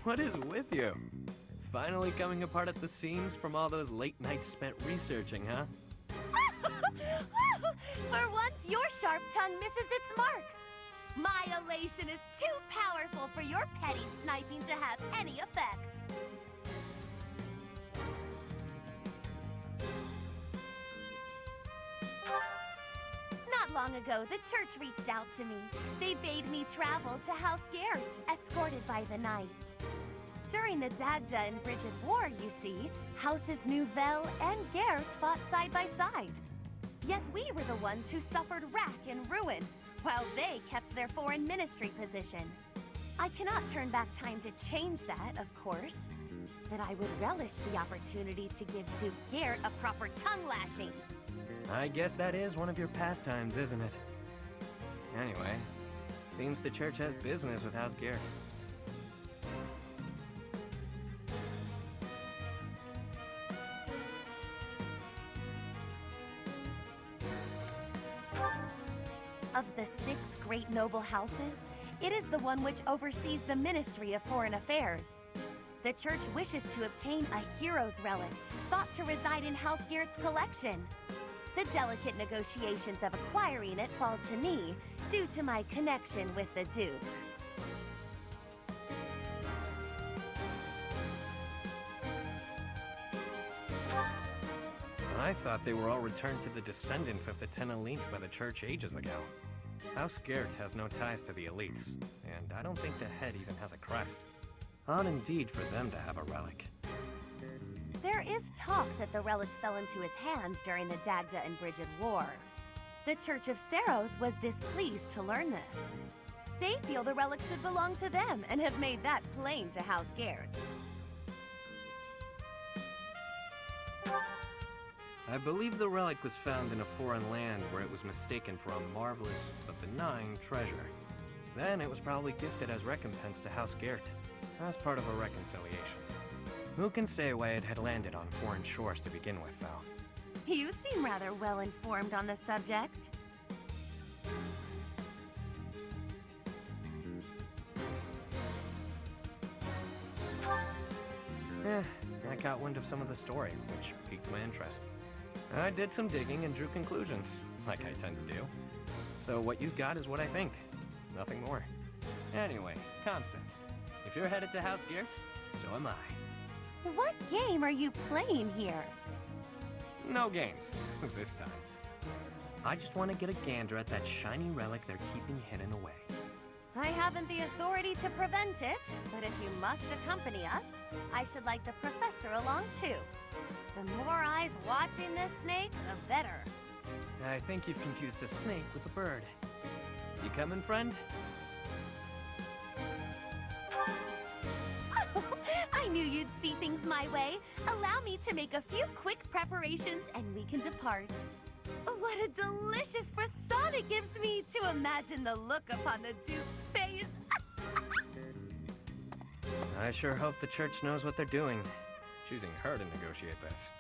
What is with you? Finally coming apart at the seams from all those late nights spent researching, huh? For once, your sharp tongue misses its mark. My elation is too powerful for your petty sniping to have any effect. Not long ago, the church reached out to me. They bade me travel to House Garrett, escorted by the knights. During the Dagda and Bridget War, you see, Houses Nouvelle and Garrett fought side by side. Yet we were the ones who suffered wrack and ruin, while they kept their foreign ministry position. I cannot turn back time to change that, of course, but I would relish the opportunity to give Duke Garrett a proper tongue lashing. I guess that is one of your pastimes, isn't it? Anyway, seems the church has business with House Garrett. Of the 6 great noble houses, it is the one which oversees the Ministry of Foreign Affairs. The church wishes to obtain a hero's relic, thought to reside in House Garrett's collection. The delicate negotiations of acquiring it fall to me, due to my connection with the Duke. I thought they were all returned to the descendants of the 10 elites by the church ages ago. House Garrett has no ties to the elites, and I don't think the head even has a crest. Odd indeed for them to have a relic. There is talk that the relic fell into his hands during the Dagda and Bridget War. The Church of Saros was displeased to learn this. They feel the relic should belong to them and have made that plain to House Garrett. I believe the relic was found in a foreign land where it was mistaken for a marvelous but benign treasure. Then it was probably gifted as recompense to House Garrett, as part of a reconciliation. Who can say why it had landed on foreign shores to begin with, though? You seem rather well informed on the subject. I caught wind of some of the story, which piqued my interest. I did some digging and drew conclusions, like I tend to do. So what you've got is what I think. Nothing more. Anyway, Constance, if you're headed to House Garrett, so am I. What game are you playing here? No games, this time. I just want to get a gander at that shiny relic they're keeping hidden away. I haven't the authority to prevent it, but if you must accompany us, I should like the professor along too. The more eyes watching this snake, the better. I think you've confused a snake with a bird. You coming, friend? Oh, I knew you'd see things my way. Allow me to make a few quick preparations and we can depart. What a delicious frisson it gives me to imagine the look upon the Duke's face. I sure hope the church knows what they're doing, choosing her to negotiate this.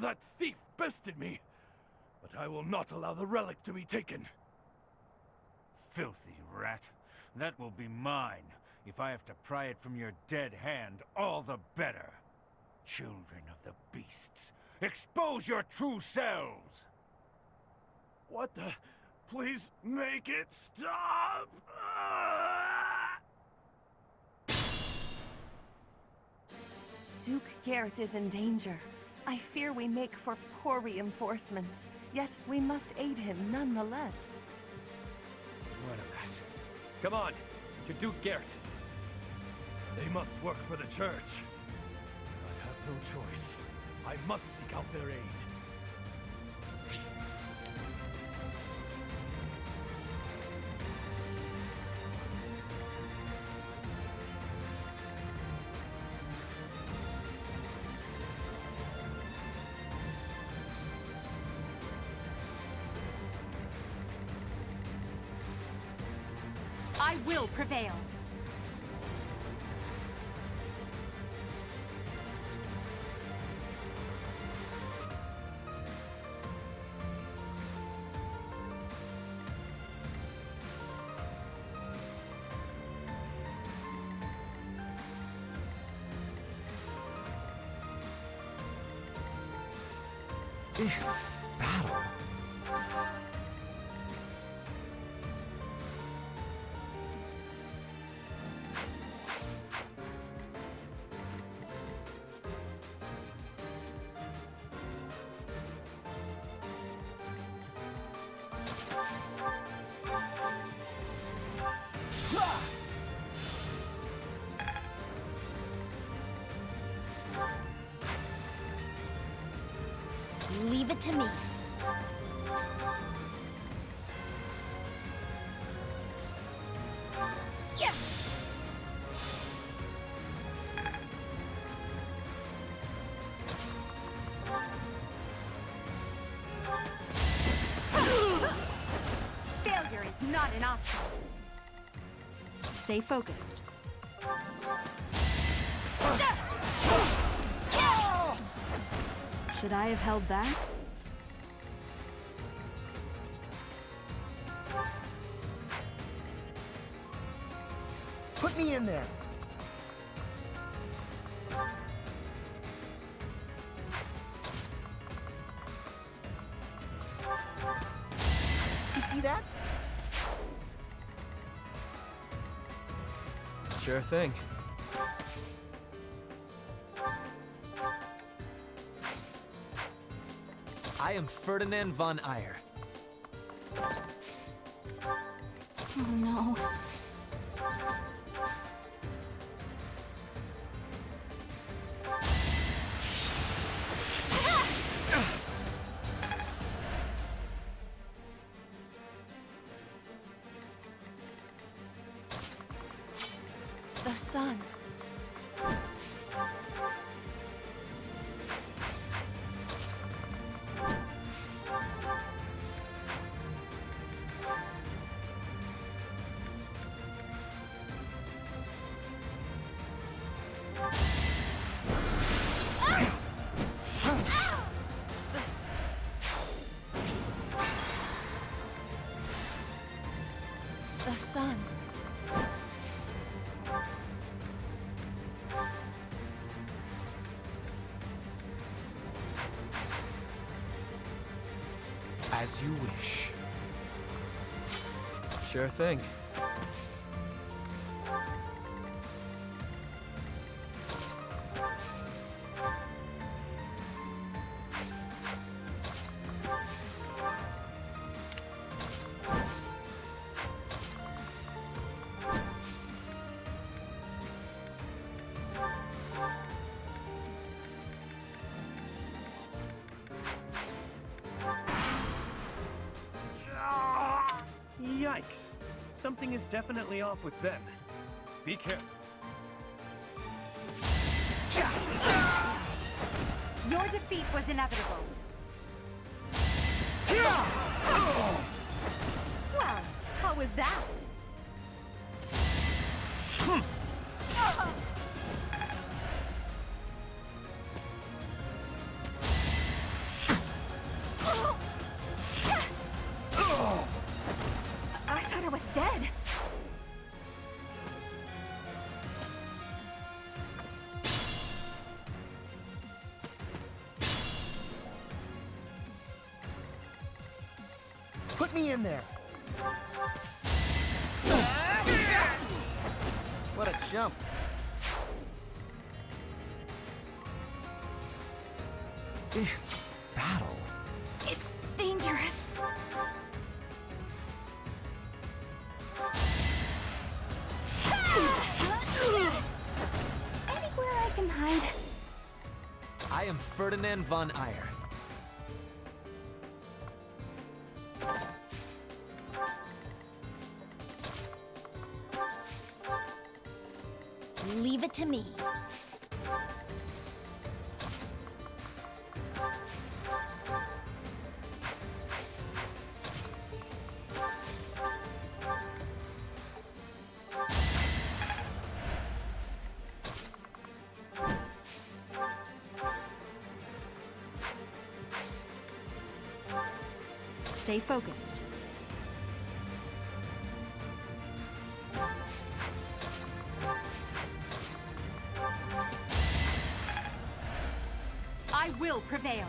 That thief bested me, but I will not allow the relic to be taken. Filthy rat. That will be mine. If I have to pry it from your dead hand, all the better. Children of the beasts, expose your true selves! What the? Please make it stop! Duke Garrett is in danger. I fear we make for poor reinforcements, yet we must aid him nonetheless. What a mess. Come on, to Duke Garrett. They must work for the church. But I have no choice. I must seek out their aid. I will prevail. Battle? Leave it to me. Yes! Failure is not an option. Stay focused. Should I have held back? Put me in there. You see that? Sure thing. I am Ferdinand von Eyre. Oh no. The sun. The sun. As you wish. Sure thing. Yikes! Something is definitely off with them. Be careful. Your defeat was inevitable. Well, how was that? I thought I was dead. Put me in there. What a jump. Battle? It's dangerous. Anywhere I can hide. I am Ferdinand von Ayer. Leave it to me. Stay focused. I will prevail.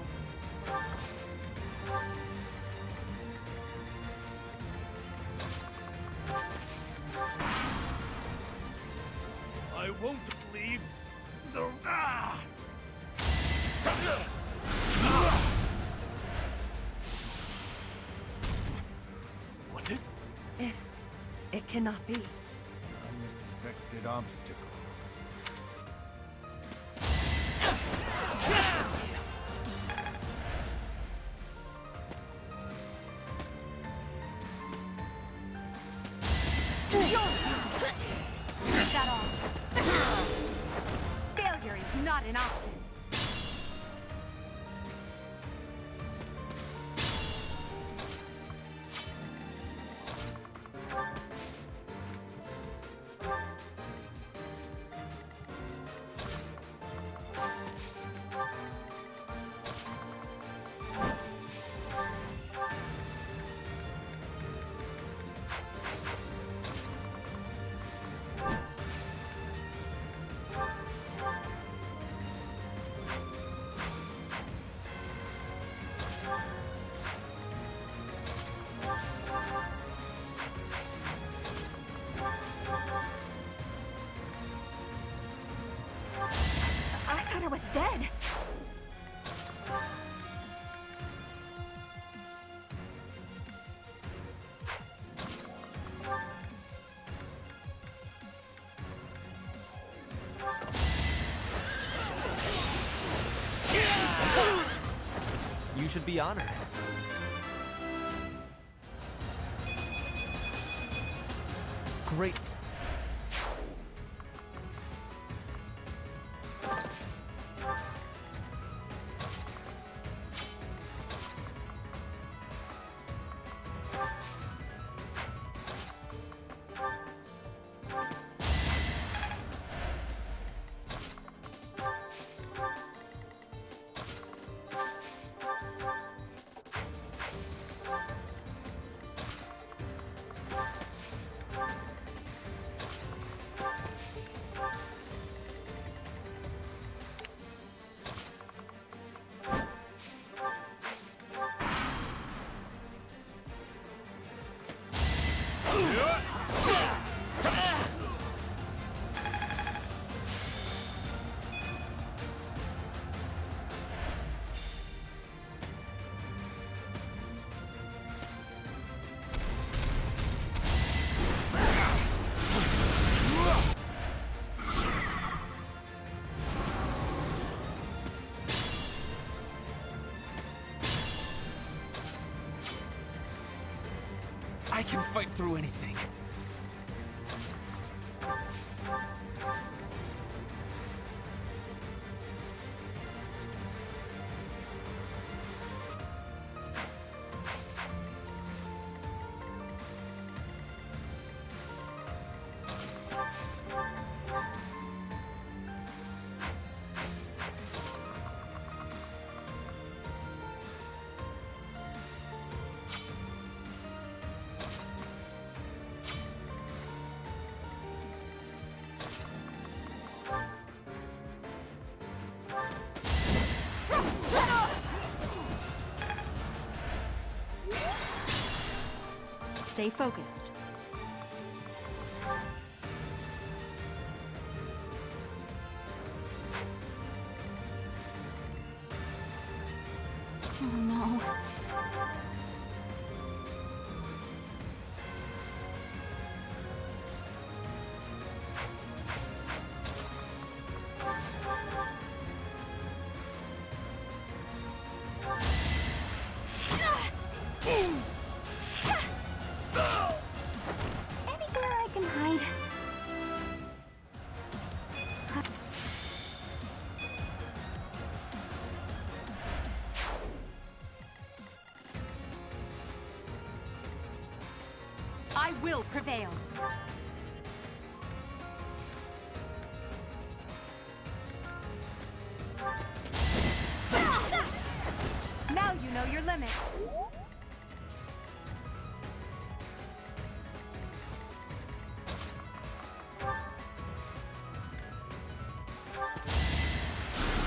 I won't leave the... What is... It cannot be. Unexpected obstacle. Take that off. Failure is not an option. I thought I was dead. You should be honored. Great. I can fight through anything. Stay focused. Oh no. Anywhere I can hide. I will prevail. Now you know your limits.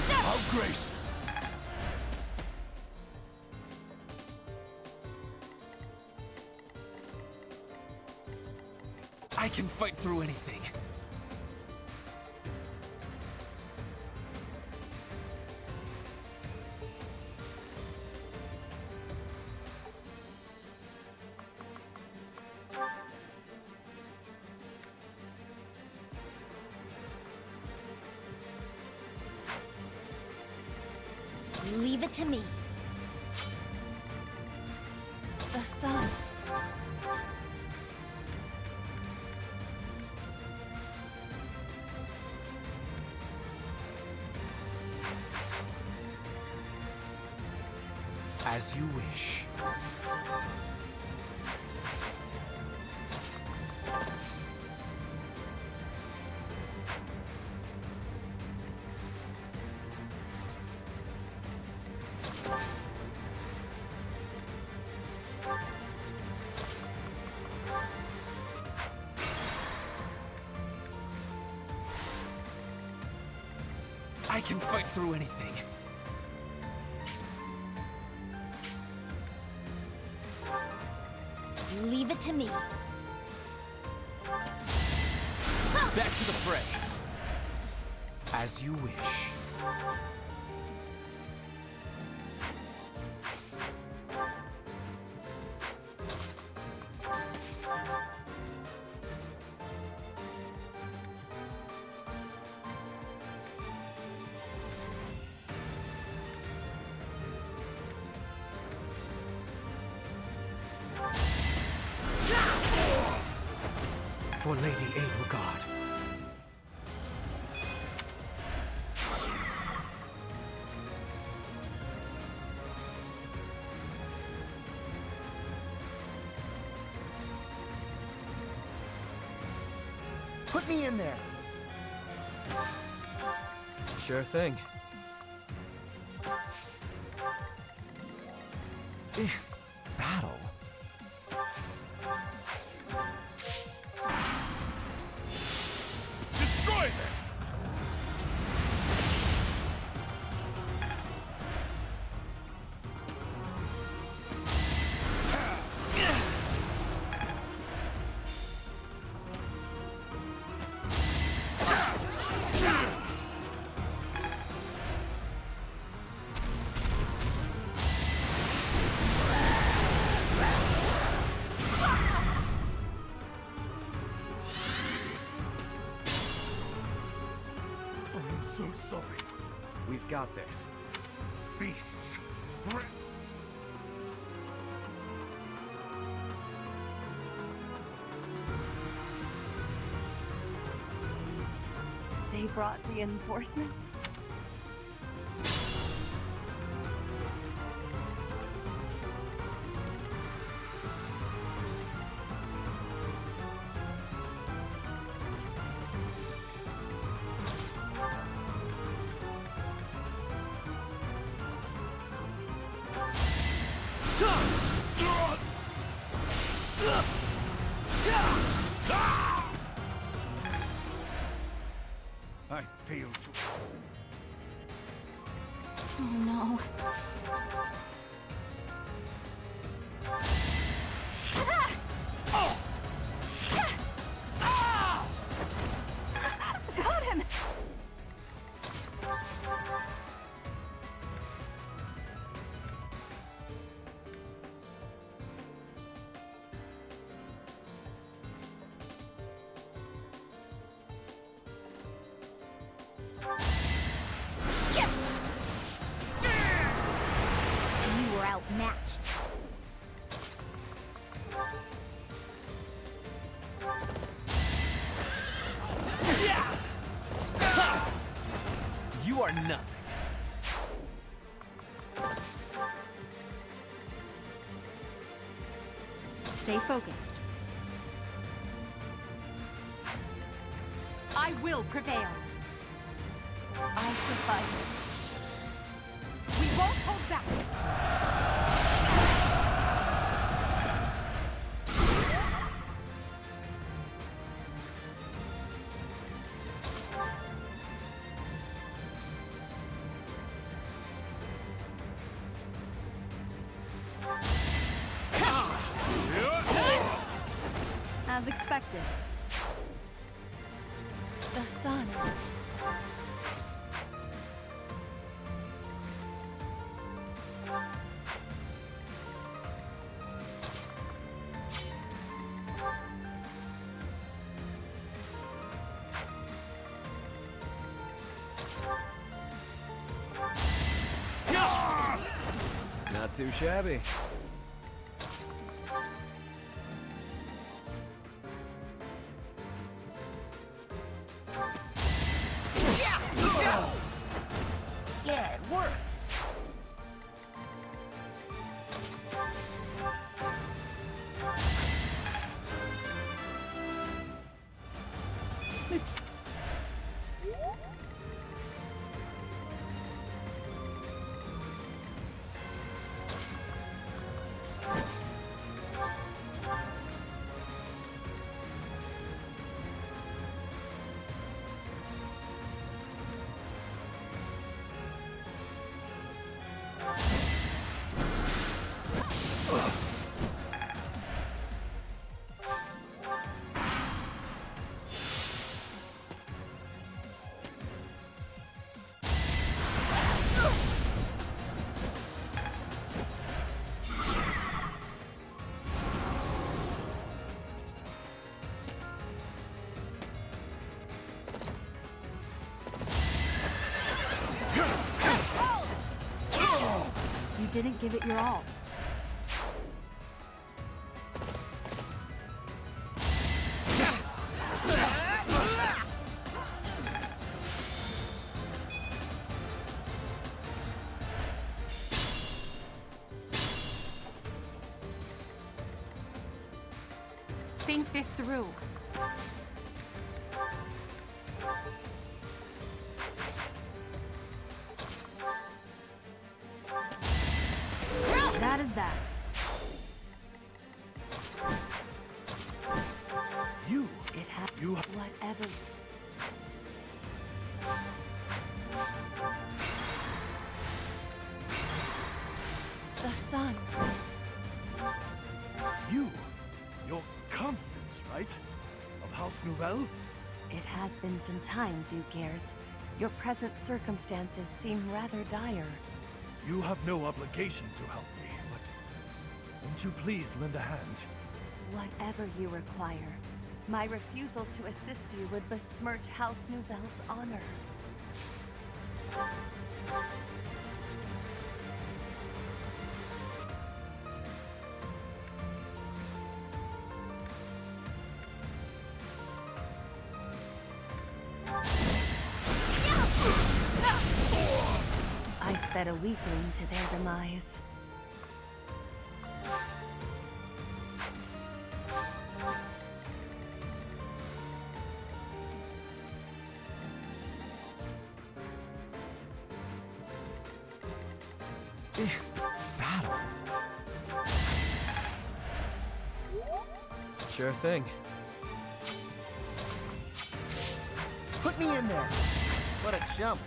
How gracious! I can fight through anything. Leave it to me. The sun. As you wish. I can fight through anything. Leave it to me. Back to the fray. As you wish. For Lady Edelgard. Put me in there. Sure thing. Battle? Destroy them! I'm so sorry. We've got this. Beasts. brought reinforcements? I failed to... Oh no. Got him! You were outmatched. You are nothing. Stay focused. I will prevail. I suffice. We won't hold back. As expected. The sun. Not too shabby. Yeah, it worked. It's You didn't give it your all. Think this through. That is that. You. You. Whatever. The sun. You. You're Constance, right? Of House Nouvelle? It has been some time, Duke Gert. Your present circumstances seem rather dire. You have no obligation to help me, but won't you please lend a hand? Whatever you require. My refusal to assist you would besmirch House Nouvelle's honor. fed a weakling to their demise. Battle? Sure thing. Put me in there. What a jump.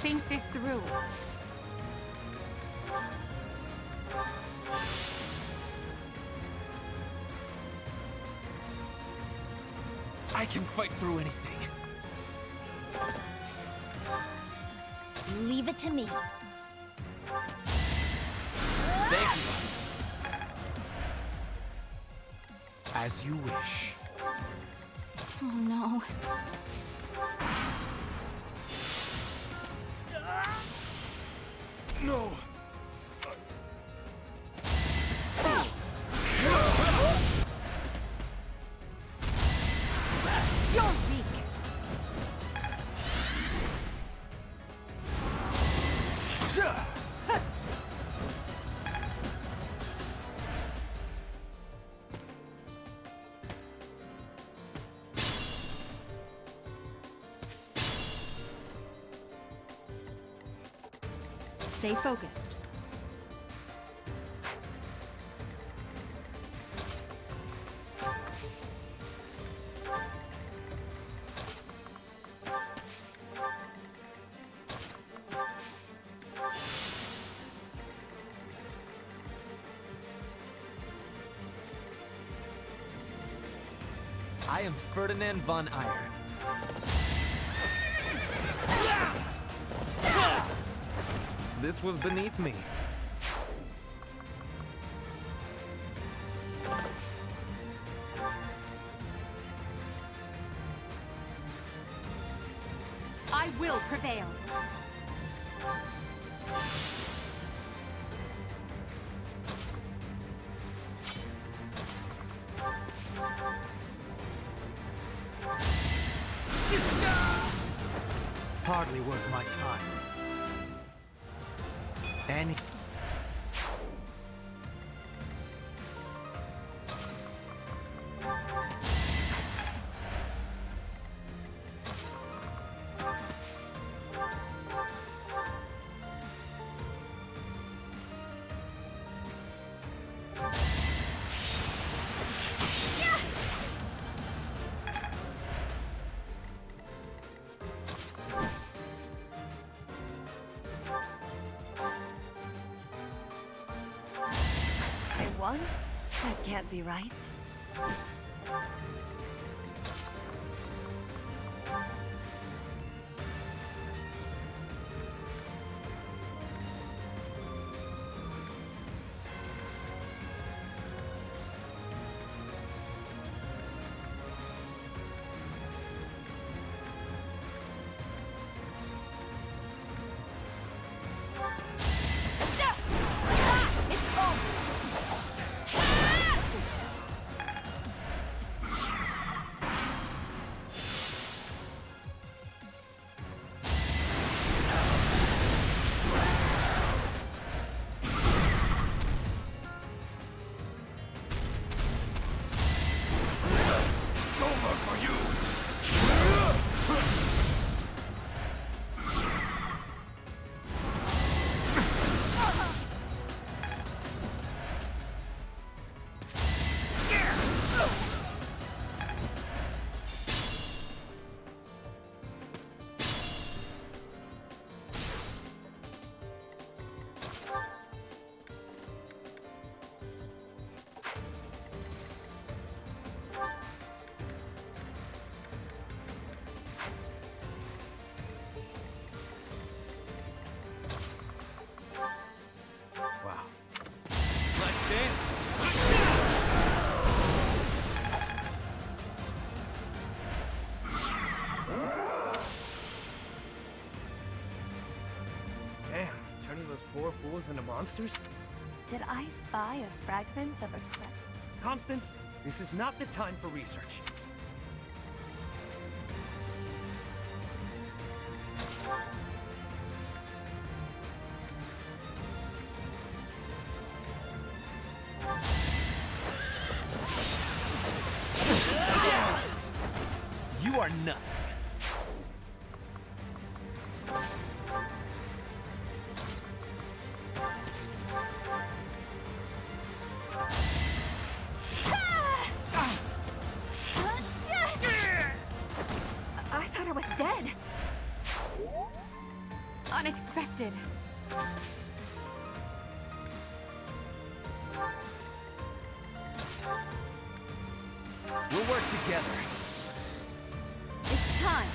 Think this through. I can fight through anything. Leave it to me. Thank you. As you wish. Oh no. No! You're weak. Stay focused. I am Ferdinand von Ayer. This was beneath me. I will prevail. Hardly worth my time. Any... One? That can't be right. It's over! those poor fools into monsters? Did I spy a fragment of a Constance, This is not the time for research. You are nothing. I thought I was dead. Unexpected. We'll work together. It's time.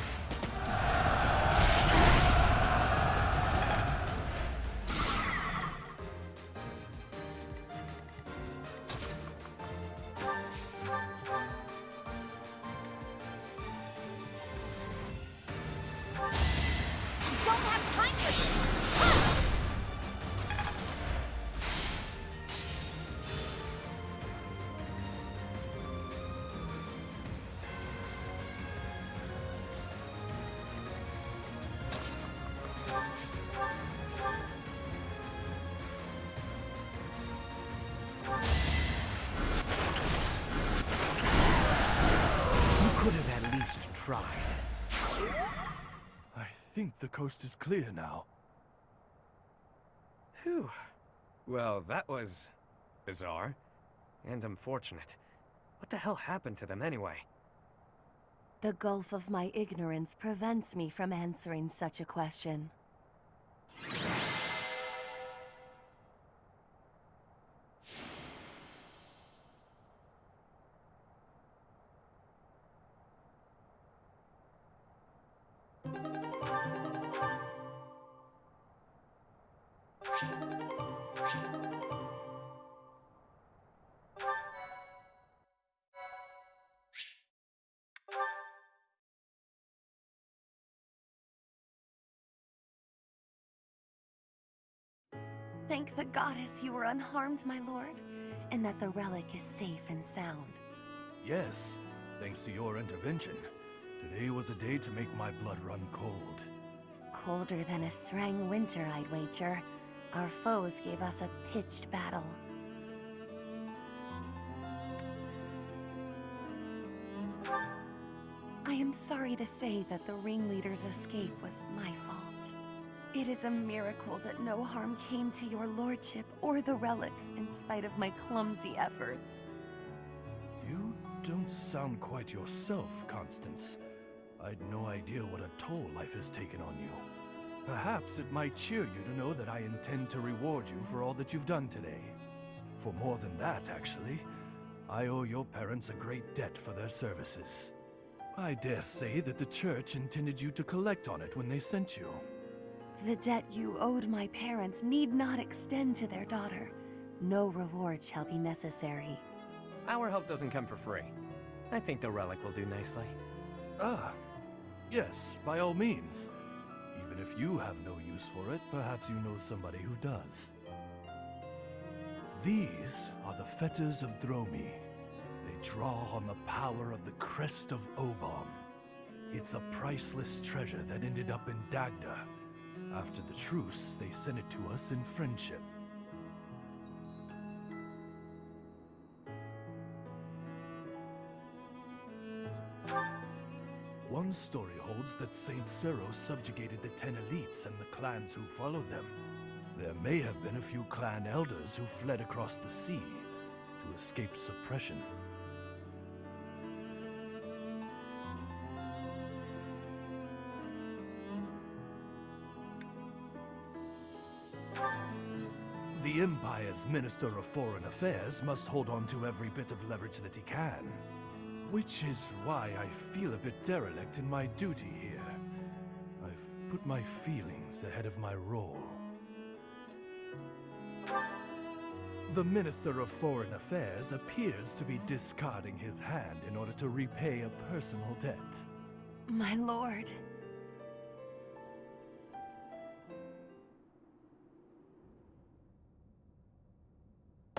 Don't have time for this! You could have at least tried. I think the coast is clear now. Phew. Well, that was bizarre and unfortunate. What the hell happened to them anyway? The gulf of my ignorance prevents me from answering such a question. Thank the goddess you were unharmed, my lord, and that the relic is safe and sound. Yes, thanks to your intervention. Today was a day to make my blood run cold. Colder than a Srang winter, I'd wager. Our foes gave us a pitched battle. I am sorry to say that the ringleader's escape was my fault. It is a miracle that no harm came to your lordship or the relic, in spite of my clumsy efforts. You don't sound quite yourself, Constance. I'd no idea what a toll life has taken on you. Perhaps it might cheer you to know that I intend to reward you for all that you've done today. For more than that, actually, I owe your parents a great debt for their services. I dare say that the church intended you to collect on it when they sent you. The debt you owed my parents need not extend to their daughter. No reward shall be necessary. Our help doesn't come for free. I think the relic will do nicely. Ah, yes, by all means. Even if you have no use for it, perhaps you know somebody who does. These are the fetters of Dromi. They draw on the power of the crest of Obon. It's a priceless treasure that ended up in Dagda. After the truce, they sent it to us in friendship. One story holds that Saint Sero subjugated the 10 elites and the clans who followed them. There may have been a few clan elders who fled across the sea to escape suppression. The Empire's Minister of Foreign Affairs must hold on to every bit of leverage that he can. Which is why I feel a bit derelict in my duty here. I've put my feelings ahead of my role. The Minister of Foreign Affairs appears to be discarding his hand in order to repay a personal debt. My lord.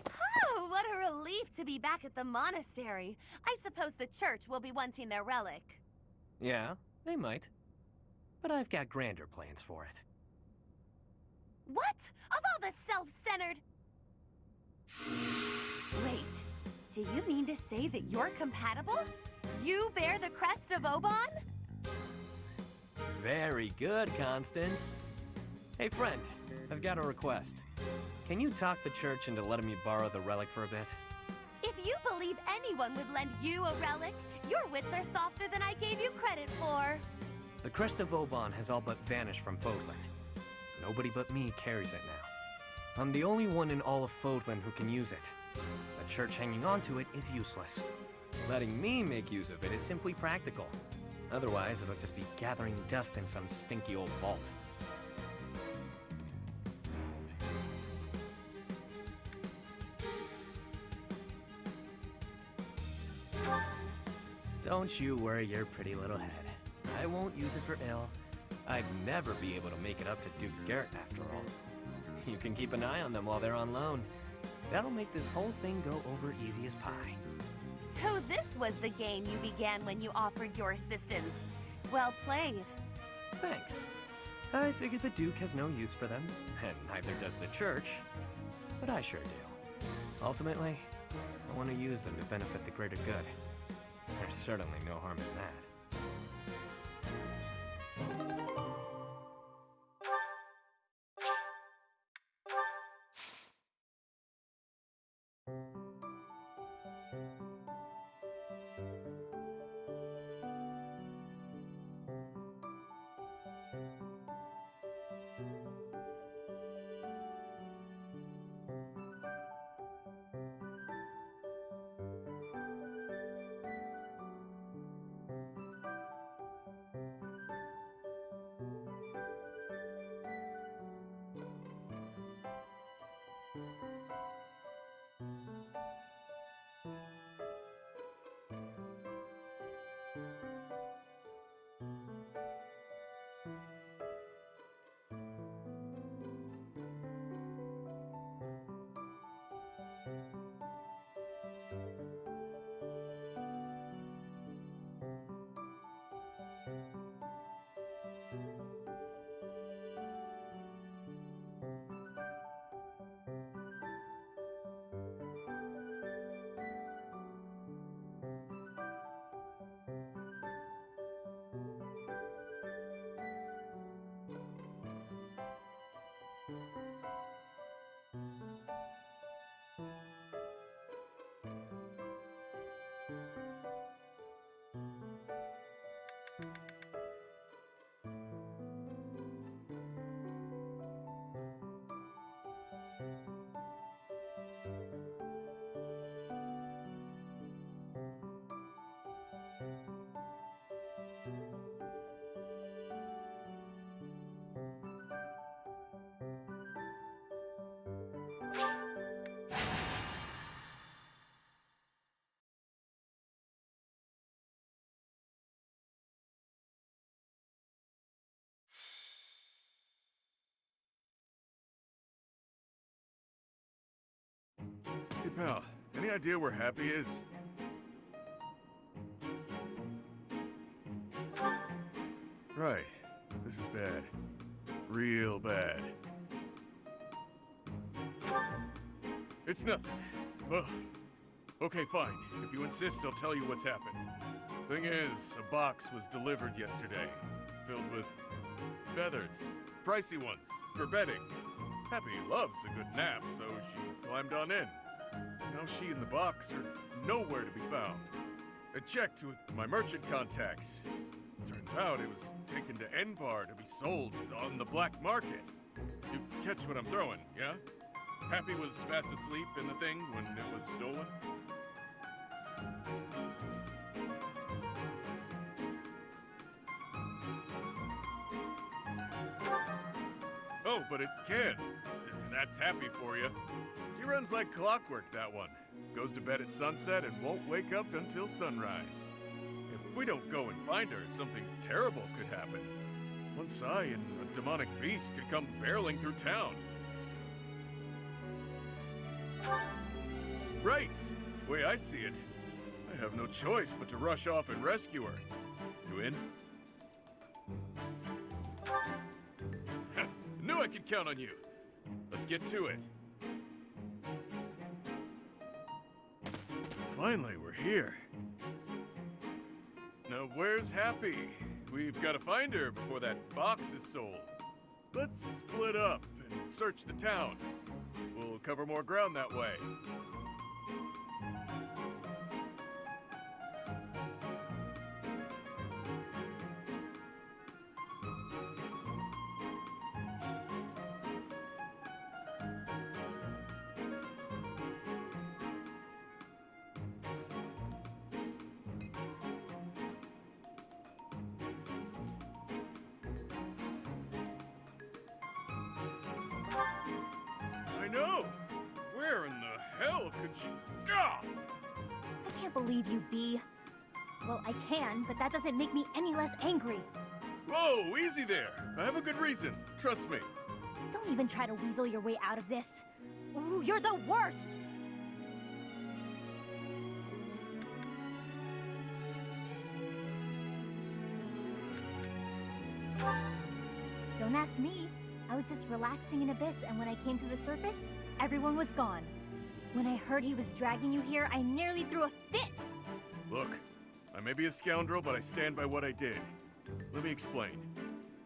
Oh, what a relief to be back at the monastery. I suppose the church will be wanting their relic. Yeah, they might. But I've got grander plans for it. What? Of all the self-centered... Wait, do you mean to say that you're compatible? You bear the crest of Oban? Very good, Constance. Hey, friend, I've got a request. Can you talk the church into letting me borrow the relic for a bit? If you believe anyone would lend you a relic, your wits are softer than I gave you credit for. The crest of Oban has all but vanished from Fodlan. Nobody but me carries it now. I'm the only one in all of Fodlan who can use it. The church hanging on to it is useless. Letting me make use of it is simply practical. Otherwise, it'll just be gathering dust in some stinky old vault. Don't you worry your pretty little head. I won't use it for ill. I'd never be able to make it up to Duke Garrett after all. You can keep an eye on them while they're on loan. That'll make this whole thing go over easy as pie. So this was the game you began when you offered your assistance. Well played. Thanks. I figured the Duke has no use for them, and neither does the church. But I sure do. Ultimately, I want to use them to benefit the greater good. There's certainly no harm in that. Hey pal, any idea where Happy is? Right, this is bad. Real bad. It's nothing. Well, okay, fine. If you insist, I'll tell you what's happened. Thing is, a box was delivered yesterday, filled with feathers. Pricey ones, for bedding. Happy loves a good nap, so she climbed on in. Now she and the box are nowhere to be found. I checked with my merchant contacts. Turns out it was taken to Enbar to be sold on the black market. You catch what I'm throwing, yeah? Happy was fast asleep in the thing when it was stolen. Oh, but it can. That's Happy for you. She runs like clockwork, that one. Goes to bed at sunset and won't wake up until sunrise. If we don't go and find her, something terrible could happen. One sigh and a demonic beast could come barreling through town. Right! way I see it, I have no choice but to rush off and rescue her. You in? Knew I could count on you. Let's get to it. Finally, we're here. Now, where's Happy? We've got to find her before that box is sold. Let's split up and search the town. We'll cover more ground that way. I know! Where in the hell could she... Ah! I can't believe you, Bee. Well, I can, but that doesn't make me any less angry. Whoa, easy there! I have a good reason. Trust me. Don't even try to weasel your way out of this. Ooh, you're the worst! Don't ask me. I was just relaxing in Abyss, and when I came to the surface, everyone was gone. When I heard he was dragging you here, I nearly threw a fit! Look, I may be a scoundrel, but I stand by what I did. Let me explain.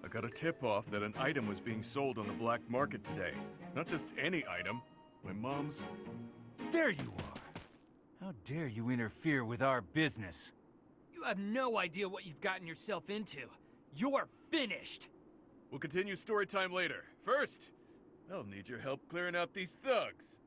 I got a tip-off that an item was being sold on the black market today. Not just any item. My mom's... There you are! How dare you interfere with our business? You have no idea what you've gotten yourself into. You're finished! We'll continue story time later. First, I'll need your help clearing out these thugs.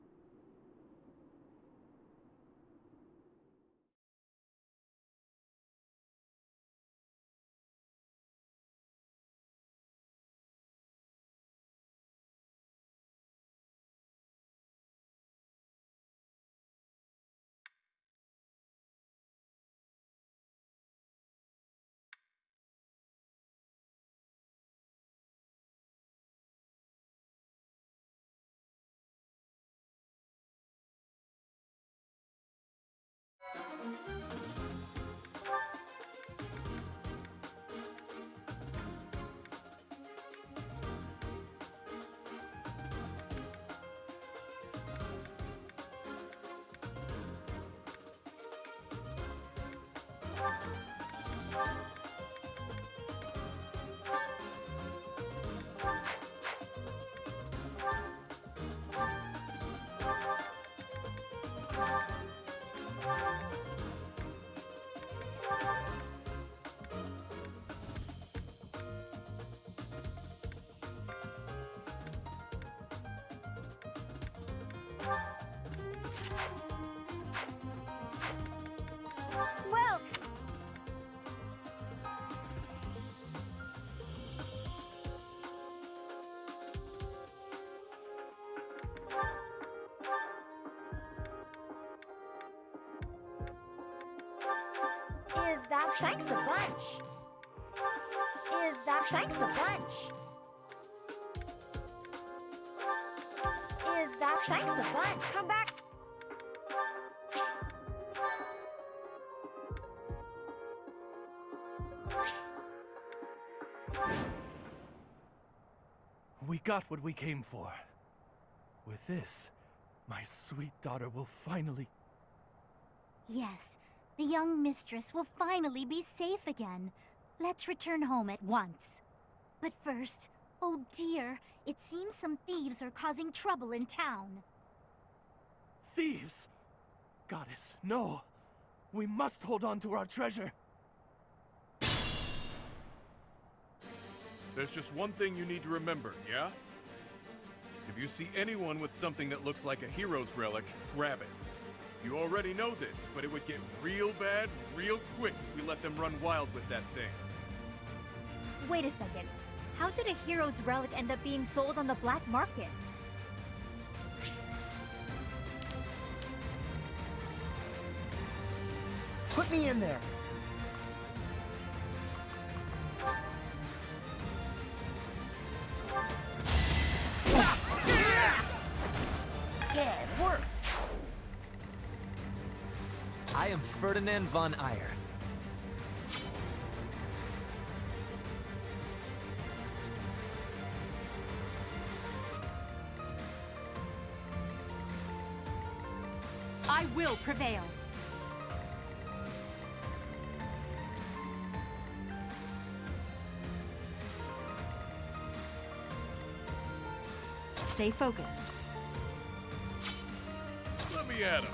Well, Is that thanks a bunch? Is that thanks a bunch? Is that thanks a bunch? Come back. We got what we came for. With this, my sweet daughter will finally... yes, the young mistress will finally be safe again. Let's return home at once. But first, oh dear, it seems some thieves are causing trouble in town. Thieves! Goddess, no! We must hold on to our treasure! There's just one thing you need to remember, yeah? If you see anyone with something that looks like a hero's relic, grab it. You already know this, but it would get real bad real quick if we let them run wild with that thing. Wait a second. How did a hero's relic end up being sold on the black market? Put me in there. Yeah, it worked. Ferdinand von Eyre. I will prevail. Stay focused. Let me at him.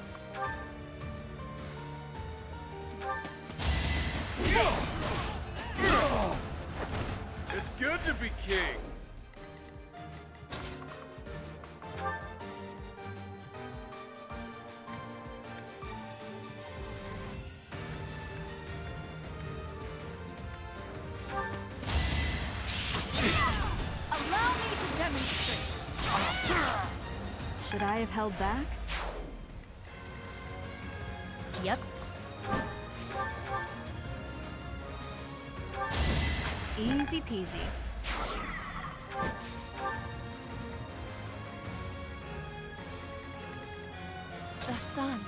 It's good to be king. Allow me to demonstrate. Should I have held back? Yep. Easy peasy. The sun.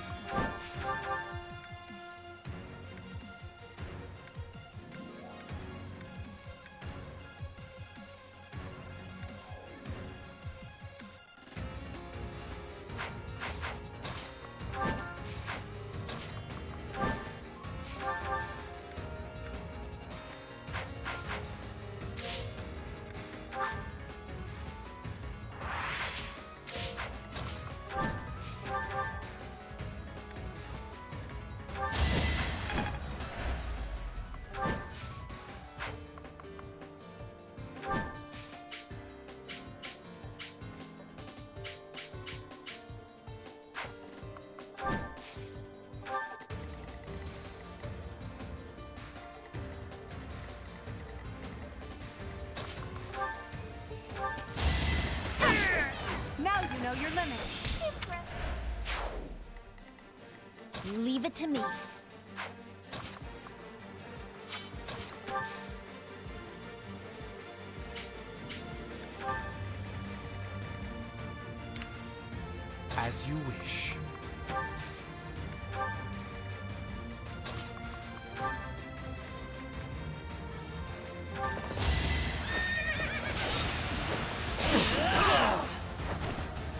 Now you know your limits. Leave it to me. As you wish.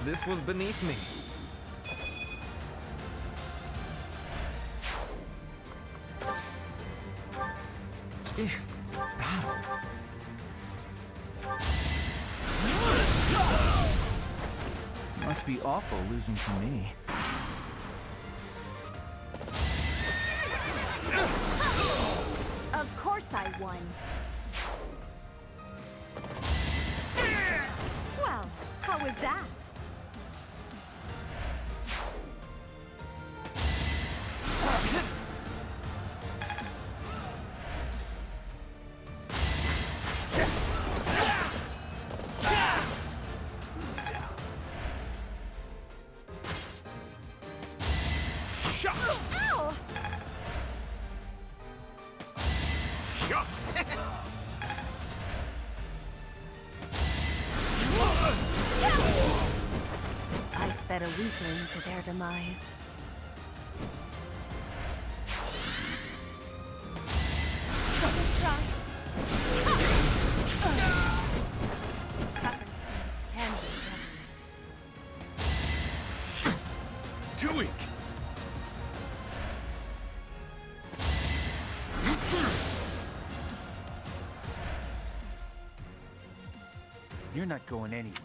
This was beneath me. Battle. Must be awful losing to me. Of course I won. Well, how was that? Ow! I sped a weakling to their demise. Happenstance can be deadly. Too weak. You're not going anywhere.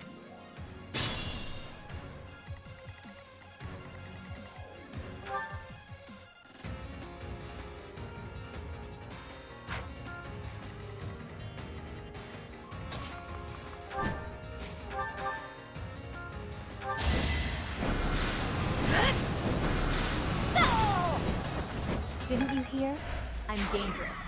Didn't you hear? I'm dangerous.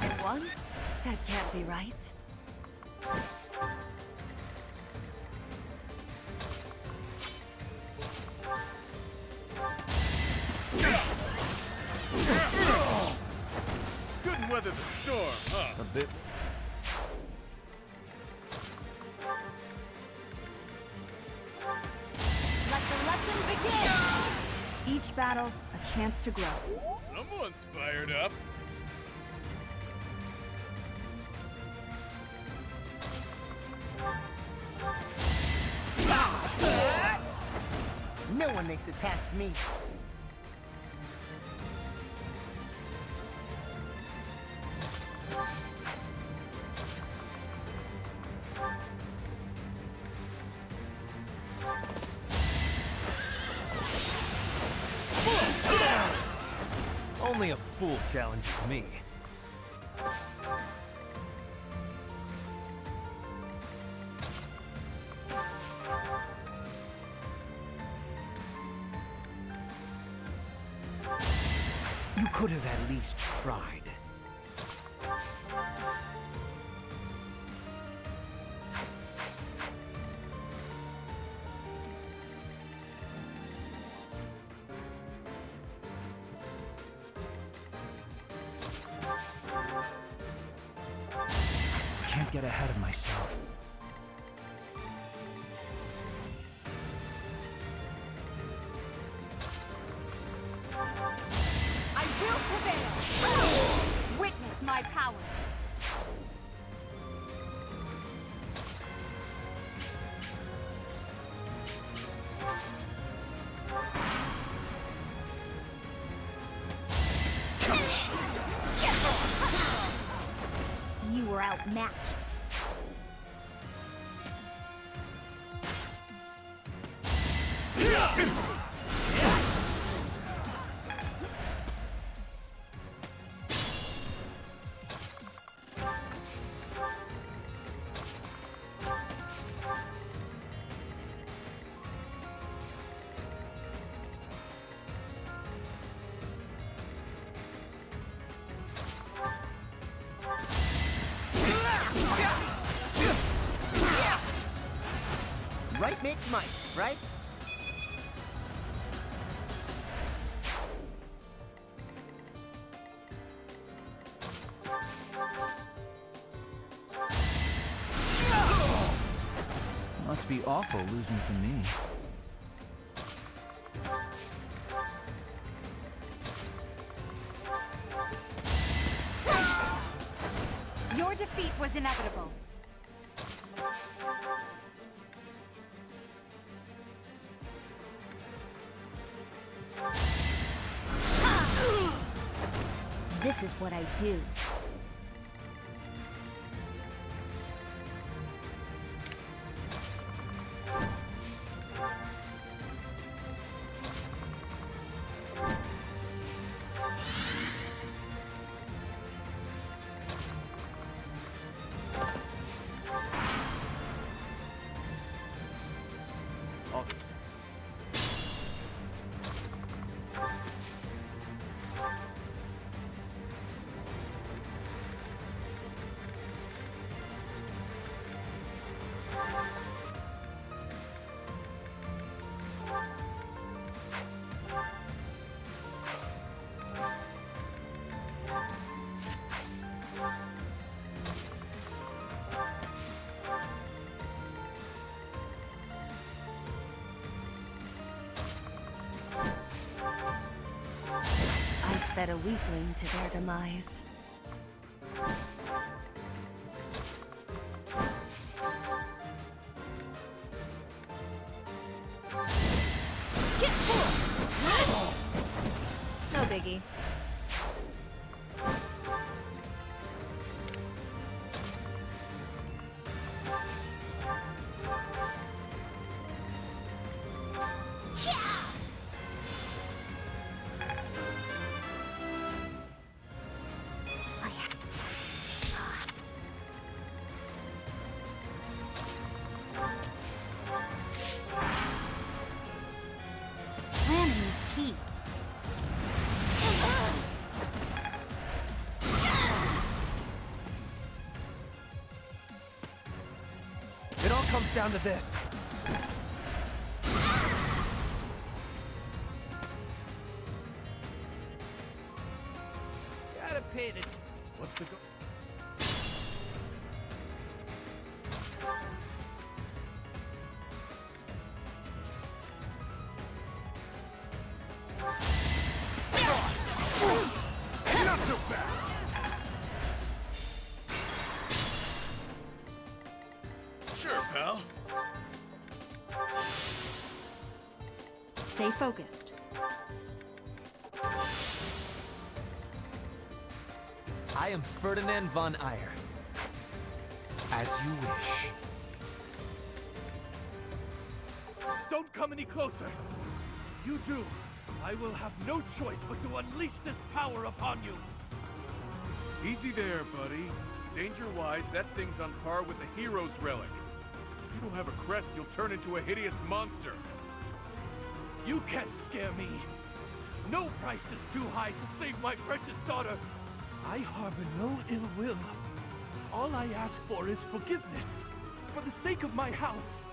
I won? That can't be right. weather the storm, huh? A bit. Let the lesson begin! Each battle, a chance to grow. Someone's fired up. No one makes it past me. Only a fool challenges me. You could have at least tried. Can't get ahead of myself. I will prevail! Witness my power! You were outmatched. Right makes might, right? Must be awful losing to me. Your defeat was inevitable. This is what I do. All this. I sped a weakling to their demise. No biggie. Planning is key. It all comes down to this. Gotta pay the What's the go? Not so fast! Sure, pal. Stay focused. I am Ferdinand von Eyre. As you wish. Don't come any closer! You do, I will have no choice but to unleash this power upon you! Easy there, buddy. Danger-wise, that thing's on par with the hero's relic. If you don't have a crest, you'll turn into a hideous monster. You can't scare me! No price is too high to save my precious daughter! I harbor no ill will. All I ask for is forgiveness, for the sake of my house.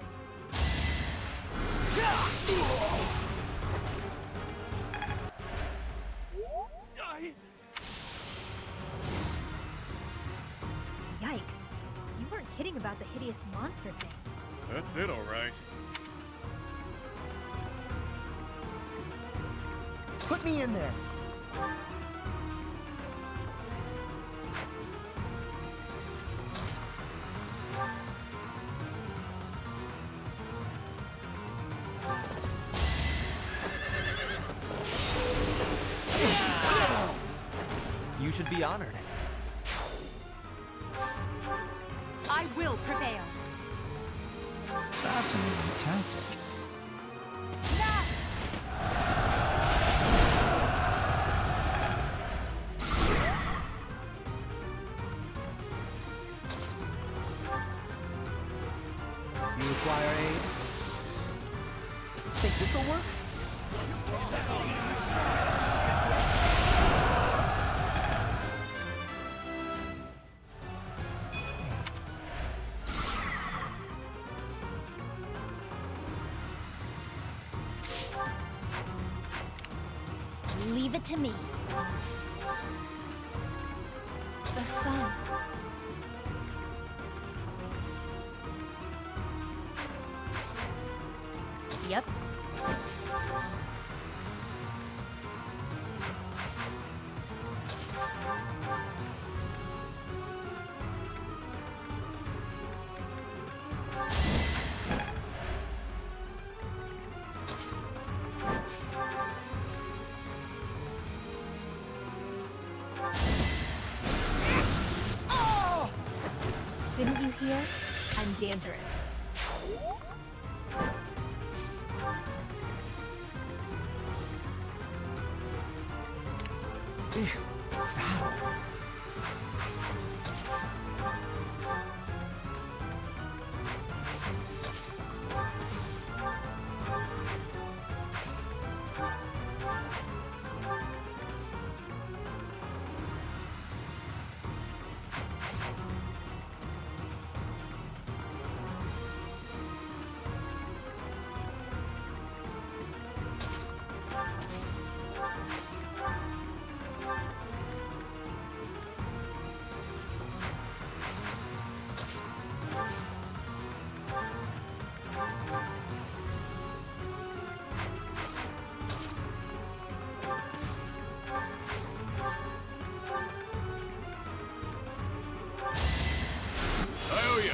Yikes. You weren't kidding about the hideous monster thing. That's it, all right. Put me in there. You should be honored. I will prevail. Fascinating tactic. You require aid? Think this'll work? Leave it to me. The sun. Yep. Didn't you hear? I'm dangerous. I owe ya.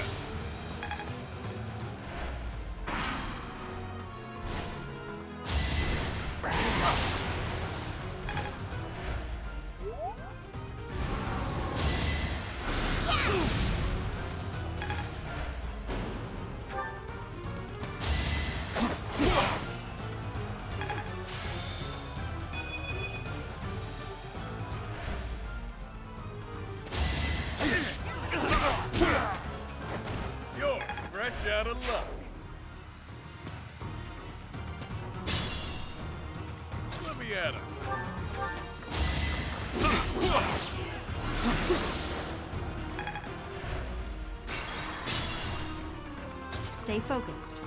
You're fresh out of luck. Let me at him. Stay focused.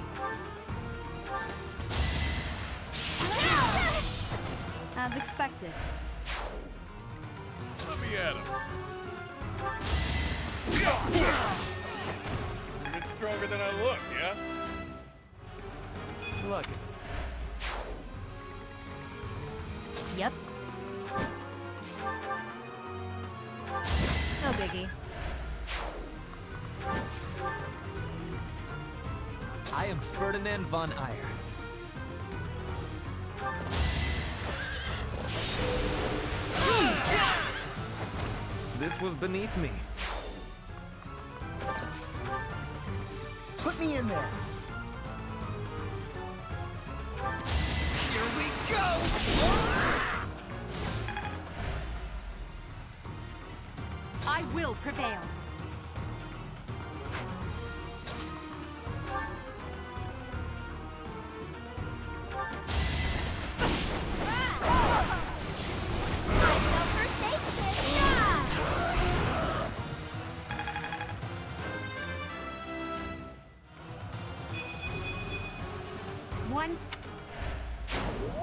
As expected. Let me at him. You're a bit stronger than I look, yeah? Look, Yep. No biggie. I am Ferdinand von Ayer. This was beneath me. Put me in there. Here we go! I will prevail.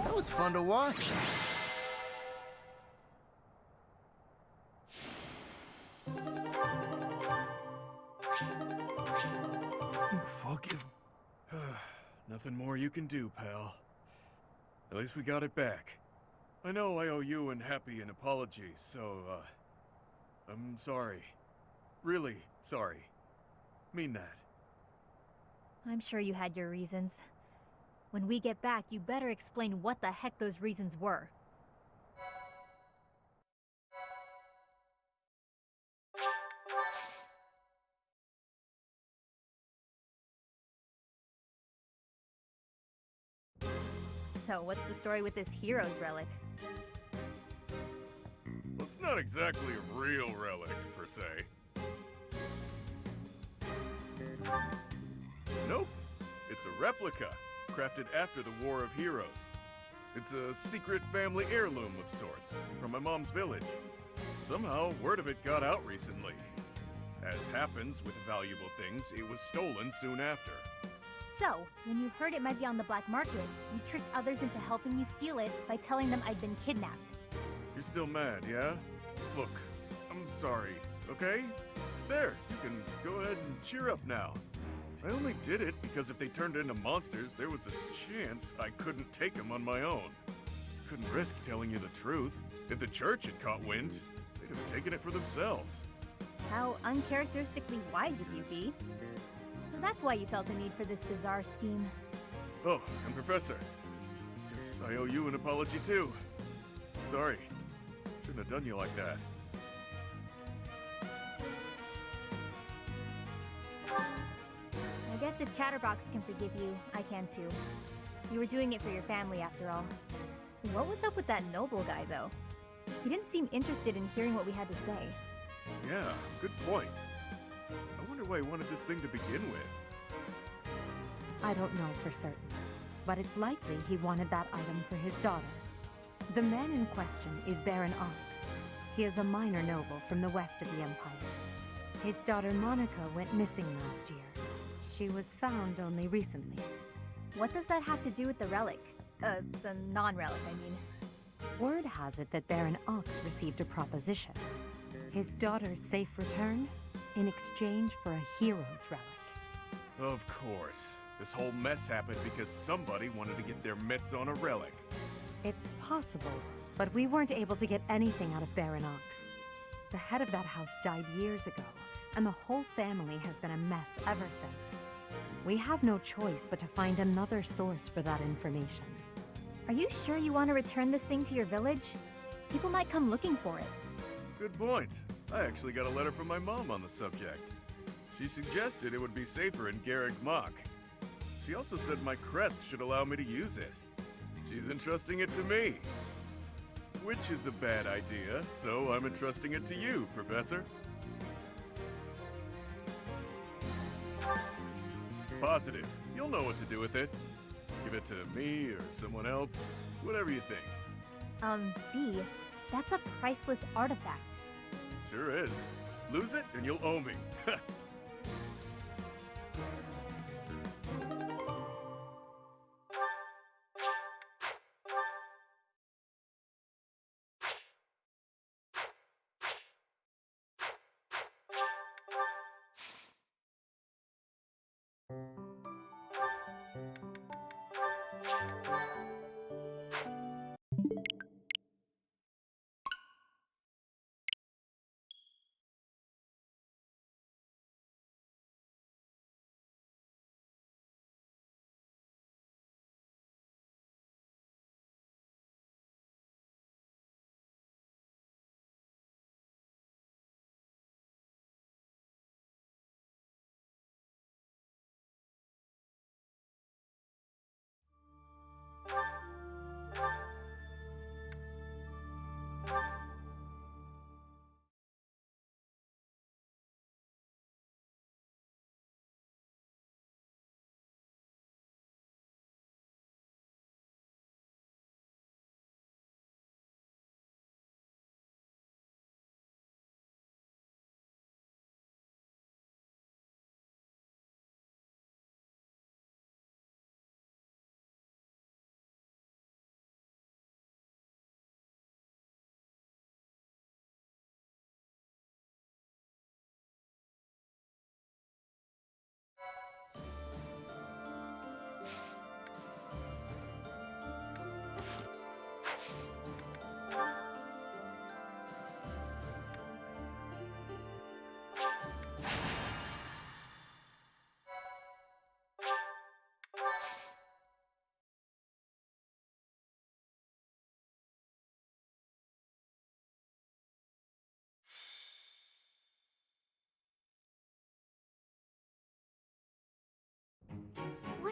That was fun to watch. Forgive. Nothing more you can do, pal. At least we got it back. I know I owe you and Happy an apology, so, I'm sorry. Really sorry. Mean that. I'm sure you had your reasons. When we get back, you better explain what the heck those reasons were. So, what's the story with this hero's relic? Well, it's not exactly a real relic, per se. Nope. It's a replica, crafted after the War of Heroes. It's a secret family heirloom of sorts, from my mom's village. Somehow, word of it got out recently. As happens with valuable things, it was stolen soon after. So, when you heard it might be on the black market, you tricked others into helping you steal it by telling them I'd been kidnapped. You're still mad, yeah? Look, I'm sorry, okay? There, you can go ahead and cheer up now. I only did it because if they turned into monsters, there was a chance I couldn't take them on my own. Couldn't risk telling you the truth. If the church had caught wind, they'd have taken it for themselves. How uncharacteristically wise of you, B. So that's why you felt a need for this bizarre scheme. Oh, and Professor. Guess I owe you an apology too. Sorry. Shouldn't have done you like that. I guess if Chatterbox can forgive you, I can too. You were doing it for your family after all. What was up with that noble guy, though? He didn't seem interested in hearing what we had to say. Yeah, good point. I wonder why he wanted this thing to begin with. I don't know for certain, but it's likely he wanted that item for his daughter. The man in question is Baron Ox. He is a minor noble from the west of the Empire. His daughter Monica went missing last year. She was found only recently. What does that have to do with the relic? The non-relic, I mean. Word has it that Baron Ox received a proposition. His daughter's safe return in exchange for a hero's relic. Of course. This whole mess happened because somebody wanted to get their mitts on a relic. It's possible, but we weren't able to get anything out of Baron Ox. The head of that house died years ago, and the whole family has been a mess ever since. We have no choice but to find another source for that information. Are you sure you want to return this thing to your village? People might come looking for it. Good point. I actually got a letter from my mom on the subject. She suggested it would be safer in Garreg Mach. She also said my crest should allow me to use it. She's entrusting it to me. Which is a bad idea, so I'm entrusting it to you, Professor. Positive. You'll know what to do with it. Give it to me or someone else, whatever you think. B, that's a priceless artifact. Sure is. Lose it and you'll owe me.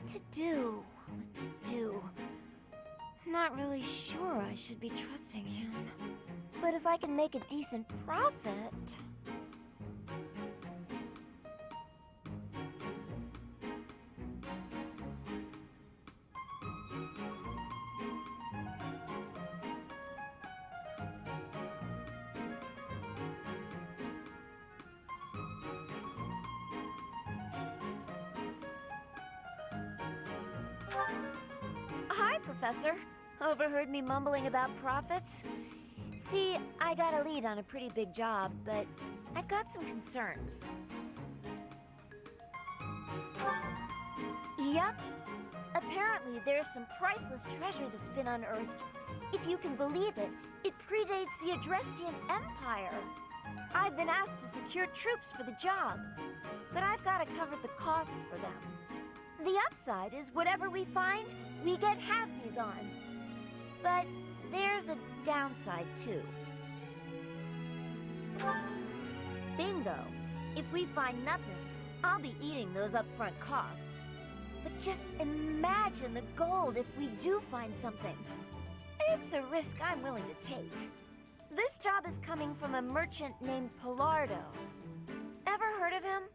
What to do? What to do? Not really sure I should be trusting him. But if I can make a decent profit... Hi, Professor. Overheard me mumbling about profits? See, I got a lead on a pretty big job, but I've got some concerns. Yep. Apparently, there's some priceless treasure that's been unearthed. If you can believe it, it predates the Adrestian Empire. I've been asked to secure troops for the job, but I've got to cover the cost for them. The upside is whatever we find, we get halvesies on. But there's a downside, too. Bingo! If we find nothing, I'll be eating those upfront costs. But just imagine the gold if we do find something. It's a risk I'm willing to take. This job is coming from a merchant named Paralogues. Ever heard of him?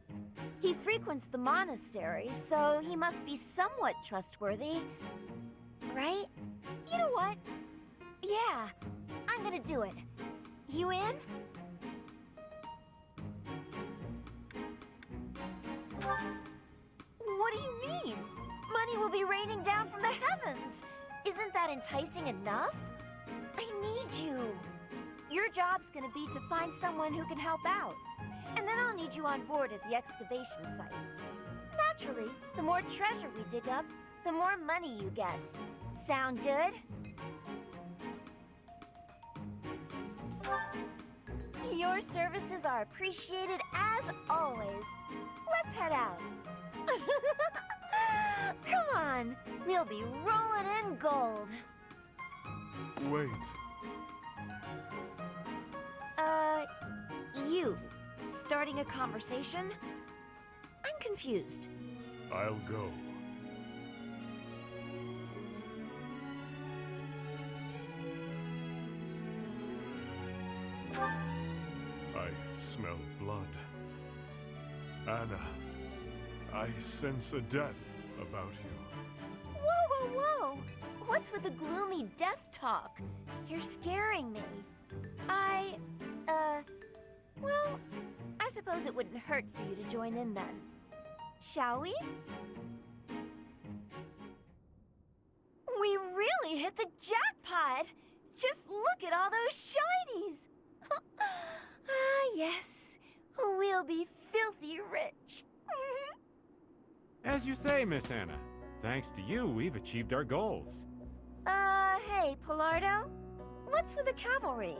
He frequents the monastery, so he must be somewhat trustworthy. Right? You know what? Yeah, I'm gonna do it. You in? What do you mean? Money will be raining down from the heavens. Isn't that enticing enough? I need you. Your job's gonna be to find someone who can help out. And then I'll need you on board at the excavation site. Naturally, the more treasure we dig up, the more money you get. Sound good? Your services are appreciated as always. Let's head out. Come on, we'll be rolling in gold. Wait. You starting a conversation? I'm confused. I'll go. I smell blood. Anna, I sense a death about you. Whoa, whoa, whoa! What's with the gloomy death talk? You're scaring me. Well, I suppose it wouldn't hurt for you to join in then. Shall we? We really hit the jackpot! Just look at all those shinies! Ah, yes. We'll be filthy rich. As you say, Miss Anna. Thanks to you, we've achieved our goals. Hey, Paralogues? What's with the cavalry?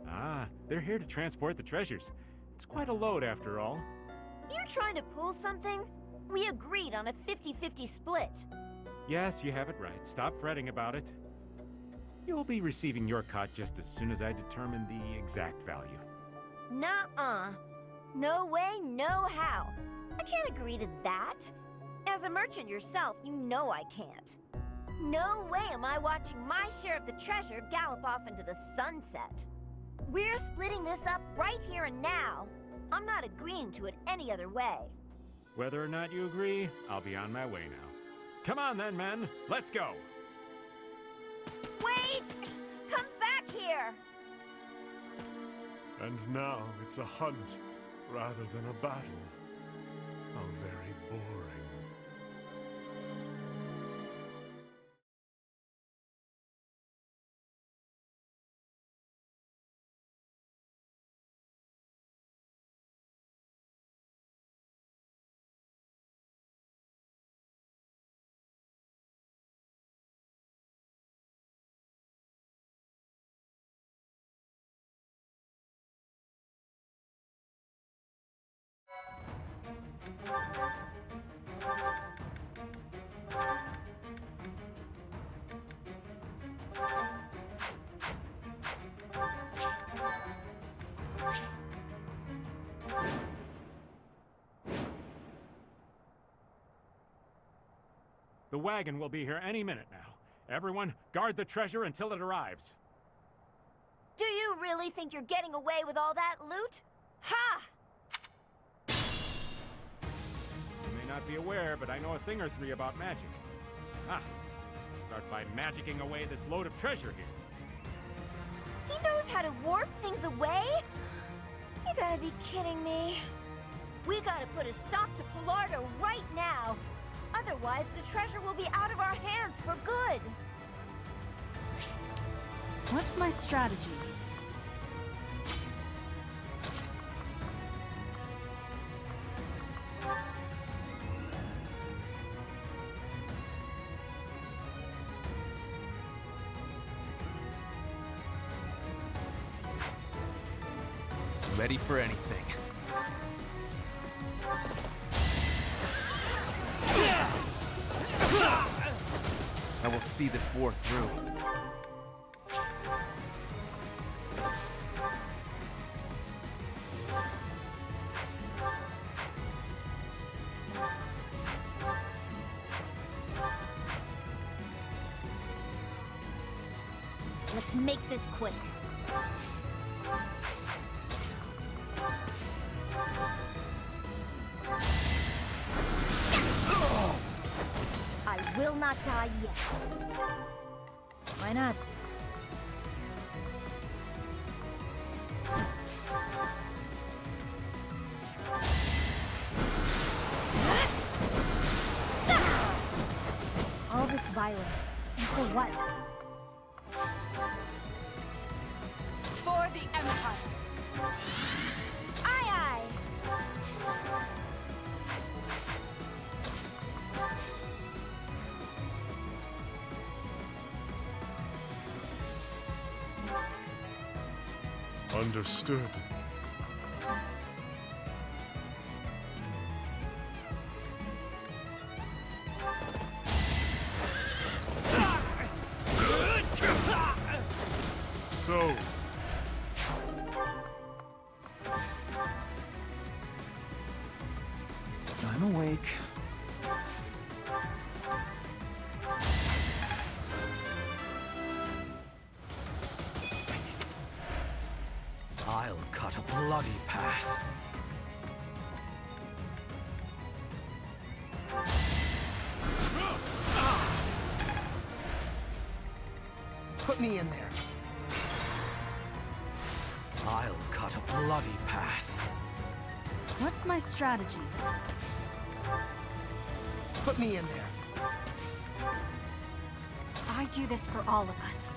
Ah, they're here to transport the treasures. It's quite a load, after all. You trying to pull something? We agreed on a 50-50 split. Yes, you have it right. Stop fretting about it. You'll be receiving your cut just as soon as I determine the exact value. Nuh-uh. No way, no how. I can't agree to that. As a merchant yourself, you know I can't. No way am I watching my share of the treasure gallop off into the sunset. We're splitting this up right here and now. I'm not agreeing to it any other way. Whether or not you agree, I'll be on my way now. Come on then, men. Let's go. Wait! Come back here! And now it's a hunt rather than a battle. How very boring. The wagon will be here any minute now. Everyone, guard the treasure until it arrives. Do you really think you're getting away with all that loot? Ha! You may not be aware, but I know a thing or three about magic. Start by magicking away this load of treasure here. He knows how to warp things away? You gotta be kidding me. We gotta put a stop to Palardo right now. Otherwise, the treasure will be out of our hands for good. What's my strategy? Ready for anything. I will see this war through. Let's make this quick. I will not die yet. Why not? All this violence. And for what? For the Empire. Aye, aye. Understood. So... I'm awake. I'll cut a bloody path. Put me in there. I'll cut a bloody path. What's my strategy? Put me in there. I do this for all of us.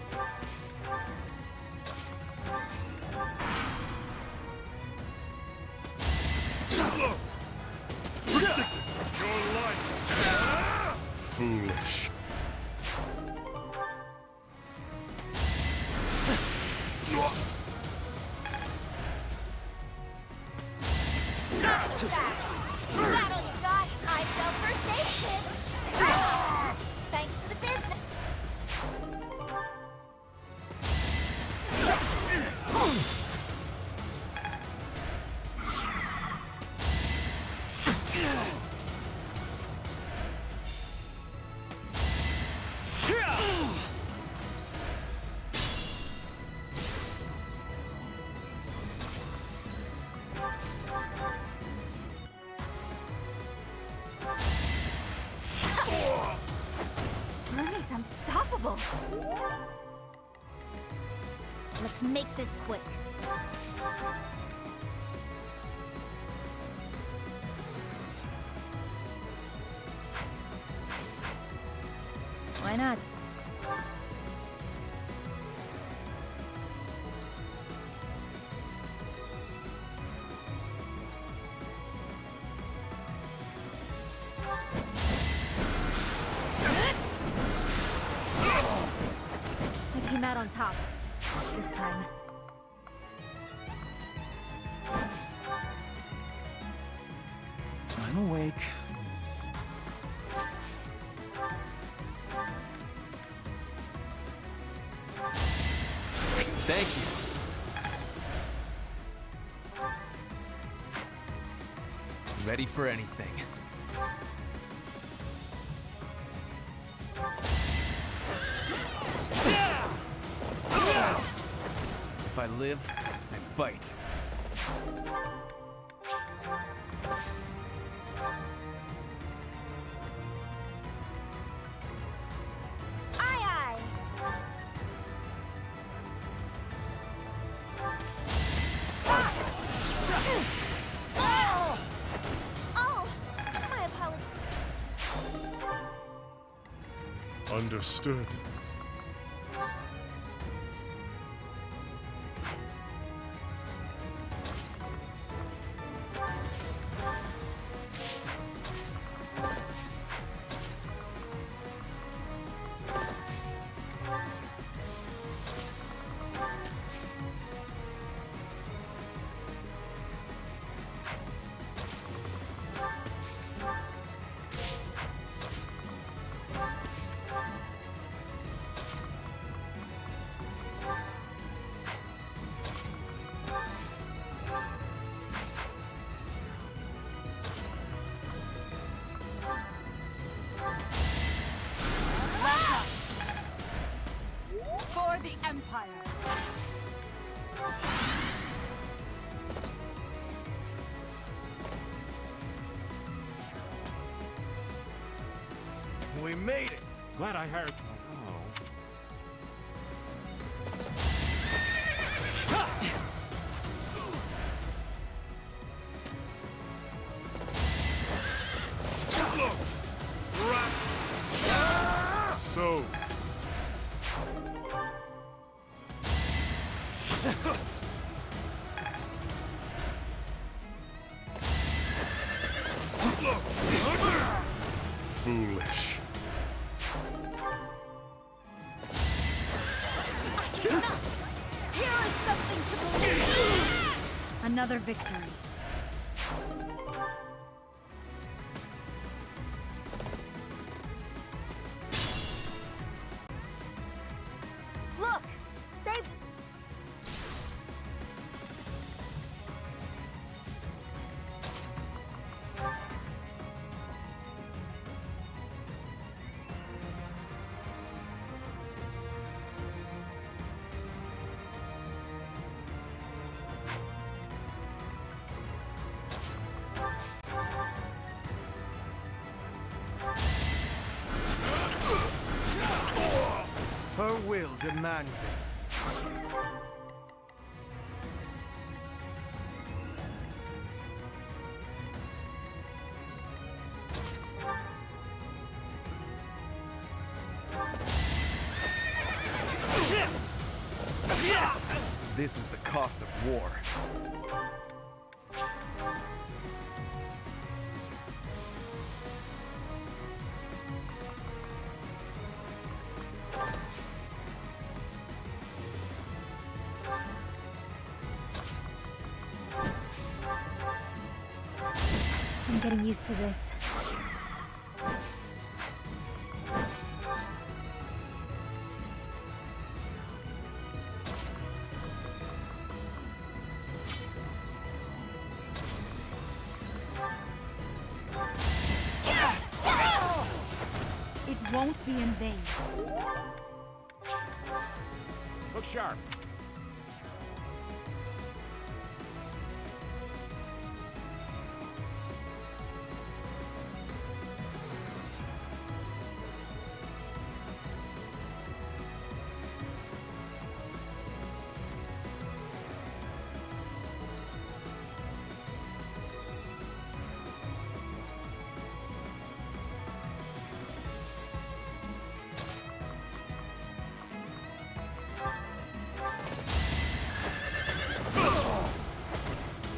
Slow! Predicted! Your life! Foolish. Not so fast. That all you got? I sell first aid kits. Thanks for the business. Ernie's unstoppable. Let's make this quick. Why not? I came out on top. This time. I'm awake. Thank you. Ready for anything. If I live, I fight. Aye, aye. Oh, my apologies. Understood. For the Empire. We made it! Glad I hired. So, foolish. Here is something to believe. Another victory. Look, they've... Her will demands it. This is the cost of war. I'm getting used to this. It won't be in vain. Look sharp.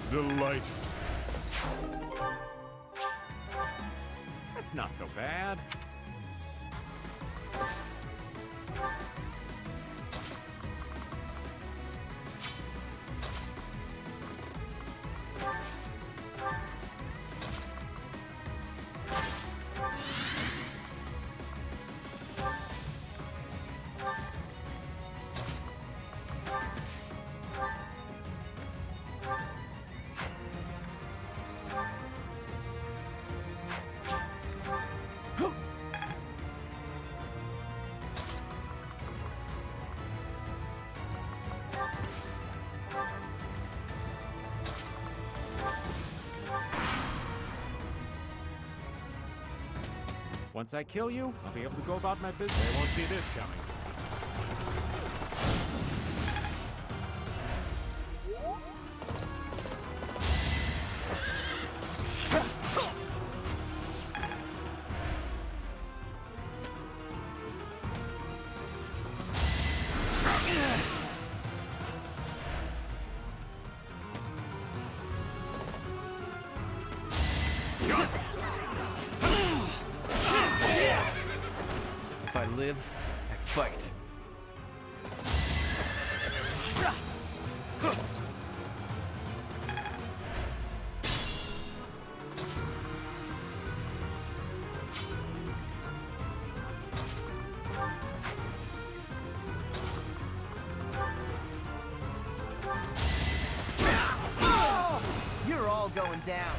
Delightful. That's not so bad. Once I kill you, I'll be able to go about my business. They won't see this coming. If I live, I fight. You're all going down.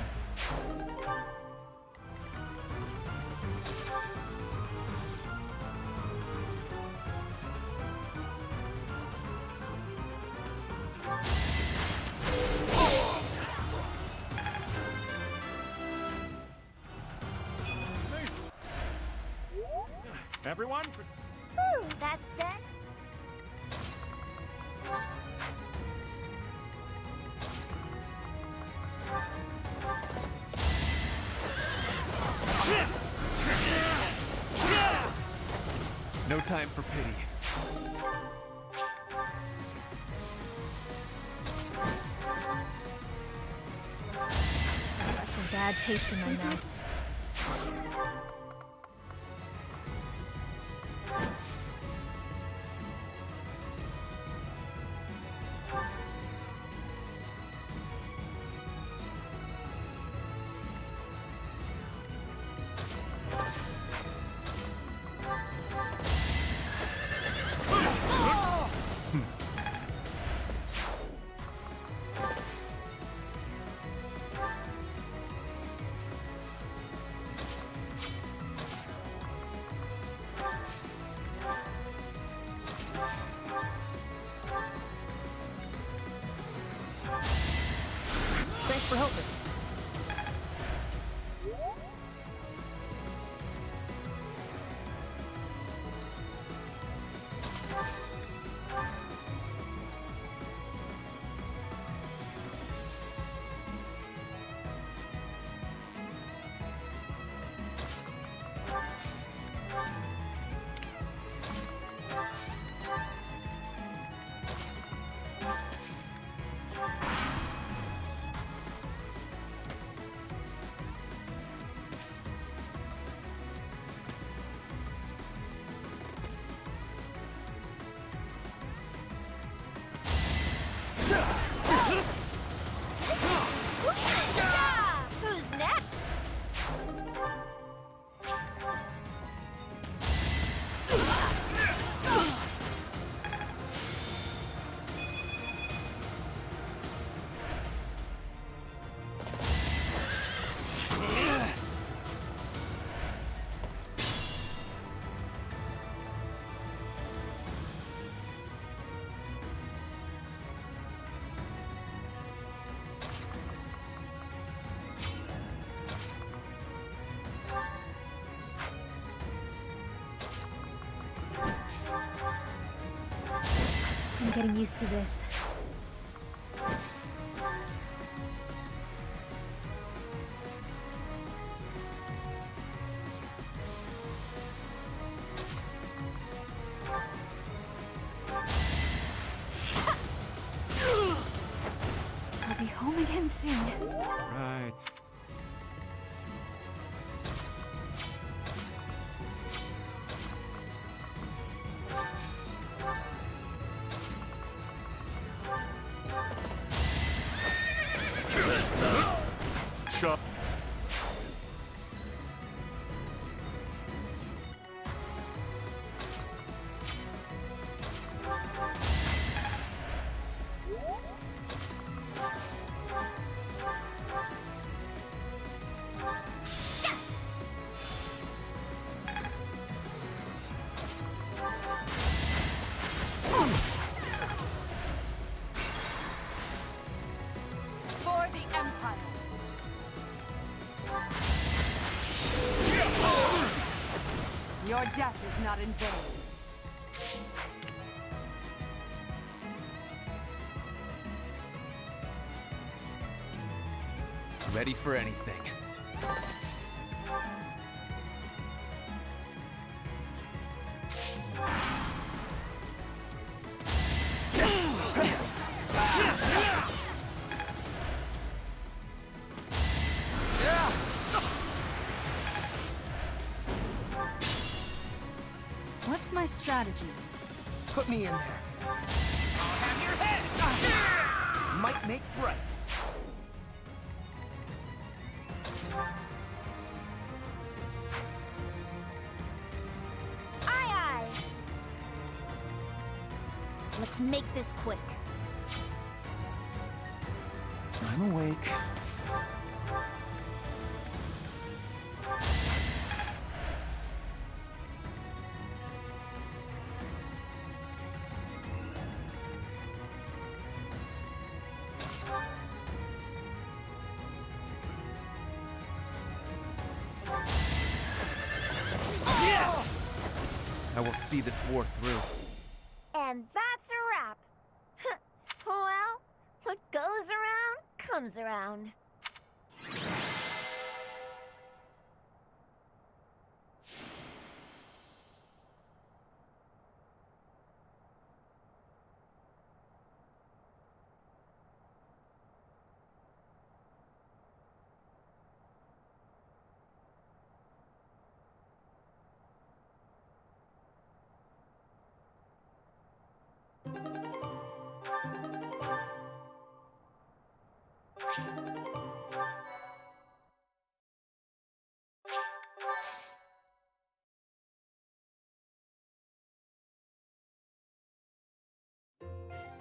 Everyone? Whew, that said, No time for pity. That's a bad taste in my mouth. Thanks for helping. who's next? I'm getting used to this. I'll be home again soon. Right. Shut. For the Empire. Your death is not in vain. Ready for anything. What's my strategy? Put me in there. I'll have your head! Might makes right. Aye, aye. Let's make this quick. I'm awake. I will see this war through. And that's a wrap. Well, what goes around, comes around.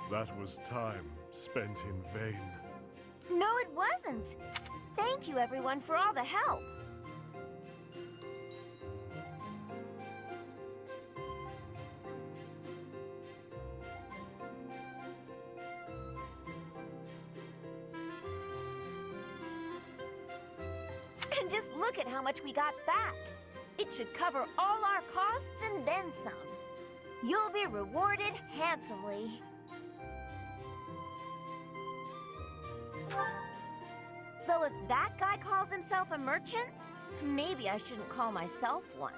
That was time spent in vain. No, it wasn't. Thank you, everyone, for all the help. And just look at how much we got back. It should cover all our costs and then some. You'll be rewarded handsomely. Though if that guy calls himself a merchant, maybe I shouldn't call myself one.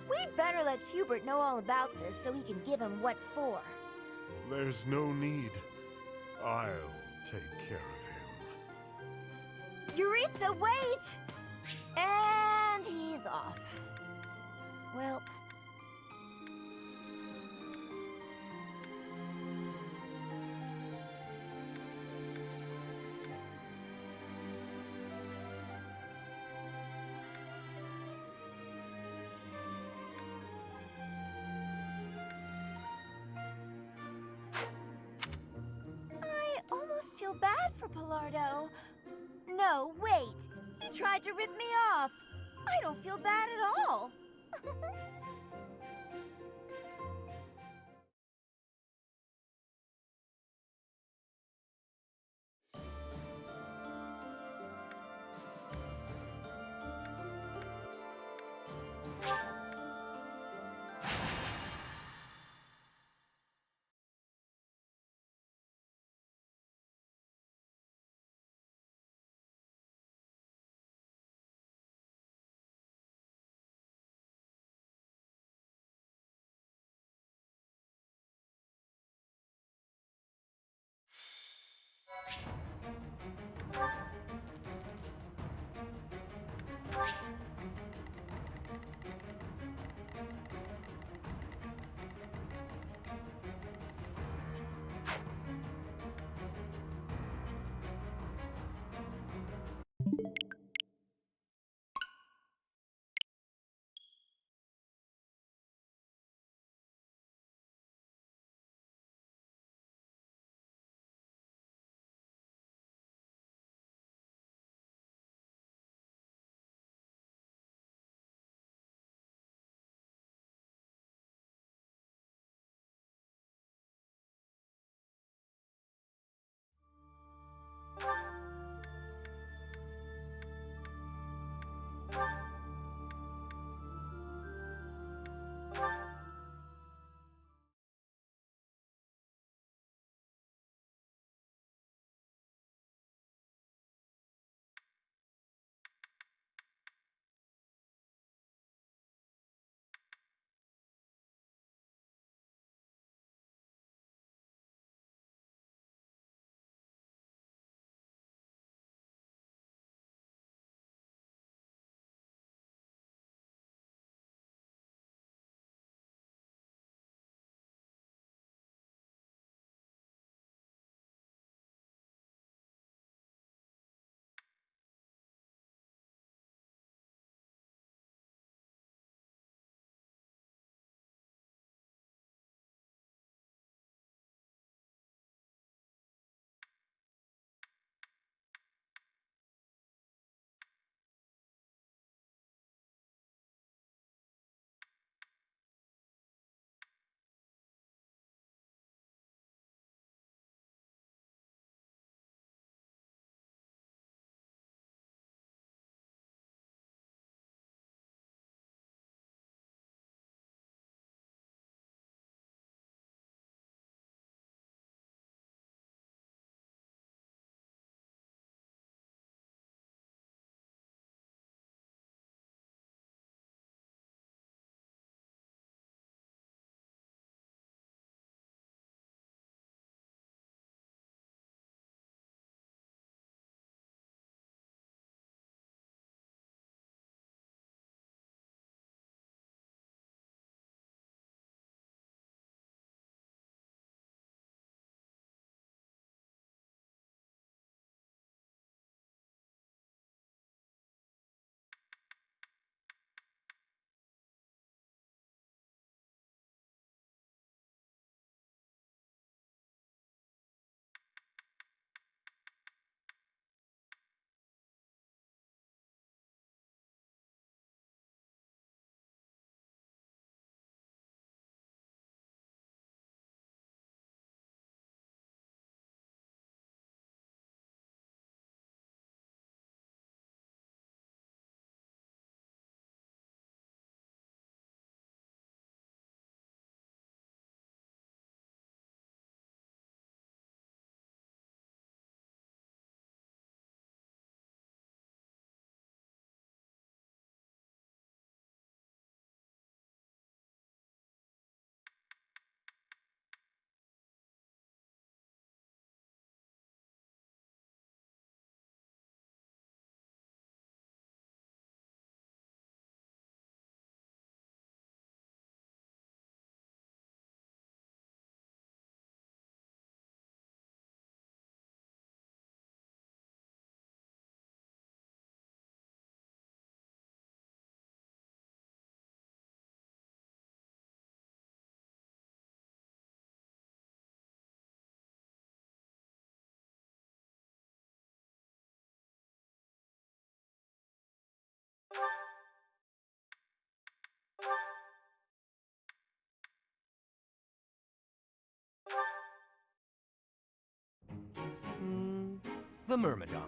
We'd better let Hubert know all about this so we can give him what for. There's no need. I'll take care of him. Yuritsa, wait! And he's off. Well... feel bad for Palardo. No, wait. He tried to rip me off. I don't feel bad at all. the Myrmidon.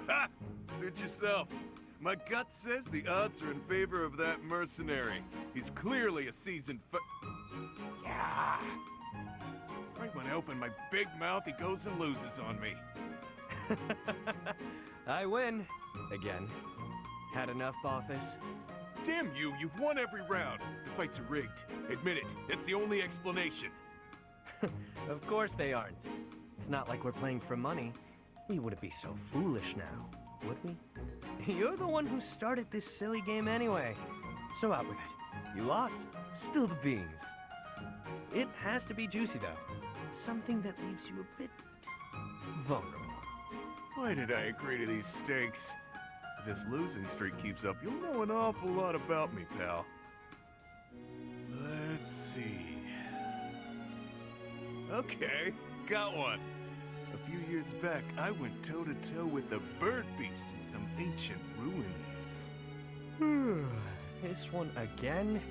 Ha! Suit yourself. My gut says the odds are in favor of that mercenary. He's clearly a seasoned Yeah! Right when I open my big mouth, he goes and loses on me. I win. Again. Had enough, Balthus? Damn you, you've won every round. The fights are rigged. Admit it, it's the only explanation. Of course they aren't. It's not like we're playing for money. We wouldn't be so foolish now, would we? You're the one who started this silly game anyway. So out with it. You lost. Spill the beans. It has to be juicy, though. Something that leaves you a bit vulnerable. Why did I agree to these stakes? If this losing streak keeps up, you'll know an awful lot about me, pal. Let's see. Okay, got one. A few years back, I went toe-to-toe with the bird beast in some ancient ruins. This one again?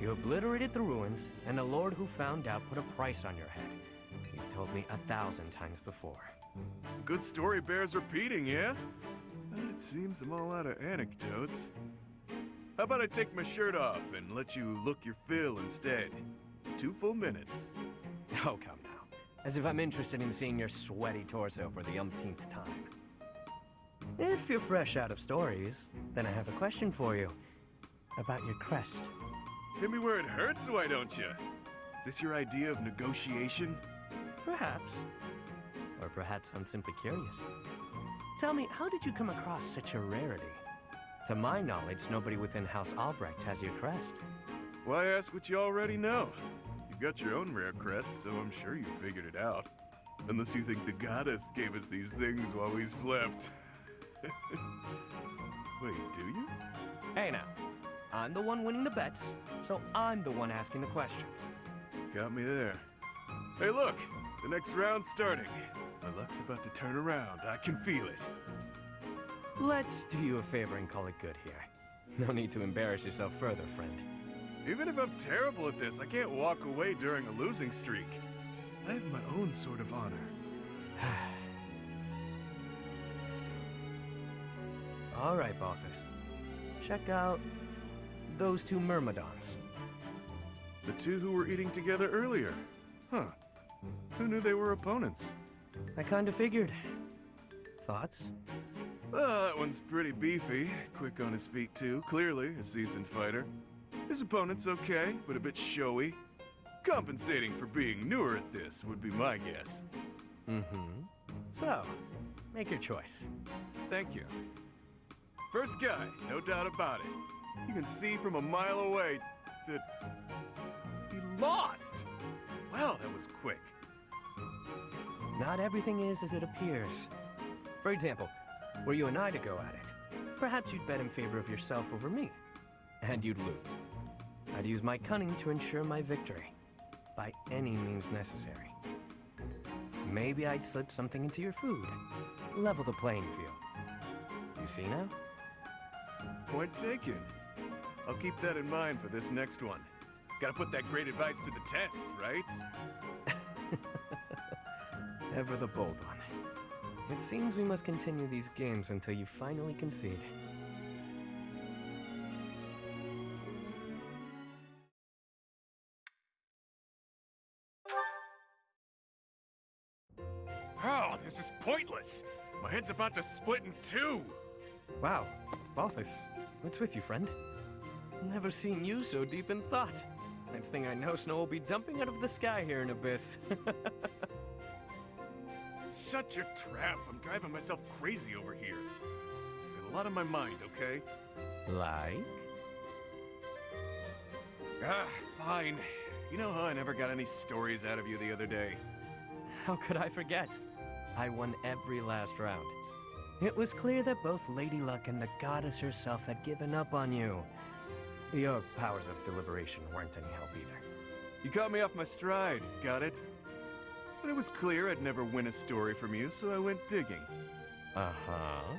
You obliterated the ruins, and the Lord who found out put a price on your head. You've told me 1,000 times before. Good story bears repeating, yeah? But it seems I'm all out of anecdotes. How about I take my shirt off and let you look your fill instead? 2 full minutes. Oh, come now. As if I'm interested in seeing your sweaty torso for the umpteenth time. If you're fresh out of stories, then I have a question for you. About your crest. Hit me where it hurts, why don't you? Is this your idea of negotiation? Perhaps. Or perhaps I'm simply curious. Tell me, how did you come across such a rarity? To my knowledge, nobody within House Albrecht has your crest. Why ask what you already know? You've got your own rare crest, so I'm sure you figured it out. Unless you think the goddess gave us these things while we slept. Wait, do you? Hey now, I'm the one winning the bets, so I'm the one asking the questions. Got me there. Hey look, the next round's starting. My luck's about to turn around, I can feel it. Let's do you a favor and call it good here. No need to embarrass yourself further, friend. Even if I'm terrible at this, I can't walk away during a losing streak. I have my own sort of honor. All right, Balthus. Check out those 2 Myrmidons. The 2 who were eating together earlier. Huh. Who knew they were opponents? I kinda figured. Thoughts? Well, that one's pretty beefy. Quick on his feet, too. Clearly a seasoned fighter. His opponent's okay, but a bit showy. Compensating for being newer at this would be my guess. Mm-hmm. So, make your choice. Thank you. First guy, no doubt about it. You can see from a mile away that he lost. Wow, that was quick. Not everything is as it appears. For example, were you and I to go at it, perhaps you'd bet in favor of yourself over me, and you'd lose. I'd use my cunning to ensure my victory, by any means necessary. Maybe I'd slip something into your food, level the playing field. You see now? Point taken. I'll keep that in mind for this next one. Gotta put that great advice to the test, right? Ever the bold one. It seems we must continue these games until you finally concede. Oh, this is pointless! My head's about to split in 2! Wow, Balthus, what's with you, friend? Never seen you so deep in thought. Next thing I know, snow will be dumping out of the sky here in Abyss. Shut your trap! I'm driving myself crazy over here. Got a lot on my mind, okay? Like? Fine. You know how I never got any stories out of you the other day? How could I forget? I won every last round. It was clear that both Lady Luck and the goddess herself had given up on you. Your powers of deliberation weren't any help either. You caught me off my stride, got it? But it was clear I'd never win a story from you, so I went digging. Uh-huh.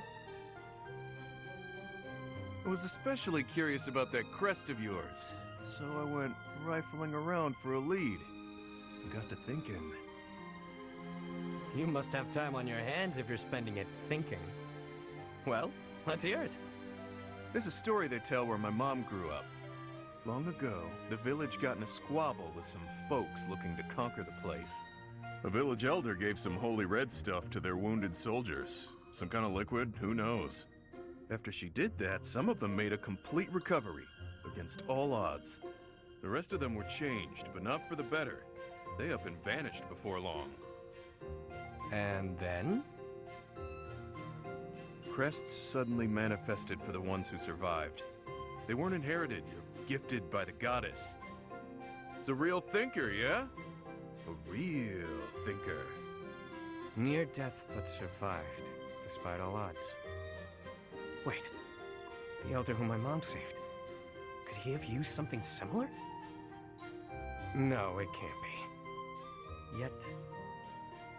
I was especially curious about that crest of yours, so I went rifling around for a lead. I got to thinking. You must have time on your hands if you're spending it thinking. Well, let's hear it. There's a story they tell where my mom grew up. Long ago, the village got in a squabble with some folks looking to conquer the place. A village elder gave some holy red stuff to their wounded soldiers. Some kind of liquid, who knows? After she did that, some of them made a complete recovery, against all odds. The rest of them were changed, but not for the better. They up and vanished before long. And then? Crests suddenly manifested for the ones who survived. They weren't inherited or gifted by the goddess. It's a real thinker, yeah? A real thinker. Near death but survived, despite all odds. Wait, the elder whom my mom saved. Could he have used something similar? No, it can't be. Yet,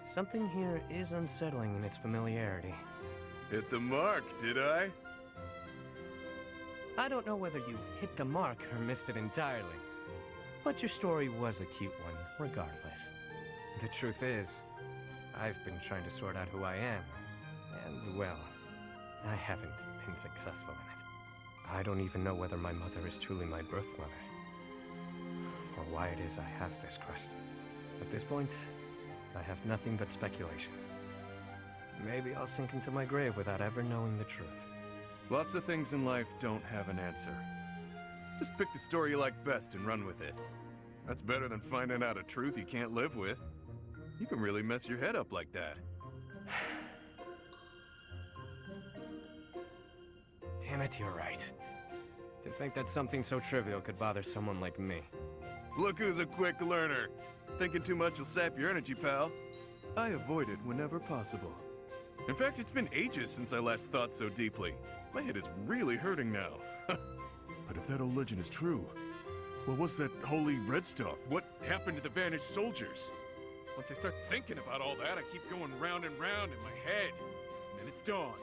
something here is unsettling in its familiarity. Hit the mark, did I? I don't know whether you hit the mark or missed it entirely. But your story was a cute one, regardless. The truth is, I've been trying to sort out who I am. And, well, I haven't been successful in it. I don't even know whether my mother is truly my birth mother. Or why it is I have this crest. At this point, I have nothing but speculations. Maybe I'll sink into my grave without ever knowing the truth. Lots of things in life don't have an answer. Just pick the story you like best and run with it. That's better than finding out a truth you can't live with. You can really mess your head up like that. Damn it, you're right. To think that something so trivial could bother someone like me. Look who's a quick learner. Thinking too much will sap your energy, pal. I avoid it whenever possible. In fact, it's been ages since I last thought so deeply. My head is really hurting now. But if that old legend is true, what was that holy red stuff? What happened to the vanished soldiers? Once I start thinking about all that, I keep going round and round in my head. And then it's dawn.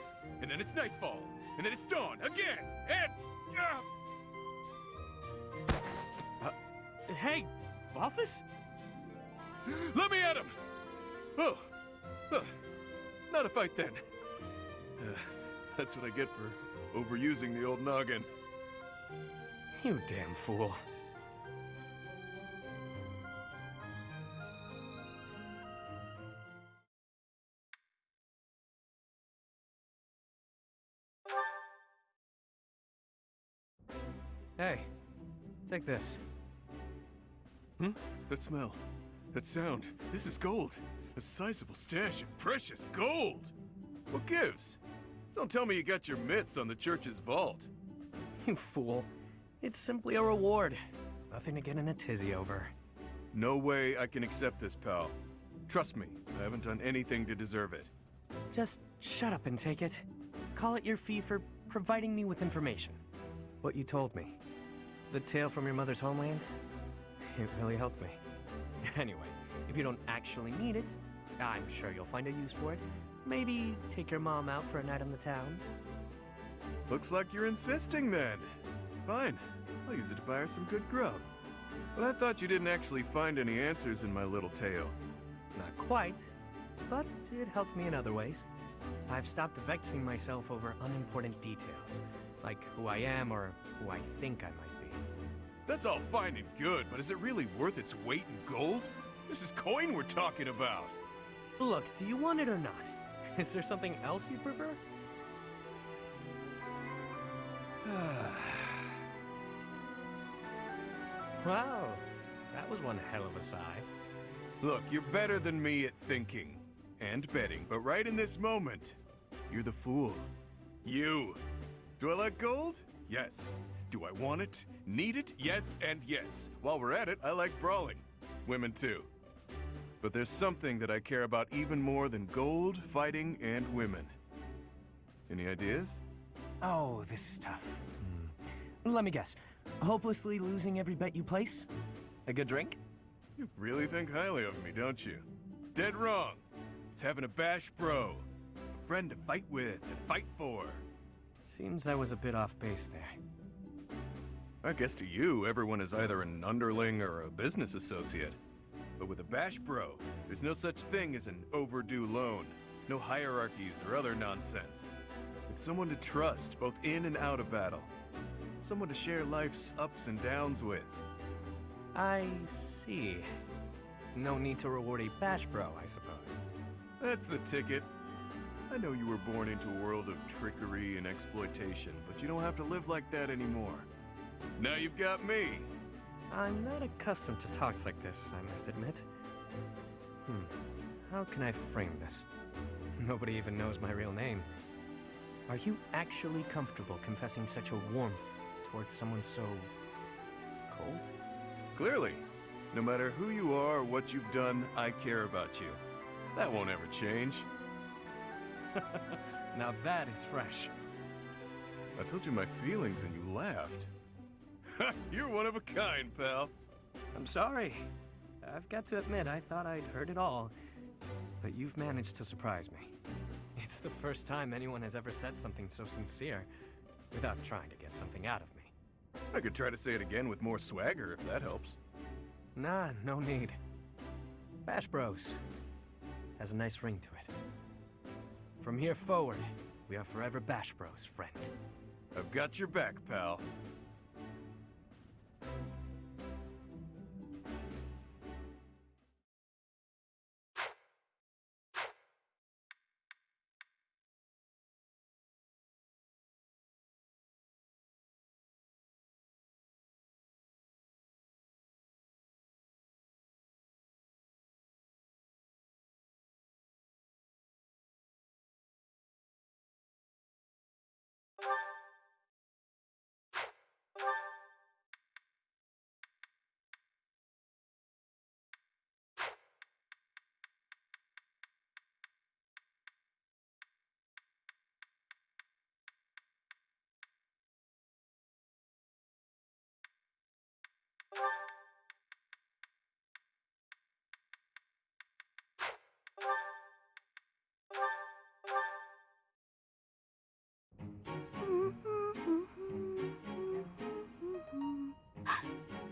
And then it's nightfall. And then it's dawn again. And... Hey, Office? Let me at him! Oh. Not a fight then. That's what I get for overusing the old noggin. You damn fool. Hey, take this. That smell. That sound. This is gold. A sizable stash of precious gold. What gives? Don't tell me you got your mitts on the church's vault. You fool. It's simply a reward. Nothing to get in a tizzy over. No way I can accept this, pal. Trust me, I haven't done anything to deserve it. Just shut up and take it. Call it your fee for providing me with information. What you told me. The tale from your mother's homeland? It really helped me. Anyway, if you don't actually need it, I'm sure you'll find a use for it. Maybe take your mom out for a night on the town. Looks like you're insisting then. Fine, I'll use it to buy her some good grub. But I thought you didn't actually find any answers in my little tale. Not quite, but it helped me in other ways. I've stopped vexing myself over unimportant details, like who I am or who I think I might be. That's all fine and good, but is it really worth its weight in gold? This is coin we're talking about. Look, do you want it or not? Is there something else you prefer? Wow, that was one hell of a sigh. Look, you're better than me at thinking and betting, but right in this moment, you're the fool. You. Do I like gold? Yes. Do I want it? Need it? Yes and yes. While we're at it, I like brawling. Women too. But there's something that I care about even more than gold, fighting, and women. Any ideas? Oh, this is tough. Let me guess. Hopelessly losing every bet you place? A good drink? You really think highly of me, don't you? Dead wrong. It's having a bash bro. A friend to fight with and fight for. Seems I was a bit off base there. I guess to you, everyone is either an underling or a business associate. But with a Bash Bro, there's no such thing as an overdue loan. No hierarchies or other nonsense. It's someone to trust, both in and out of battle. Someone to share life's ups and downs with. I see. No need to reward a bash bro, I suppose. That's the ticket. I know you were born into a world of trickery and exploitation, but you don't have to live like that anymore. Now you've got me. I'm not accustomed to talks like this, I must admit. How can I frame this? Nobody even knows my real name. Are you actually comfortable confessing such a warmth towards someone so... cold? Clearly. No matter who you are or what you've done, I care about you. That won't ever change. Now that is fresh. I told you my feelings and you laughed. You're one of a kind, pal. I'm sorry. I've got to admit, I thought I'd heard it all. But you've managed to surprise me. It's the first time anyone has ever said something so sincere without trying to get something out of me. I could try to say it again with more swagger if that helps. Nah, no need. Bash Bros has a nice ring to it. From here forward, we are forever Bash Bros, friend. I've got your back, pal.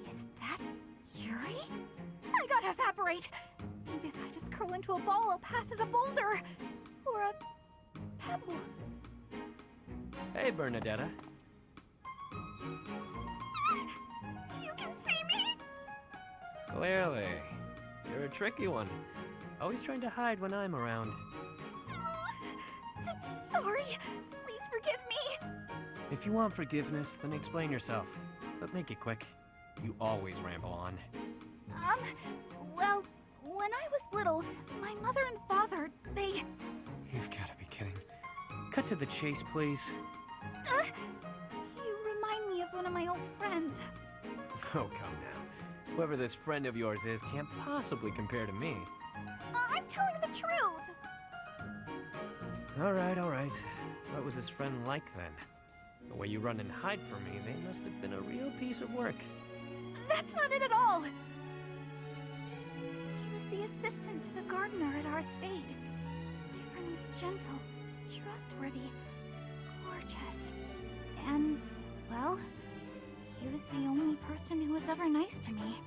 Is that Yuri? I gotta evaporate. Maybe if I just curl into a ball, I'll pass as a boulder. Or a pebble. Hey, Bernadetta. You can see me? Clearly. You're a tricky one. Always trying to hide when I'm around. Sorry. Please forgive me. If you want forgiveness, then explain yourself. But make it quick. You always ramble on. Well, when I was little, my mother and father, they... You've gotta be kidding. Cut to the chase, please. You remind me of one of my old friends. Oh, come now. Whoever this friend of yours is can't possibly compare to me. I'm telling the truth. All right. What was this friend like then? The way you run and hide from me, they must have been a real piece of work. That's not it at all. He was the assistant to the gardener at our estate. My friend was gentle, trustworthy, gorgeous, and, well, he was the only person who was ever nice to me.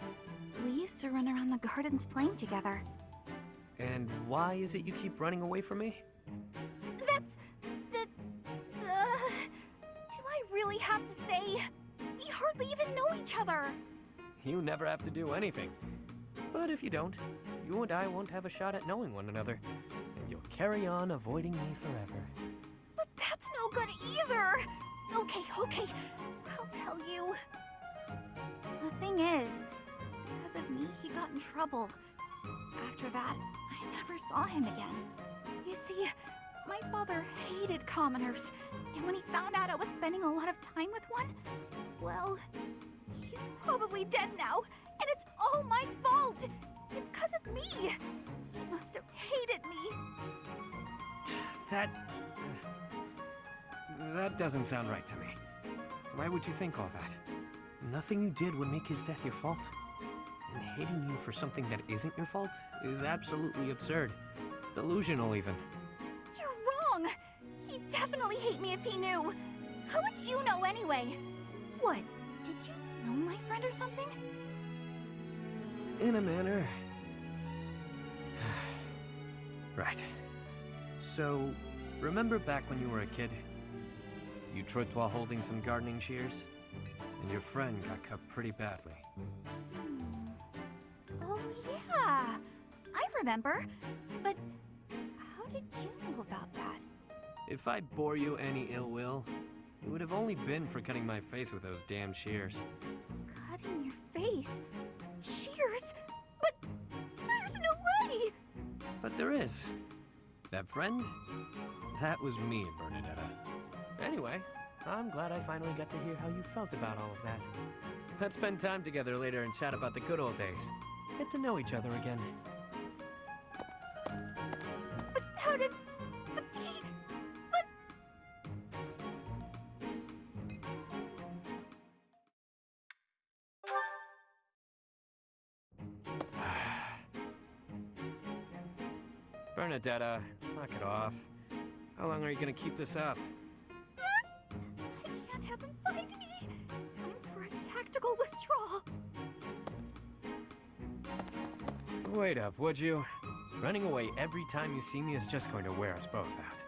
We used to run around the gardens playing together. And why is it you keep running away from me? That's... do I really have to say? We hardly even know each other. You never have to do anything. But if you don't, you and I won't have a shot at knowing one another. And you'll carry on avoiding me forever. But that's no good either. Okay. I'll tell you. The thing is, because of me, he got in trouble. After that, I never saw him again. You see, my father hated commoners, and when he found out I was spending a lot of time with one, well, he's probably dead now, and it's all my fault! It's 'cause of me! He must have hated me! That doesn't sound right to me. Why would you think all that? Nothing you did would make his death your fault. And hating you for something that isn't your fault is absolutely absurd. Delusional, even. You're wrong! He'd definitely hate me if he knew! How would you know anyway? What, Did you know my friend or something? In a manner. Right. So, remember back when you were a kid? You tripped while holding some gardening shears? And your friend got cut pretty badly. Oh, yeah. I remember. But how did you know about that? If I bore you any ill will, it would have only been for cutting my face with those damn shears. Cutting your face? Shears? But there's no way! But there is. That friend? That was me, Bernadetta. Anyway, I'm glad I finally got to hear how you felt about all of that. Let's spend time together later and chat about the good old days. Get to know each other again. But how did... But he... But... Bernadetta, knock it off. How long are you gonna keep this up? I can't have him find me! Time for a tactical withdrawal! Wait up, would you? Running away every time you see me is just going to wear us both out.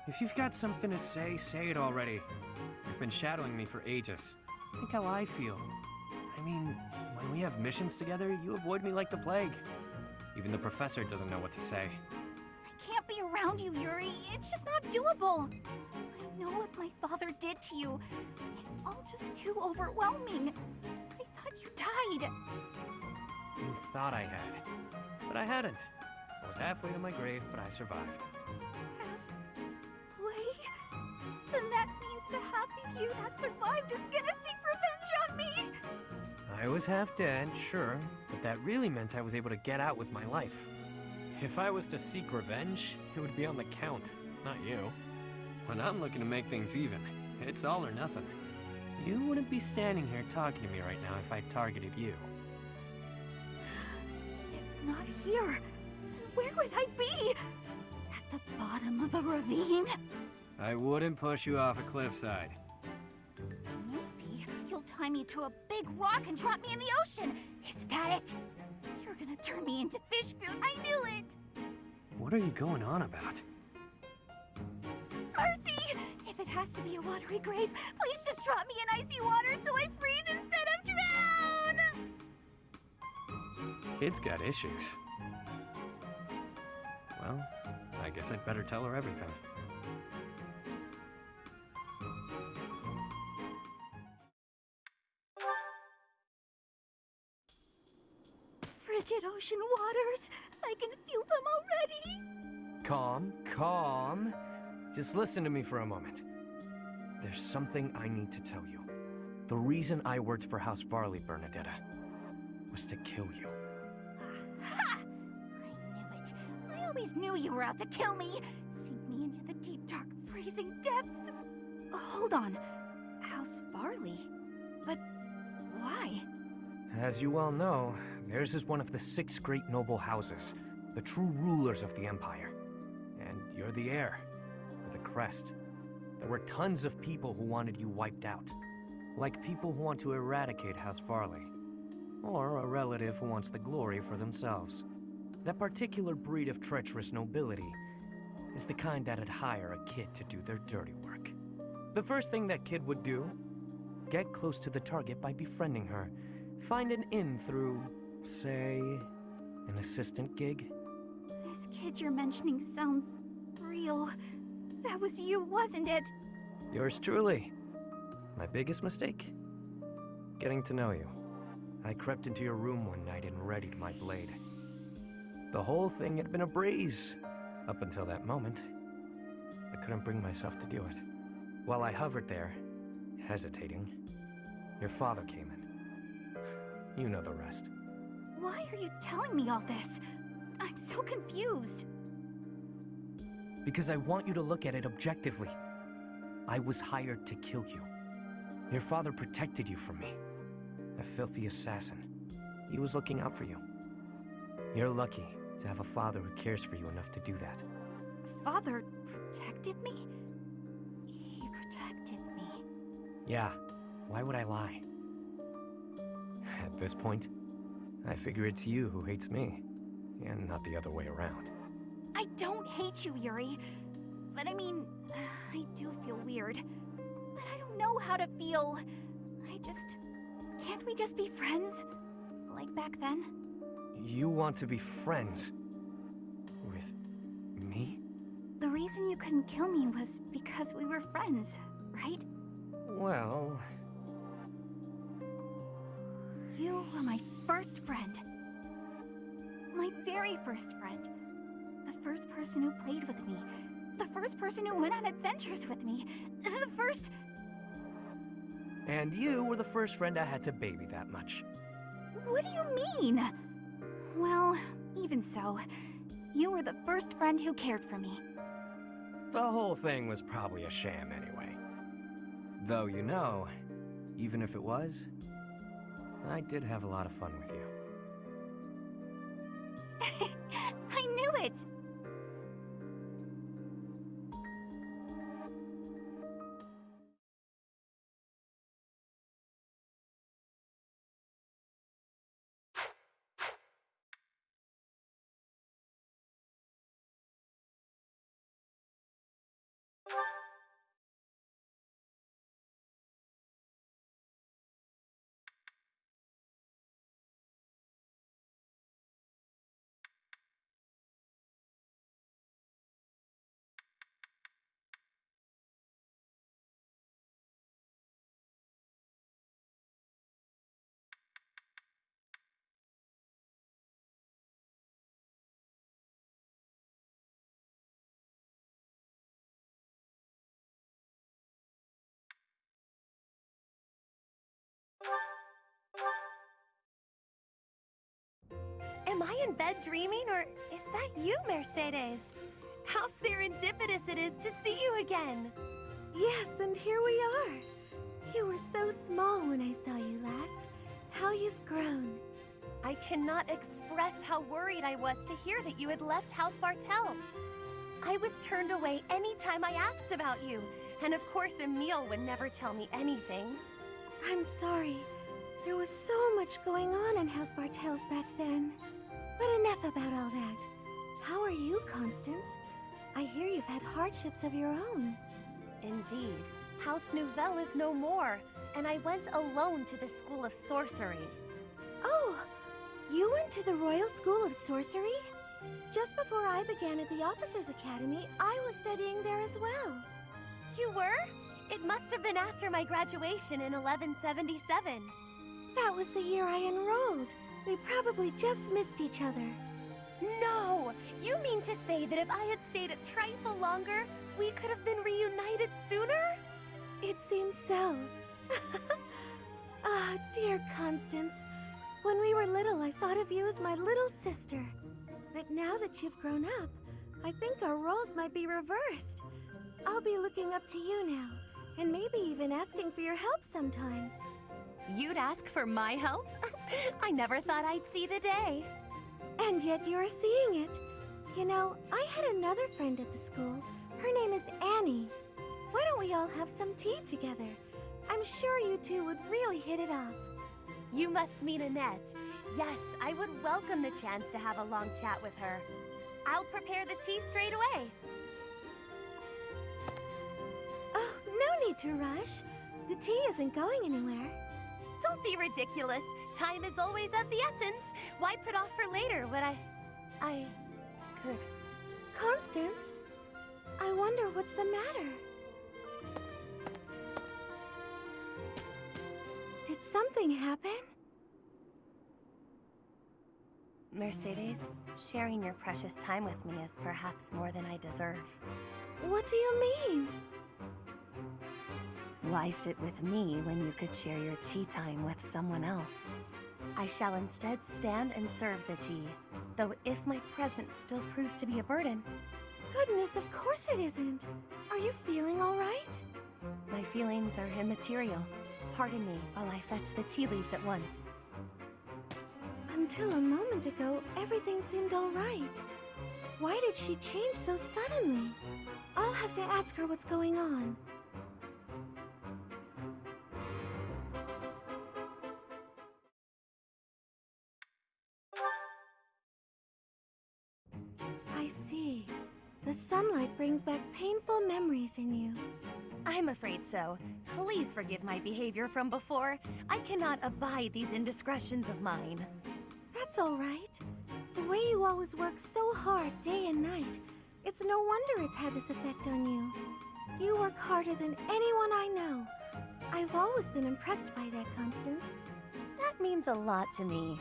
If you've got something to say, say it already. You've been shadowing me for ages. Think how I feel. I mean, when we have missions together, you avoid me like the plague. Even the professor doesn't know what to say. I can't be around you, Yuri. It's just not doable. I know what my father did to you. It's all just too overwhelming. I thought you died. You thought I had, but I hadn't. I was halfway to my grave, but I survived. Halfway? Then that means the half of you that survived is gonna seek revenge on me! I was half dead, sure, but that really meant I was able to get out with my life. If I was to seek revenge, it would be on the Count, not you. When I'm looking to make things even, it's all or nothing. You wouldn't be standing here talking to me right now if I targeted you. If not here, then where would I be? At the bottom of a ravine? I wouldn't push you off a cliffside. Maybe you'll tie me to a big rock and drop me in the ocean. Is that it? You're gonna turn me into fish food. I knew it! What are you going on about? Mercy! If it has to be a watery grave, please just drop me in icy water so I freeze instead of drown! Kid's got issues. Well, I guess I'd better tell her everything. Frigid ocean waters! I can feel them already! Calm, calm. Just listen to me for a moment. There's something I need to tell you. The reason I worked for House Varley, Bernadetta, was to kill you. Ha! I knew it. I always knew you were out to kill me. Sink me into the deep, dark, freezing depths. Hold on. House Varley? But why? As you well know, theirs is one of the 6 great noble houses, the true rulers of the Empire. And you're the heir, with a crest. There were tons of people who wanted you wiped out. Like people who want to eradicate House Varley. Or a relative who wants the glory for themselves. That particular breed of treacherous nobility is the kind that'd hire a kid to do their dirty work. The first thing that kid would do, get close to the target by befriending her. Find an in through, say, an assistant gig. This kid you're mentioning sounds real. That was you, wasn't it? Yours truly. My biggest mistake? Getting to know you. I crept into your room one night and readied my blade. The whole thing had been a breeze, up until that moment. I couldn't bring myself to do it. While I hovered there, hesitating, your father came in. You know the rest. Why are you telling me all this? I'm so confused. Because I want you to look at it objectively. I was hired to kill you. Your father protected you from me. A filthy assassin. He was looking out for you. You're lucky to have a father who cares for you enough to do that. Father protected me? He protected me. Yeah, why would I lie? At this point, I figure it's you who hates me, and not the other way around. I don't hate you, Yuri. But I mean, I do feel weird. But I don't know how to feel. Can't we just be friends? Like back then? You want to be friends with me? The reason you couldn't kill me was because we were friends, right? Well... You were my first friend. My very first friend. The first person who played with me. The first person who went on adventures with me. The first... And you were the first friend I had to baby that much. What do you mean? Well, even so, you were the first friend who cared for me. The whole thing was probably a sham anyway. Though, you know, even if it was, I did have a lot of fun with you. I knew it! Am I in bed dreaming, or is that you, Mercedes? How serendipitous it is to see you again! Yes, and here we are. You were so small when I saw you last. How you've grown. I cannot express how worried I was to hear that you had left House Bartels. I was turned away any time I asked about you, and of course Emile would never tell me anything. I'm sorry. There was so much going on in House Bartels back then. But enough about all that. How are you, Constance? I hear you've had hardships of your own. Indeed. House Nouvelle is no more, and I went alone to the School of Sorcery. Oh, you went to the Royal School of Sorcery? Just before I began at the Officers' Academy, I was studying there as well. You were? It must have been after my graduation in 1177. That was the year I enrolled. We probably just missed each other. No! You mean to say that if I had stayed a trifle longer, we could have been reunited sooner? It seems so. Ah, dear Constance. When we were little, I thought of you as my little sister. But now that you've grown up, I think our roles might be reversed. I'll be looking up to you now, and maybe even asking for your help sometimes. You'd ask for my help? I never thought I'd see the day. And yet you're seeing it. You know, I had another friend at the school. Her name is Annie. Why don't we all have some tea together? I'm sure you two would really hit it off. You must mean Annette. Yes, I would welcome the chance to have a long chat with her. I'll prepare the tea straight away. Oh, no need to rush. The tea isn't going anywhere. Don't be ridiculous. Time is always of the essence. Why put off for later what I could? Constance, I wonder what's the matter. Did something happen? Mercedes, sharing your precious time with me is perhaps more than I deserve. What do you mean? Why sit with me when you could share your tea time with someone else? I shall instead stand and serve the tea, though if my presence still proves to be a burden. Goodness, of course it isn't. Are you feeling all right? My feelings are immaterial. Pardon me while I fetch the tea leaves at once. Until a moment ago, everything seemed all right. Why did she change so suddenly? I'll have to ask her what's going on. I see. The sunlight brings back painful memories in you. I'm afraid so. Please forgive my behavior from before. I cannot abide these indiscretions of mine. That's all right. The way you always work so hard day and night, it's no wonder it's had this effect on you. You work harder than anyone I know. I've always been impressed by that, Constance. That means a lot to me.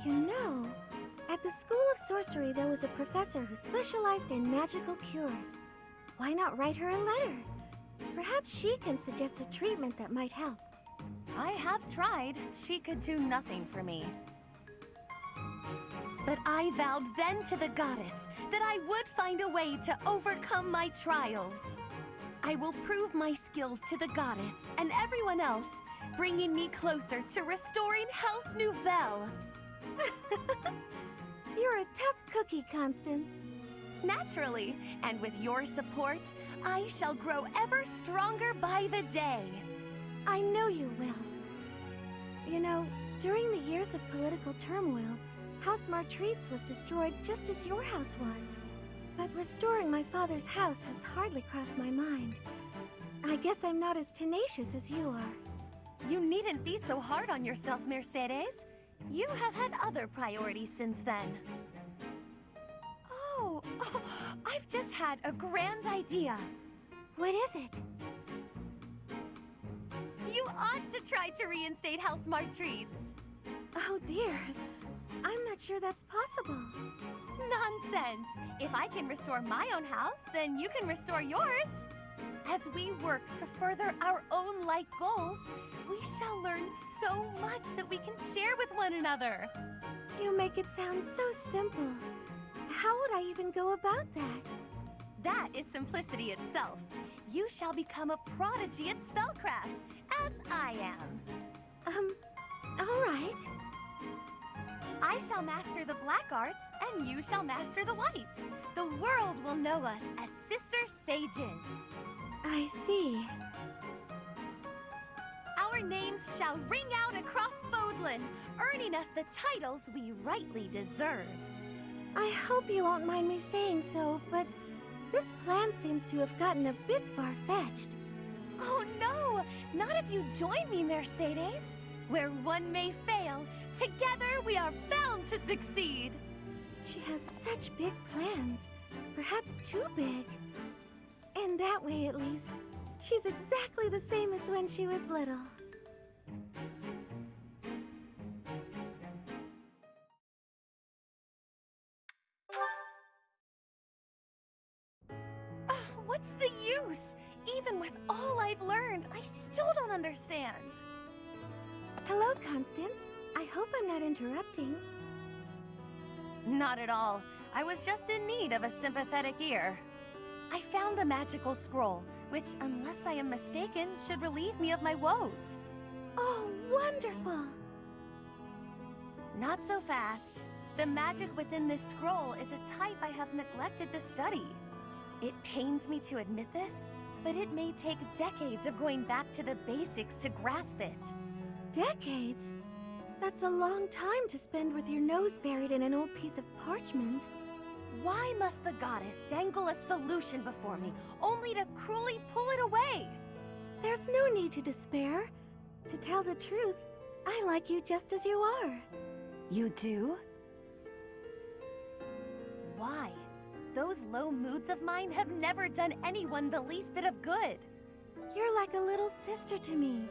You know, at the School of Sorcery there was a professor who specialized in magical cures. Why not write her a letter? Perhaps she can suggest a treatment that might help. I have tried. She could do nothing for me. But I vowed then to the goddess that I would find a way to overcome my trials. I will prove my skills to the goddess and everyone else, bringing me closer to restoring House Nouvelle. You're a tough cookie, Constance. Naturally, and with your support, I shall grow ever stronger by the day. I know you will. You know, during the years of political turmoil, House Martreats was destroyed just as your house was. But restoring my father's house has hardly crossed my mind. I guess I'm not as tenacious as you are. You needn't be so hard on yourself, Mercedes. You have had other priorities since then. Oh, I've just had a grand idea. What is it? You ought to try to reinstate House Martreats. Oh dear, I'm not sure that's possible. Nonsense! If I can restore my own house, then you can restore yours. As we work to further our own like goals, we shall learn so much that we can share with one another. You make it sound so simple. How would I even go about that? That is simplicity itself. You shall become a prodigy at spellcraft, as I am. All right. I shall master the black arts, and you shall master the white. The world will know us as sister sages. I see. Our names shall ring out across Fodlan, earning us the titles we rightly deserve. I hope you won't mind me saying so, but this plan seems to have gotten a bit far-fetched. Oh no! Not if you join me, Mercedes! Where one may fail, together we are bound to succeed! She has such big plans, perhaps too big. In that way, at least, she's exactly the same as when she was little. What's the use? Even with all I've learned, I still don't understand. Hello, Constance. I hope I'm not interrupting. Not at all. I was just in need of a sympathetic ear. I found a magical scroll, which, unless I am mistaken, should relieve me of my woes. Oh, wonderful! Not so fast. The magic within this scroll is a type I have neglected to study. It pains me to admit this, but it may take decades of going back to the basics to grasp it. Decades? That's a long time to spend with your nose buried in an old piece of parchment. Why must the goddess dangle a solution before me, only to cruelly pull it away? There's no need to despair. To tell the truth, I like you just as you are. You do? Why? Those low moods of mine have never done anyone the least bit of good. You're like a little sister to me.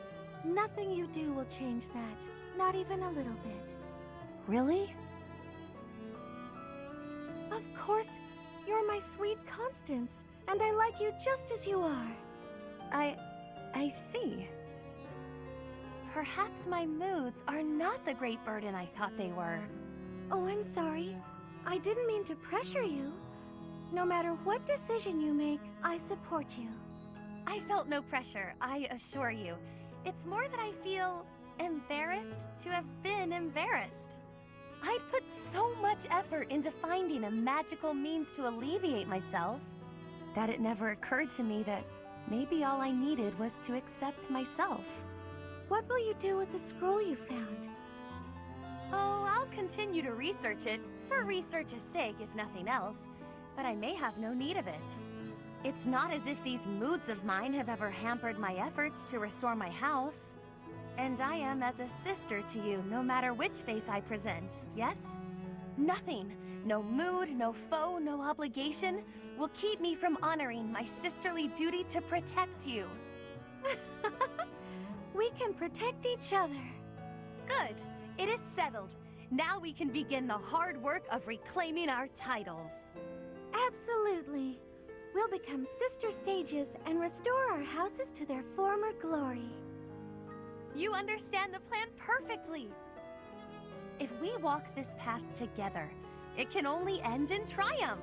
Nothing you do will change that, not even a little bit. Really? Of course, you're my sweet Constance, and I like you just as you are. I see. Perhaps my moods are not the great burden I thought they were. Oh, I'm sorry. I didn't mean to pressure you. No matter what decision you make, I support you. I felt no pressure, I assure you. It's more that I feel embarrassed to have been embarrassed. I'd put so much effort into finding a magical means to alleviate myself that it never occurred to me that maybe all I needed was to accept myself. What will you do with the scroll you found? Oh, I'll I'll continue to research it, for research's sake if nothing else, but I may have no need of it. It's not as if these moods of mine have ever hampered my efforts to restore my house. And I am as a sister to you, no matter which face I present, yes? Nothing, no mood, no foe, no obligation, will keep me from honoring my sisterly duty to protect you. We can protect each other. Good. It is settled. Now we can begin the hard work of reclaiming our titles. Absolutely. We'll become sister sages and restore our houses to their former glory. You understand the plan perfectly. If we walk this path together, it can only end in triumph.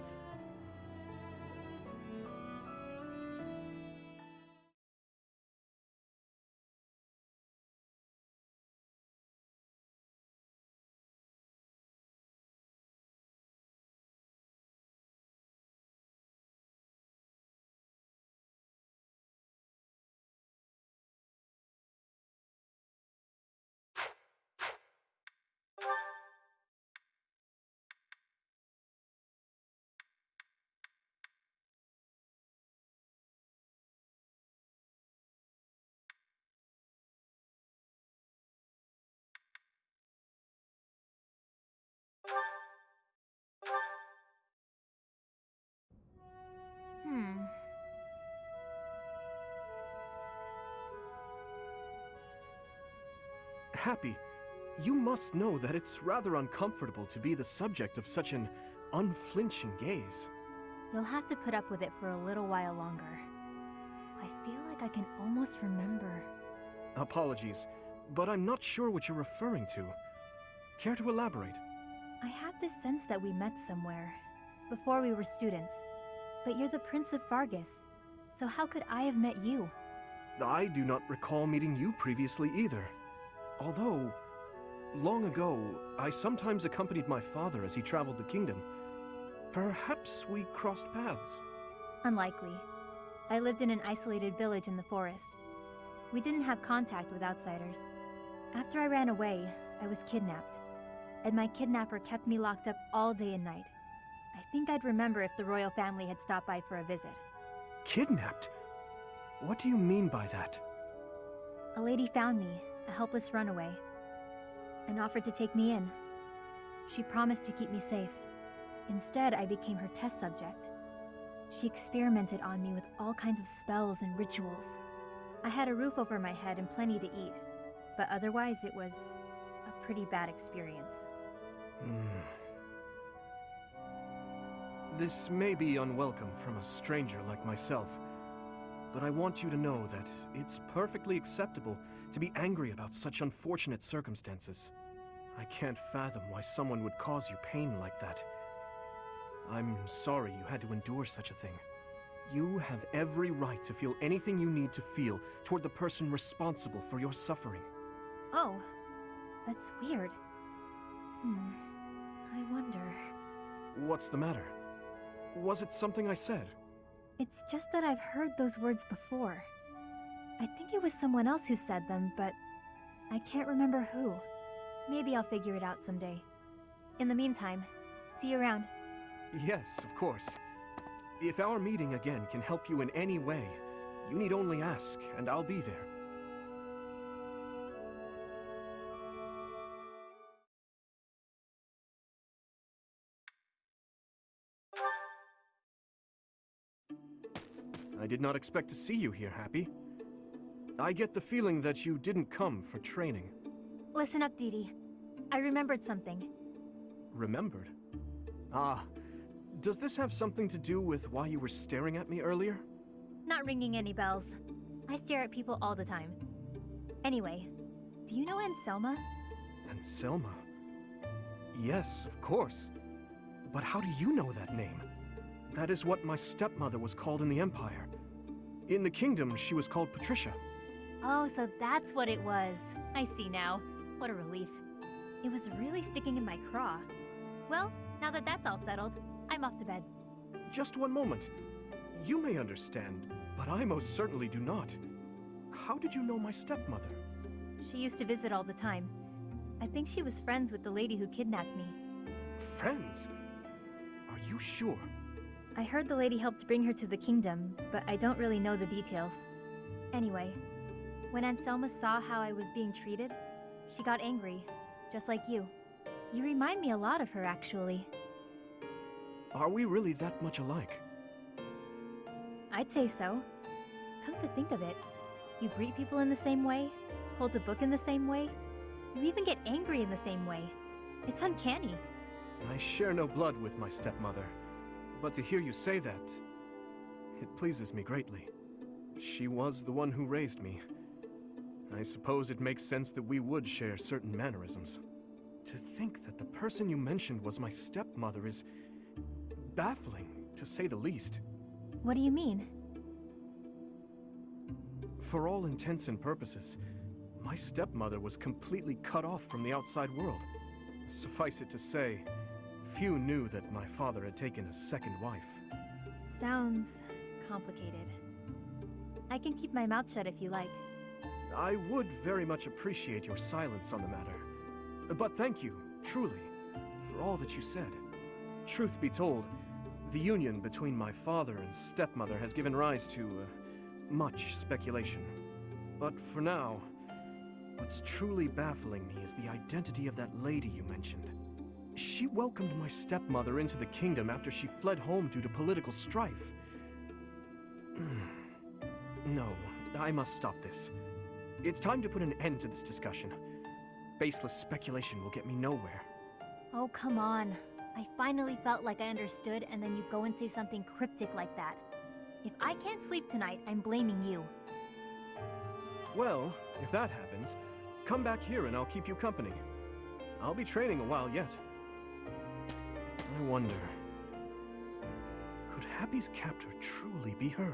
Happy, you must know that it's rather uncomfortable to be the subject of such an unflinching gaze. You'll have to put up with it for a little while longer. I feel like I can almost remember. Apologies, but I'm not sure what you're referring to. Care to elaborate? I have this sense that we met somewhere, before we were students. But you're the Prince of Fargus, so how could I have met you? I do not recall meeting you previously either. Although, long ago, I sometimes accompanied my father as he traveled the kingdom. Perhaps we crossed paths. Unlikely. I lived in an isolated village in the forest. We didn't have contact with outsiders. After I ran away, I was kidnapped. And my kidnapper kept me locked up all day and night. I think I'd remember if the royal family had stopped by for a visit. Kidnapped? What do you mean by that? A lady found me, a helpless runaway, and offered to take me in. She promised to keep me safe. Instead, I became her test subject. She experimented on me with all kinds of spells and rituals. I had a roof over my head and plenty to eat, but otherwise it was a pretty bad experience. This may be unwelcome from a stranger like myself, but I want you to know that it's perfectly acceptable to be angry about such unfortunate circumstances. I can't fathom why someone would cause you pain like that. I'm sorry you had to endure such a thing. You have every right to feel anything you need to feel toward the person responsible for your suffering. Oh, that's weird. I wonder... What's the matter? Was it something I said? It's just that I've heard those words before. I think it was someone else who said them, but I can't remember who. Maybe I'll figure it out someday. In the meantime, see you around. Yes, of course. If our meeting again can help you in any way, you need only ask, and I'll be there. I did not expect to see you here, Happy. I get the feeling that you didn't come for training. Listen up, Dee Dee. I remembered something. Remembered? Ah, does this have something to do with why you were staring at me earlier? Not ringing any bells. I stare at people all the time. Anyway, do you know Anselma? Anselma? Yes, of course. But how do you know that name? That is what my stepmother was called in the Empire. In the kingdom, she was called Patricia. Oh, so that's what it was. I see now. What a relief. It was really sticking in my craw. Well, now that that's all settled, I'm off to bed. Just one moment. You may understand, but I most certainly do not. How did you know my stepmother? She used to visit all the time. I think she was friends with the lady who kidnapped me. Friends? Are you sure? I heard the lady helped bring her to the kingdom, but I don't really know the details. Anyway, when Anselma saw how I was being treated, she got angry, just like you. You remind me a lot of her, actually. Are we really that much alike? I'd say so. Come to think of it, you greet people in the same way, hold a book in the same way, you even get angry in the same way. It's uncanny. I share no blood with my stepmother, but to hear you say that, it pleases me greatly. She was the one who raised me. I suppose it makes sense that we would share certain mannerisms. To think that the person you mentioned was my stepmother is baffling, to say the least. What do you mean? For all intents and purposes, my stepmother was completely cut off from the outside world. Suffice it to say, few knew that my father had taken a second wife. Sounds complicated. I can keep my mouth shut if you like. I would very much appreciate your silence on the matter. But thank you, truly, for all that you said. Truth be told, the union between my father and stepmother has given rise to much speculation. But for now, what's truly baffling me is the identity of that lady you mentioned. She welcomed my stepmother into the kingdom after she fled home due to political strife. No, I must stop this. It's time to put an end to this discussion. Baseless speculation will get me nowhere. Oh, come on. I finally felt like I understood, and then you go and say something cryptic like that. If I can't sleep tonight, I'm blaming you. Well, if that happens, come back here and I'll keep you company. I'll be training a while yet. I wonder, could Happy's captor truly be her?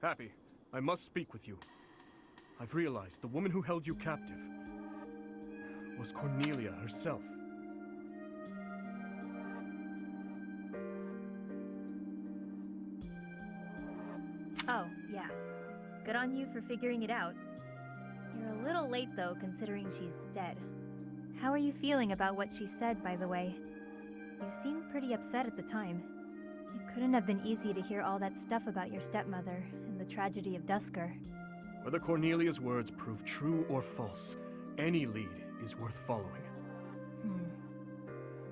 Happy, I must speak with you. I've realized the woman who held you captive was Cornelia herself. Oh, yeah. Good on you for figuring it out. You're a little late, though, considering she's dead. How are you feeling about what she said, by the way? You seemed pretty upset at the time. It couldn't have been easy to hear all that stuff about your stepmother and the tragedy of Dusker. Whether Cornelia's words prove true or false, any lead is worth following.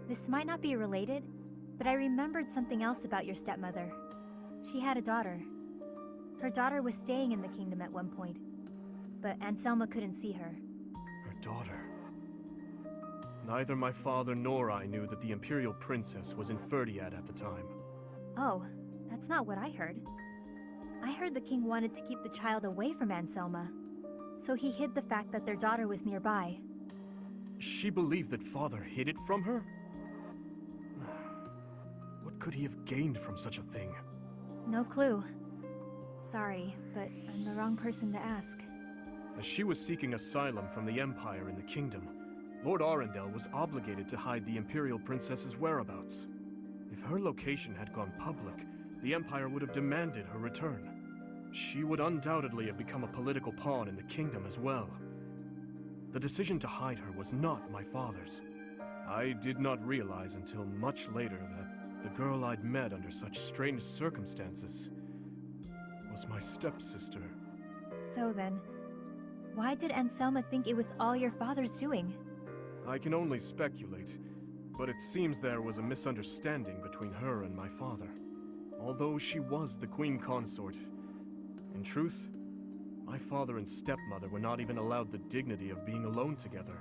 This might not be related, but I remembered something else about your stepmother. She had a daughter. Her daughter was staying in the kingdom at one point, but Anselma couldn't see her. Her daughter? Neither my father nor I knew that the Imperial Princess was in Ferdiad at the time. Oh, that's not what I heard. I heard the king wanted to keep the child away from Anselma, so he hid the fact that their daughter was nearby. She believed that father hid it from her? What could he have gained from such a thing? No clue. Sorry, but I'm the wrong person to ask. As she was seeking asylum from the Empire in the kingdom, Lord Arundel was obligated to hide the Imperial Princess's whereabouts. If her location had gone public, the Empire would have demanded her return. She would undoubtedly have become a political pawn in the kingdom as well. The decision to hide her was not my father's. I did not realize until much later that the girl I'd met under such strange circumstances was my stepsister. So then, why did Anselma think it was all your father's doing? I can only speculate, but it seems there was a misunderstanding between her and my father. Although she was the queen consort, in truth, my father and stepmother were not even allowed the dignity of being alone together.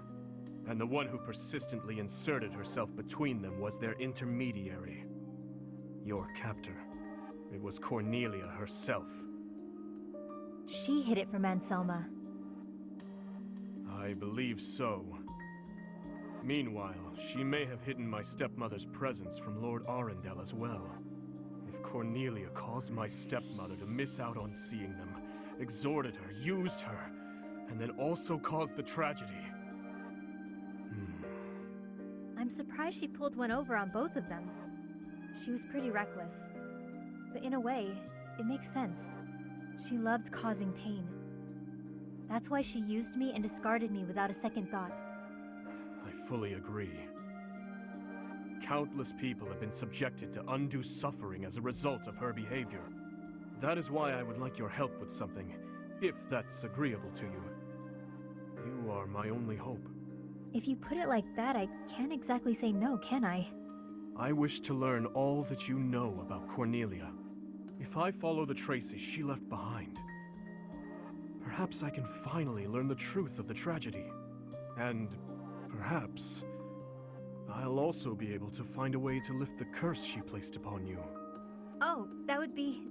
And the one who persistently inserted herself between them was their intermediary. Your captor. It was Cornelia herself. She hid it from Anselma. I believe so. Meanwhile, she may have hidden my stepmother's presence from Lord Arundel as well. If Cornelia caused my stepmother to miss out on seeing them, exhorted her, used her, and then also caused the tragedy, I'm surprised she pulled one over on both of them. She was pretty reckless. But in a way, it makes sense. She loved causing pain. That's why she used me and discarded me without a second thought. I fully agree. Countless people have been subjected to undue suffering as a result of her behavior. That is why I would like your help with something, if that's agreeable to you. You are my only hope. If you put it like that, I can't exactly say no, can I? I wish to learn all that you know about Cornelia. If I follow the traces she left behind, perhaps I can finally learn the truth of the tragedy. And perhaps I'll also be able to find a way to lift the curse she placed upon you. Oh, that would be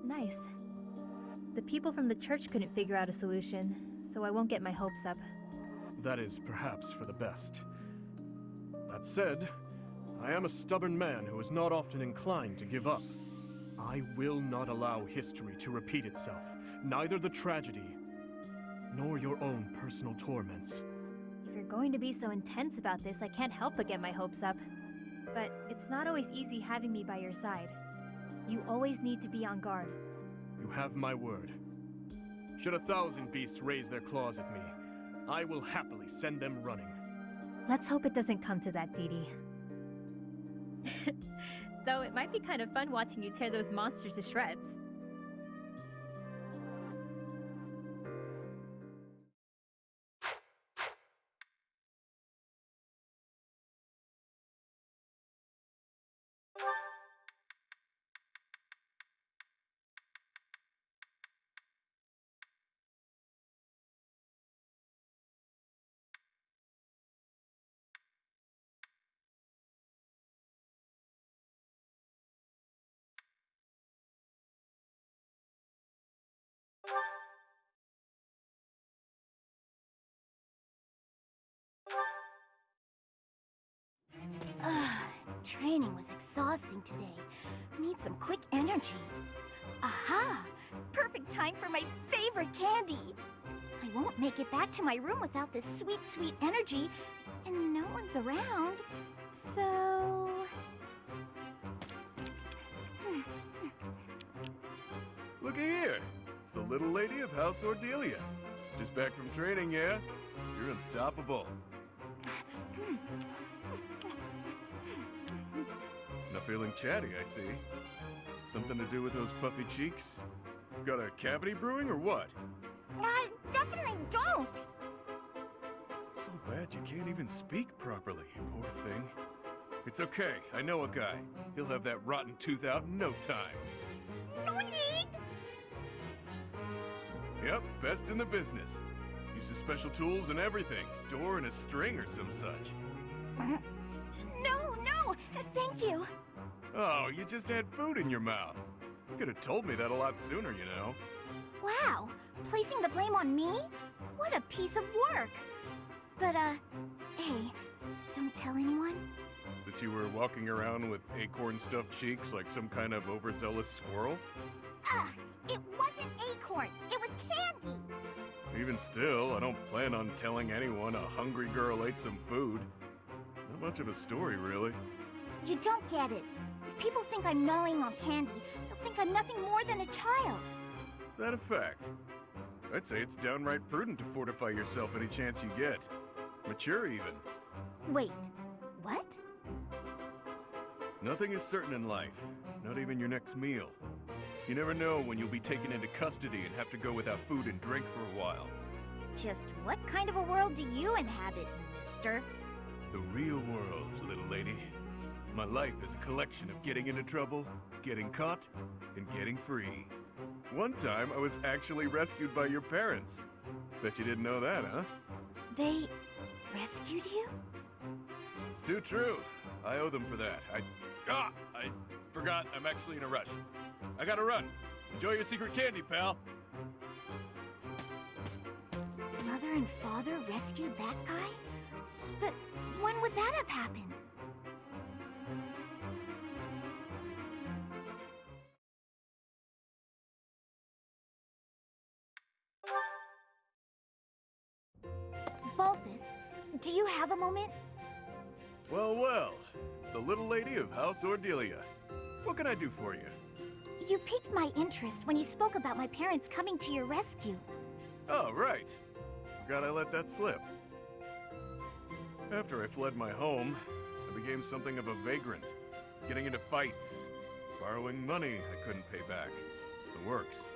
nice. The people from the church couldn't figure out a solution, so I won't get my hopes up. That is perhaps for the best. That said, I am a stubborn man who is not often inclined to give up. I will not allow history to repeat itself, neither the tragedy, nor your own personal torments. If you're going to be so intense about this, I can't help but get my hopes up. But it's not always easy having me by your side. You always need to be on guard. You have my word. Should 1,000 beasts raise their claws at me, I will happily send them running. Let's hope it doesn't come to that, Dee Dee. Though it might be kind of fun watching you tear those monsters to shreds. Training was exhausting today. Need some quick energy. Aha! Perfect time for my favorite candy! I won't make it back to my room without this sweet, sweet energy, and no one's around, so... Looky here. It's the little lady of House Ordelia. Just back from training, yeah? You're unstoppable. Not feeling chatty, I see. Something to do with those puffy cheeks? Got a cavity brewing or what? I definitely don't! So bad you can't even speak properly, poor thing. It's okay, I know a guy. He'll have that rotten tooth out in no time. No need! Yep, best in the business. Uses special tools and everything. Door and a string or some such. No, thank you. Oh, you just had food in your mouth. You could have told me that a lot sooner, you know. Wow, placing the blame on me? What a piece of work. But, hey, don't tell anyone. That you were walking around with acorn-stuffed cheeks like some kind of overzealous squirrel? It wasn't acorns, it was candy. Even still, I don't plan on telling anyone a hungry girl ate some food. Not much of a story, really. You don't get it. If people think I'm gnawing on candy, they'll think I'm nothing more than a child. That a fact? I'd say it's downright prudent to fortify yourself any chance you get. Mature, even. Wait, what? Nothing is certain in life, not even your next meal. You never know when you'll be taken into custody and have to go without food and drink for a while. Just what kind of a world do you inhabit, mister? The real world, little lady. My life is a collection of getting into trouble, getting caught, and getting free. One time, I was actually rescued by your parents. Bet you didn't know that, huh? They rescued you? Too true. I owe them for that. I forgot I'm actually in a rush. I gotta run. Enjoy your secret candy, pal. Mother and father rescued that guy? But when would that have happened? Balthus, do you have a moment? Well, well, it's the little lady of House Ordelia. What can I do for you? You piqued my interest when you spoke about my parents coming to your rescue. Oh, right. Forgot I let that slip. After I fled my home, I became something of a vagrant, getting into fights, borrowing money I couldn't pay back. The works.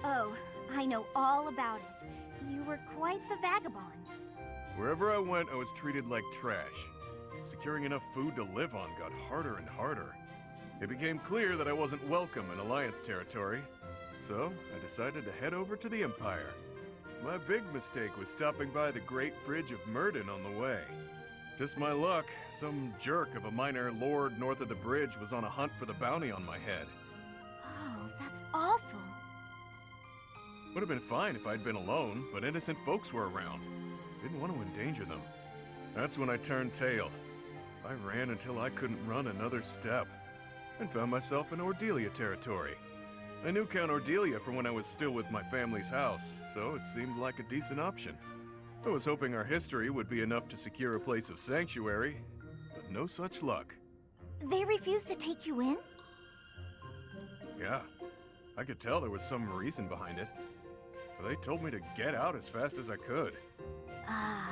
Oh, I know all about it. You were quite the vagabond. Wherever I went, I was treated like trash. Securing enough food to live on got harder and harder. It became clear that I wasn't welcome in Alliance territory, so I decided to head over to the Empire. My big mistake was stopping by the Great Bridge of Murden on the way. Just my luck, some jerk of a minor lord north of the bridge was on a hunt for the bounty on my head. Oh, that's awful. Would have been fine if I'd been alone, but innocent folks were around. Didn't want to endanger them. That's when I turned tail. I ran until I couldn't run another step, and found myself in Ordelia territory. I knew Count Ordelia from when I was still with my family's house, so it seemed like a decent option. I was hoping our history would be enough to secure a place of sanctuary, but no such luck. They refused to take you in? Yeah, I could tell there was some reason behind it. But they told me to get out as fast as I could. Ah,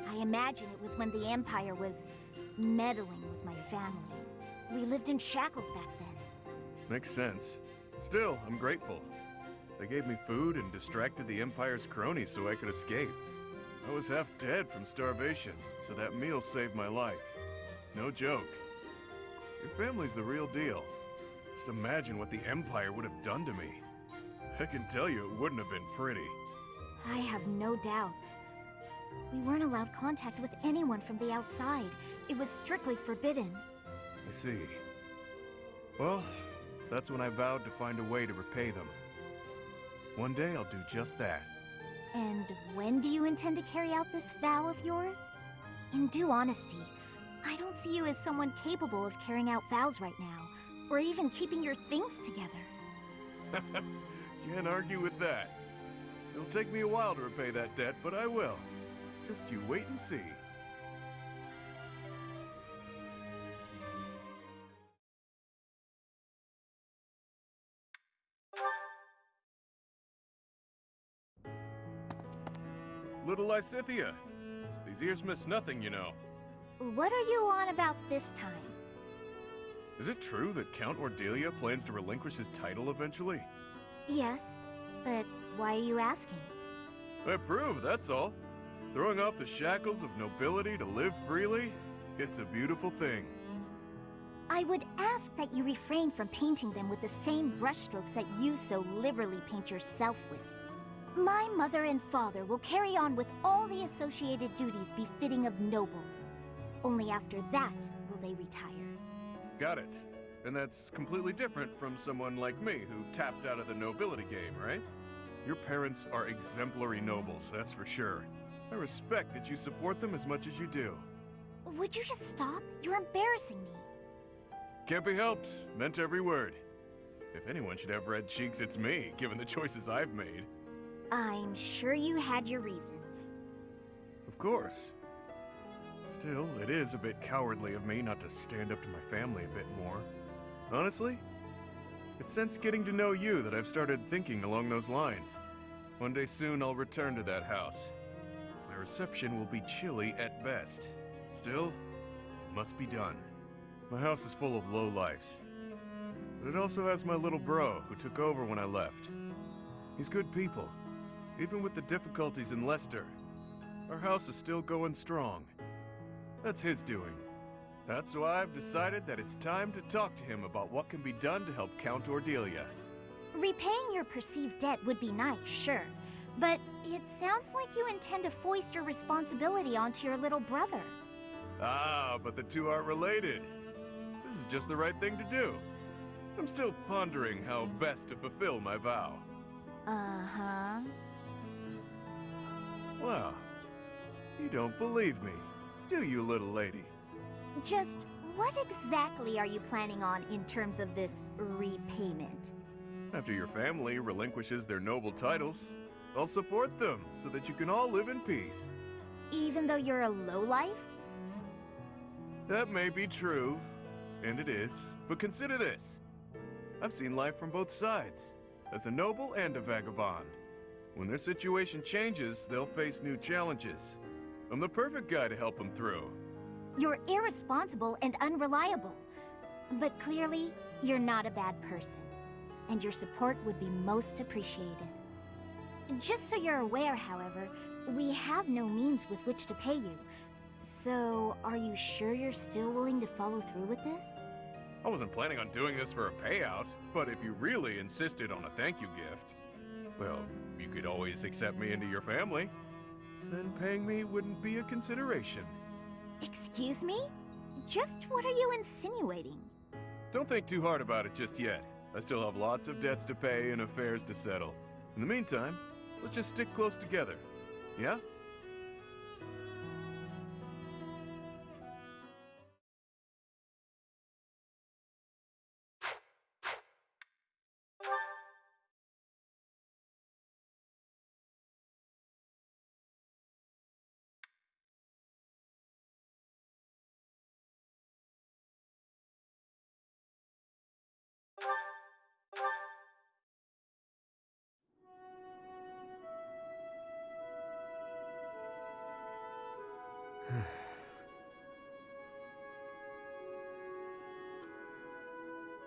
I imagine it was when the Empire was meddling with my family. We lived in shackles back then. Makes sense. Still, I'm grateful. They gave me food and distracted the Empire's cronies so I could escape. I was half dead from starvation, so that meal saved my life. No joke. Your family's the real deal. Just imagine what the Empire would have done to me. I can tell you it wouldn't have been pretty. I have no doubts. We weren't allowed contact with anyone from the outside. It was strictly forbidden. I see. Well, that's when I vowed to find a way to repay them. One day I'll do just that. And when do you intend to carry out this vow of yours? In due honesty, I don't see you as someone capable of carrying out vows right now, or even keeping your things together. Can't argue with that. It'll take me a while to repay that debt, but I will. Just you wait and see. Little Lysithia. These ears miss nothing, you know. What are you on about this time? Is it true that Count Ordelia plans to relinquish his title eventually? Yes, but why are you asking? I approve, that's all. Throwing off the shackles of nobility to live freely, it's a beautiful thing. I would ask that you refrain from painting them with the same brushstrokes that you so liberally paint yourself with. My mother and father will carry on with all the associated duties befitting of nobles. Only after that will they retire. Got it. And that's completely different from someone like me who tapped out of the nobility game, right? Your parents are exemplary nobles, that's for sure. I respect that you support them as much as you do. Would you just stop? You're embarrassing me. Can't be helped. Meant every word. If anyone should have red cheeks, it's me, given the choices I've made. I'm sure you had your reasons. Of course. Still, it is a bit cowardly of me not to stand up to my family a bit more. Honestly, it's since getting to know you that I've started thinking along those lines. One day soon I'll return to that house. My reception will be chilly at best. Still, it must be done. My house is full of lowlifes. But it also has my little bro who took over when I left. He's good people. Even with the difficulties in Leicester, our house is still going strong. That's his doing. That's why I've decided that it's time to talk to him about what can be done to help Count Ordelia. Repaying your perceived debt would be nice, sure. But it sounds like you intend to foist your responsibility onto your little brother. Ah, but the two aren't related. This is just the right thing to do. I'm still pondering how best to fulfill my vow. Uh-huh. Well, you don't believe me, do you, little lady? Just what exactly are you planning on in terms of this repayment? After your family relinquishes their noble titles, I'll support them so that you can all live in peace. Even though you're a lowlife? That may be true, and it is, but consider this. I've seen life from both sides, as a noble and a vagabond. When their situation changes, they'll face new challenges. I'm the perfect guy to help them through. You're irresponsible and unreliable. But clearly, you're not a bad person. And your support would be most appreciated. Just so you're aware, however, we have no means with which to pay you. So, are you sure you're still willing to follow through with this? I wasn't planning on doing this for a payout, but if you really insisted on a thank you gift, well, you could always accept me into your family. Then paying me wouldn't be a consideration. Excuse me? Just what are you insinuating? Don't think too hard about it just yet. I still have lots of debts to pay and affairs to settle. In the meantime, let's just stick close together. Yeah?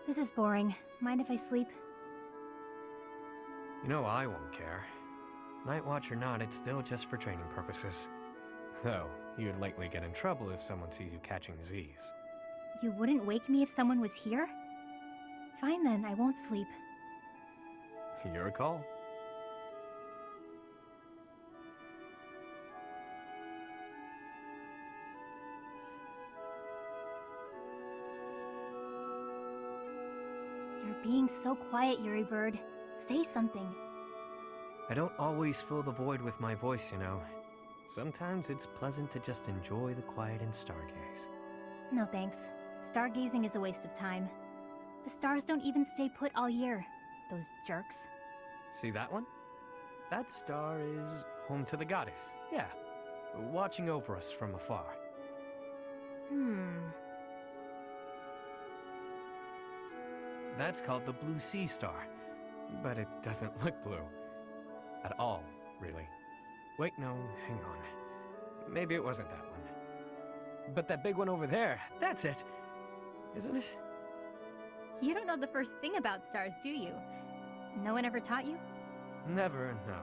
This is boring. Mind if I sleep? You know I won't care. Night Watch or not, it's still just for training purposes. Though, you'd likely get in trouble if someone sees you catching Z's. You wouldn't wake me if someone was here? Fine then, I won't sleep. Your call. You're being so quiet, Yuri Bird. Say something. I don't always fill the void with my voice, you know. Sometimes it's pleasant to just enjoy the quiet and stargaze. No thanks. Stargazing is a waste of time. The stars don't even stay put all year. Those jerks. See that one? That star is home to the goddess. Yeah. Watching over us from afar. That's called the Blue Sea Star. But it doesn't look blue. At all, really. Wait, no, hang on. Maybe it wasn't that one. But that big one over there, that's it. Isn't it? You don't know the first thing about stars, do you? No one ever taught you? Never, no.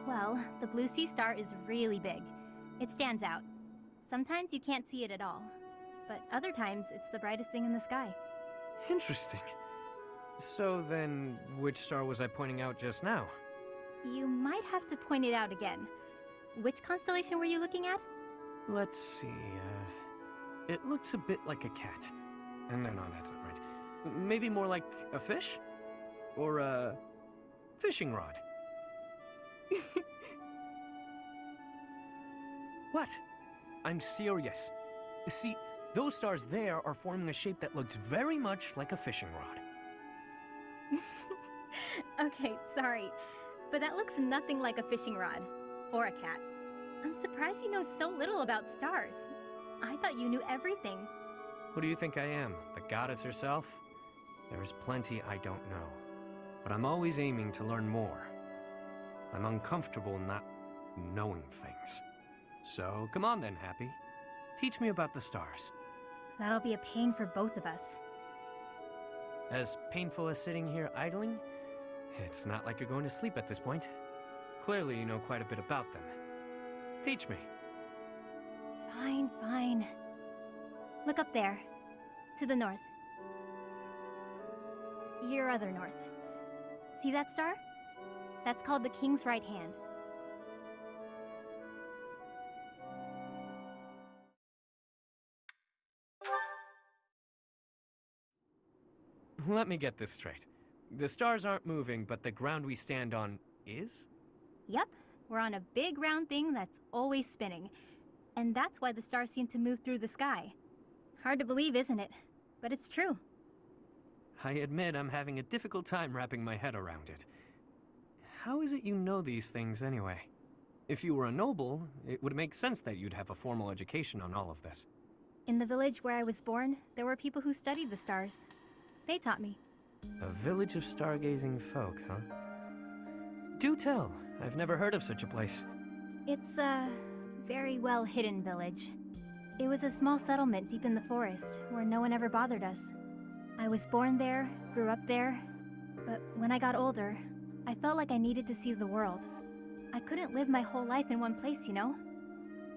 Well, the Blue Sea Star is really big. It stands out. Sometimes you can't see it at all. But other times, it's the brightest thing in the sky. Interesting. So then, which star was I pointing out just now? You might have to point it out again. Which constellation were you looking at? Let's see, it looks a bit like a cat. No, that's not right. Maybe more like a fish? Or a fishing rod. What? I'm serious. See, those stars there are forming a shape that looks very much like a fishing rod. Okay, sorry. But that looks nothing like a fishing rod. Or a cat. I'm surprised you know so little about stars. I thought you knew everything. Who do you think I am? The goddess herself? There's plenty I don't know. But I'm always aiming to learn more. I'm uncomfortable not knowing things. So, come on then, Happy. Teach me about the stars. That'll be a pain for both of us. As painful as sitting here idling, it's not like you're going to sleep at this point. Clearly you know quite a bit about them. Teach me. Fine. Look up there. To the north. Your other north. See that star? That's called the King's Right Hand. Let me get this straight. The stars aren't moving, but the ground we stand on is? Yep, we're on a big round thing that's always spinning. And that's why the stars seem to move through the sky. Hard to believe, isn't it? But it's true. I admit I'm having a difficult time wrapping my head around it. How is it you know these things anyway? If you were a noble, it would make sense that you'd have a formal education on all of this. In the village where I was born, there were people who studied the stars. They taught me. A village of stargazing folk, huh? Do tell. I've never heard of such a place. It's a very well hidden village. It was a small settlement deep in the forest where no one ever bothered us. I was born there, grew up there, but when I got older, I felt like I needed to see the world. I couldn't live my whole life in one place, you know?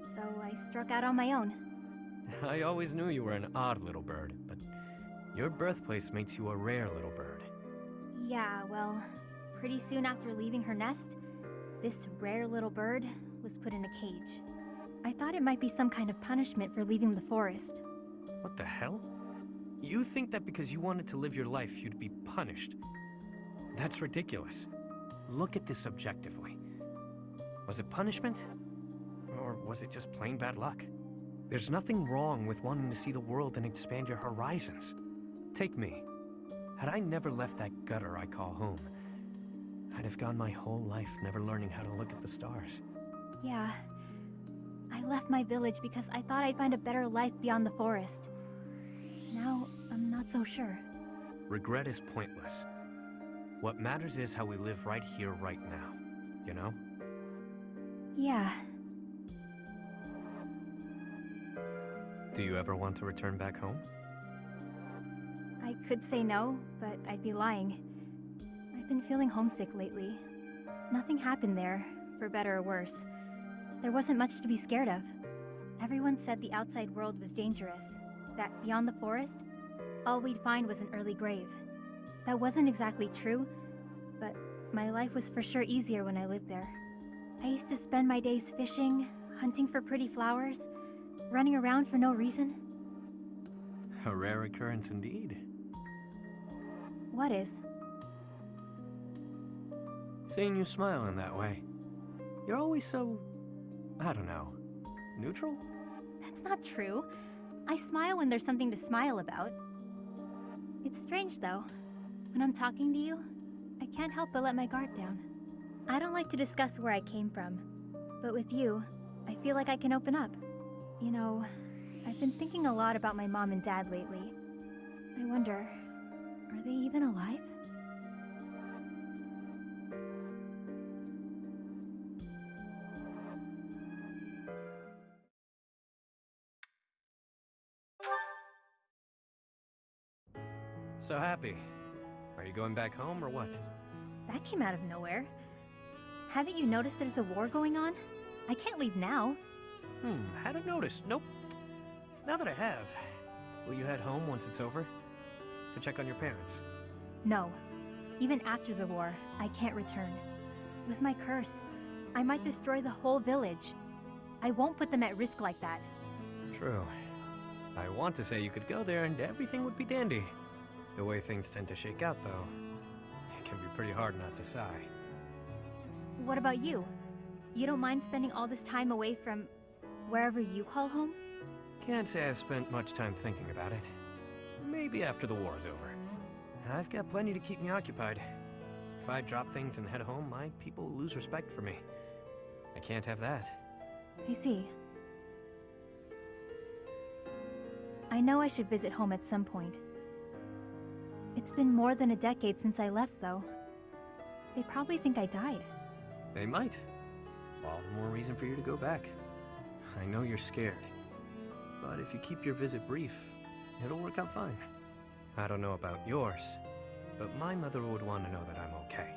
So I struck out on my own. I always knew you were an odd little bird, but your birthplace makes you a rare little bird. Yeah, well, pretty soon after leaving her nest, this rare little bird was put in a cage. I thought it might be some kind of punishment for leaving the forest. What the hell? You think that because you wanted to live your life, you'd be punished? That's ridiculous. Look at this objectively. Was it punishment? Or was it just plain bad luck? There's nothing wrong with wanting to see the world and expand your horizons. Take me. Had I never left that gutter I call home, I'd have gone my whole life never learning how to look at the stars. Yeah. I left my village because I thought I'd find a better life beyond the forest. Now, I'm not so sure. Regret is pointless. What matters is how we live right here, right now. You know? Yeah. Do you ever want to return back home? I could say no, but I'd be lying. I've been feeling homesick lately. Nothing happened there, for better or worse. There wasn't much to be scared of. Everyone said the outside world was dangerous, that beyond the forest, all we'd find was an early grave. That wasn't exactly true, but my life was for sure easier when I lived there. I used to spend my days fishing, hunting for pretty flowers, running around for no reason. A rare occurrence indeed. What is? Seeing you smile in that way. You're always so, I don't know, neutral? That's not true. I smile when there's something to smile about. It's strange, though. When I'm talking to you, I can't help but let my guard down. I don't like to discuss where I came from, but with you, I feel like I can open up. You know, I've been thinking a lot about my mom and dad lately. I wonder, are they even alive? So happy. Are you going back home or what? That came out of nowhere. Haven't you noticed there's a war going on? I can't leave now. Hadn't noticed. Nope. Now that I have, will you head home once it's over? To check on your parents? No. Even after the war, I can't return. With my curse, I might destroy the whole village. I won't put them at risk like that. True. I want to say you could go there and everything would be dandy. The way things tend to shake out, though, it can be pretty hard not to sigh. What about you? You don't mind spending all this time away from wherever you call home? Can't say I've spent much time thinking about it. Maybe after the war's over. I've got plenty to keep me occupied. If I drop things and head home, my people will lose respect for me. I can't have that. I see. I know I should visit home at some point. It's been more than a decade since I left, though. They probably think I died. They might. All the more reason for you to go back. I know you're scared. But if you keep your visit brief, it'll work out fine. I don't know about yours, but my mother would want to know that I'm okay.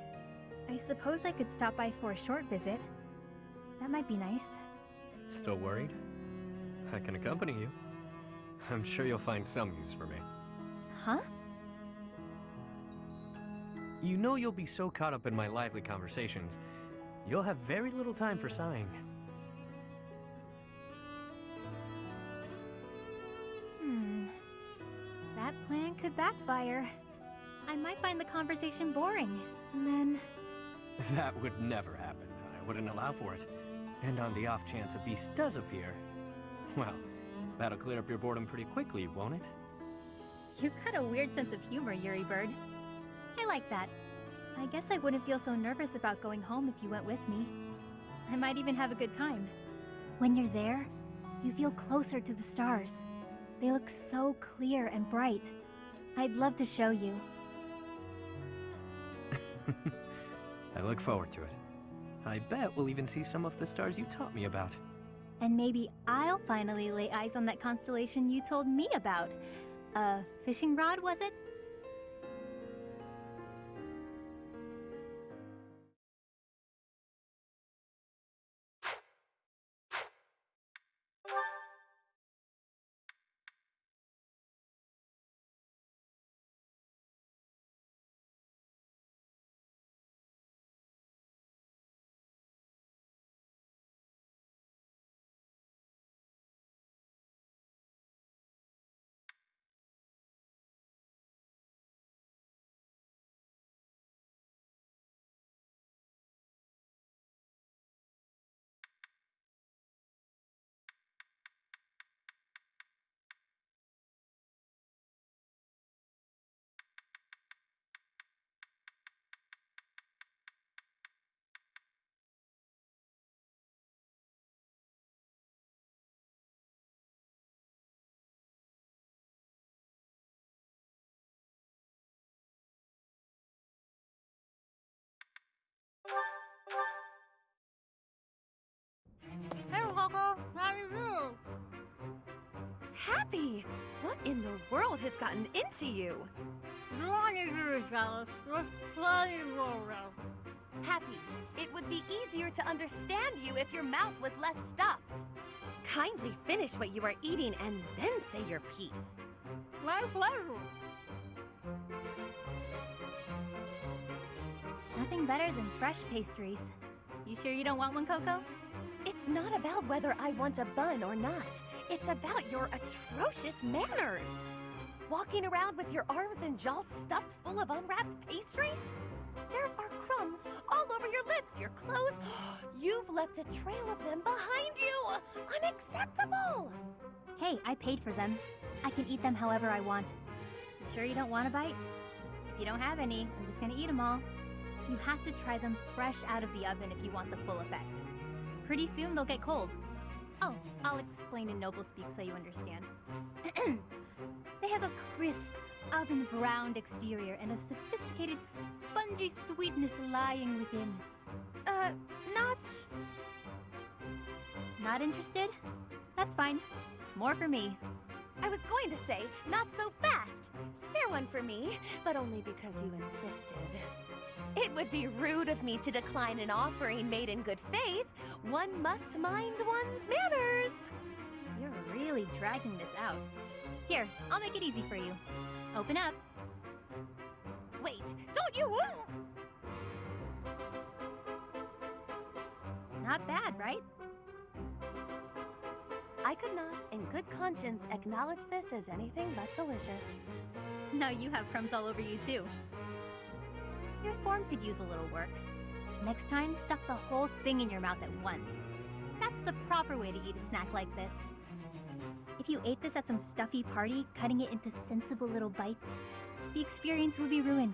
I suppose I could stop by for a short visit. That might be nice. Still worried? I can accompany you. I'm sure you'll find some use for me. Huh? You know you'll be so caught up in my lively conversations, you'll have very little time for sighing. That plan could backfire. I might find the conversation boring, and then... That would never happen. I wouldn't allow for it. And on the off chance a beast does appear, well, that'll clear up your boredom pretty quickly, won't it? You've got a weird sense of humor, Yuri Bird. I like that. I guess I wouldn't feel so nervous about going home if you went with me. I might even have a good time. When you're there, you feel closer to the stars. They look so clear and bright. I'd love to show you. I look forward to it. I bet we'll even see some of the stars you taught me about. And maybe I'll finally lay eyes on that constellation you told me about. A fishing rod, was it? Hey, Coco, how are you? Happy! What in the world has gotten into you? Don't need to be jealous. There's plenty more around. Happy, it would be easier to understand you if your mouth was less stuffed. Kindly finish what you are eating and then say your piece. My pleasure. Nothing better than fresh pastries. You sure you don't want one, Coco? It's not about whether I want a bun or not. It's about your atrocious manners. Walking around with your arms and jaws stuffed full of unwrapped pastries? There are crumbs all over your lips, your clothes. You've left a trail of them behind you. Unacceptable! Hey, I paid for them. I can eat them however I want. You sure you don't want a bite? If you don't have any, I'm just gonna eat them all. You have to try them fresh out of the oven if you want the full effect. Pretty soon they'll get cold. Oh, I'll explain in noble speak so you understand. They have a crisp, oven-browned exterior and a sophisticated, spongy sweetness lying within. Not interested? That's fine. More for me. I was going to say, not so fast. Spare one for me, but only because you insisted. It would be rude of me to decline an offering made in good faith. One must mind one's manners. You're really dragging this out. Here, I'll make it easy for you. Open up. Wait, don't you... Not bad, right? I could not, in good conscience, acknowledge this as anything but delicious. Now you have crumbs all over you, too. Your form could use a little work. Next time, stuff the whole thing in your mouth at once. That's the proper way to eat a snack like this. If you ate this at some stuffy party, cutting it into sensible little bites, the experience would be ruined.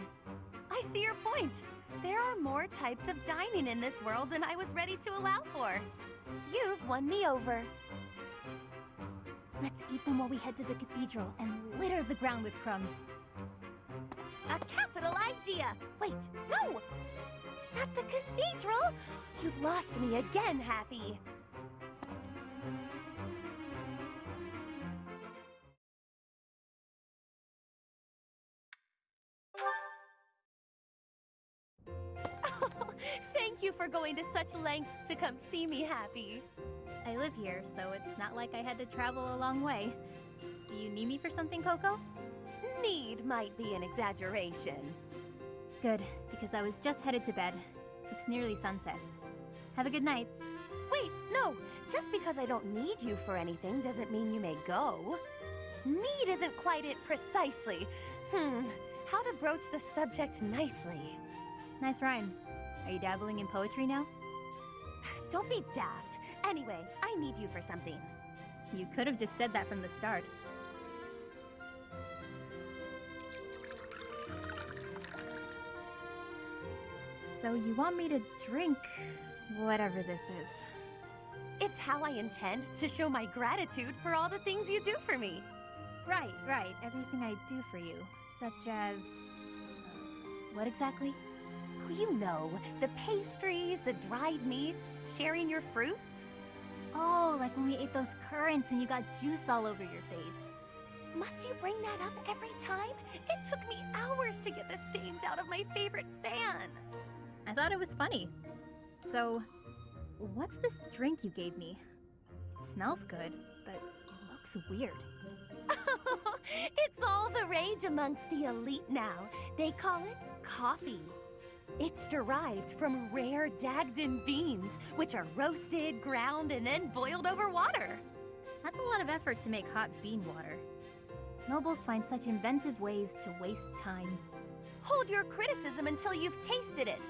I see your point. There are more types of dining in this world than I was ready to allow for. You've won me over. Let's eat them while we head to the cathedral and litter the ground with crumbs. A capital idea! Wait, no! At the cathedral? You've lost me again, Happy. Thank you for going to such lengths to come see me, Happy. I live here, so it's not like I had to travel a long way. Do you need me for something, Coco? Need might be an exaggeration. Good, because I was just headed to bed. It's nearly sunset. Have a good night. Wait, no! Just because I don't need you for anything doesn't mean you may go. Need isn't quite it precisely. How to broach the subject nicely? Nice rhyme. Are you dabbling in poetry now? Don't be daft. Anyway, I need you for something. You could have just said that from the start. So you want me to drink Whatever this is. It's how I intend to show my gratitude for all the things you do for me. Right. Everything I do for you. Such as... what exactly? Oh, you know, the pastries, the dried meats, sharing your fruits. Oh, like when we ate those currants and you got juice all over your face. Must you bring that up every time? It took me hours to get the stains out of my favorite fan. I thought it was funny. So, what's this drink you gave me? It smells good, but it looks weird. It's all the rage amongst the elite now. They call it coffee. It's derived from rare Dagdan beans, which are roasted, ground, and then boiled over water. That's a lot of effort to make hot bean water. Nobles find such inventive ways to waste time. Hold your criticism until you've tasted it.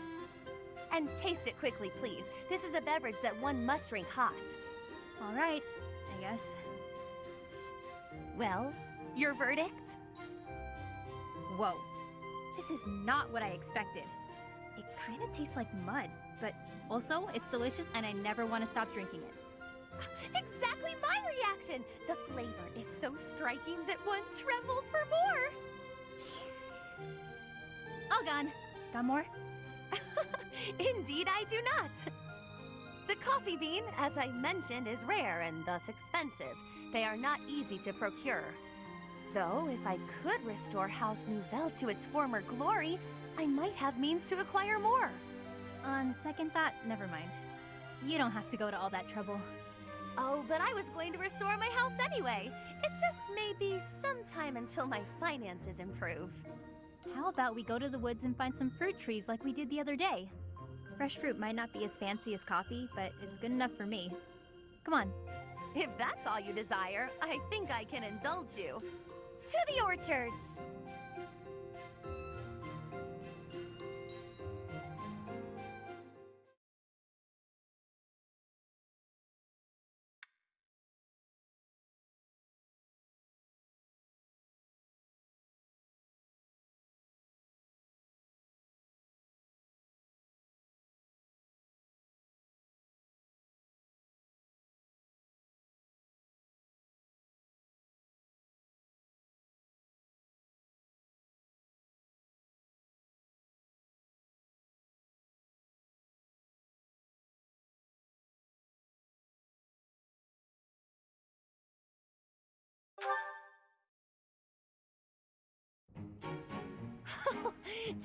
And taste it quickly, please. This is a beverage that one must drink hot. All right, I guess. Well, your verdict? Whoa. This is not what I expected. It kind of tastes like mud, but also it's delicious and I never want to stop drinking it. Exactly my reaction! The flavor is so striking that one trembles for more! All gone. Got more? Indeed I do not! The coffee bean, as I mentioned, is rare and thus expensive. They are not easy to procure. Though, if I could restore House Nouvelle to its former glory, I might have means to acquire more. On second thought, never mind. You don't have to go to all that trouble. Oh, but I was going to restore my house anyway. It just may be some time until my finances improve. How about we go to the woods and find some fruit trees like we did the other day? Fresh fruit might not be as fancy as coffee, but it's good enough for me. Come on. If that's all you desire, I think I can indulge you. To the orchards!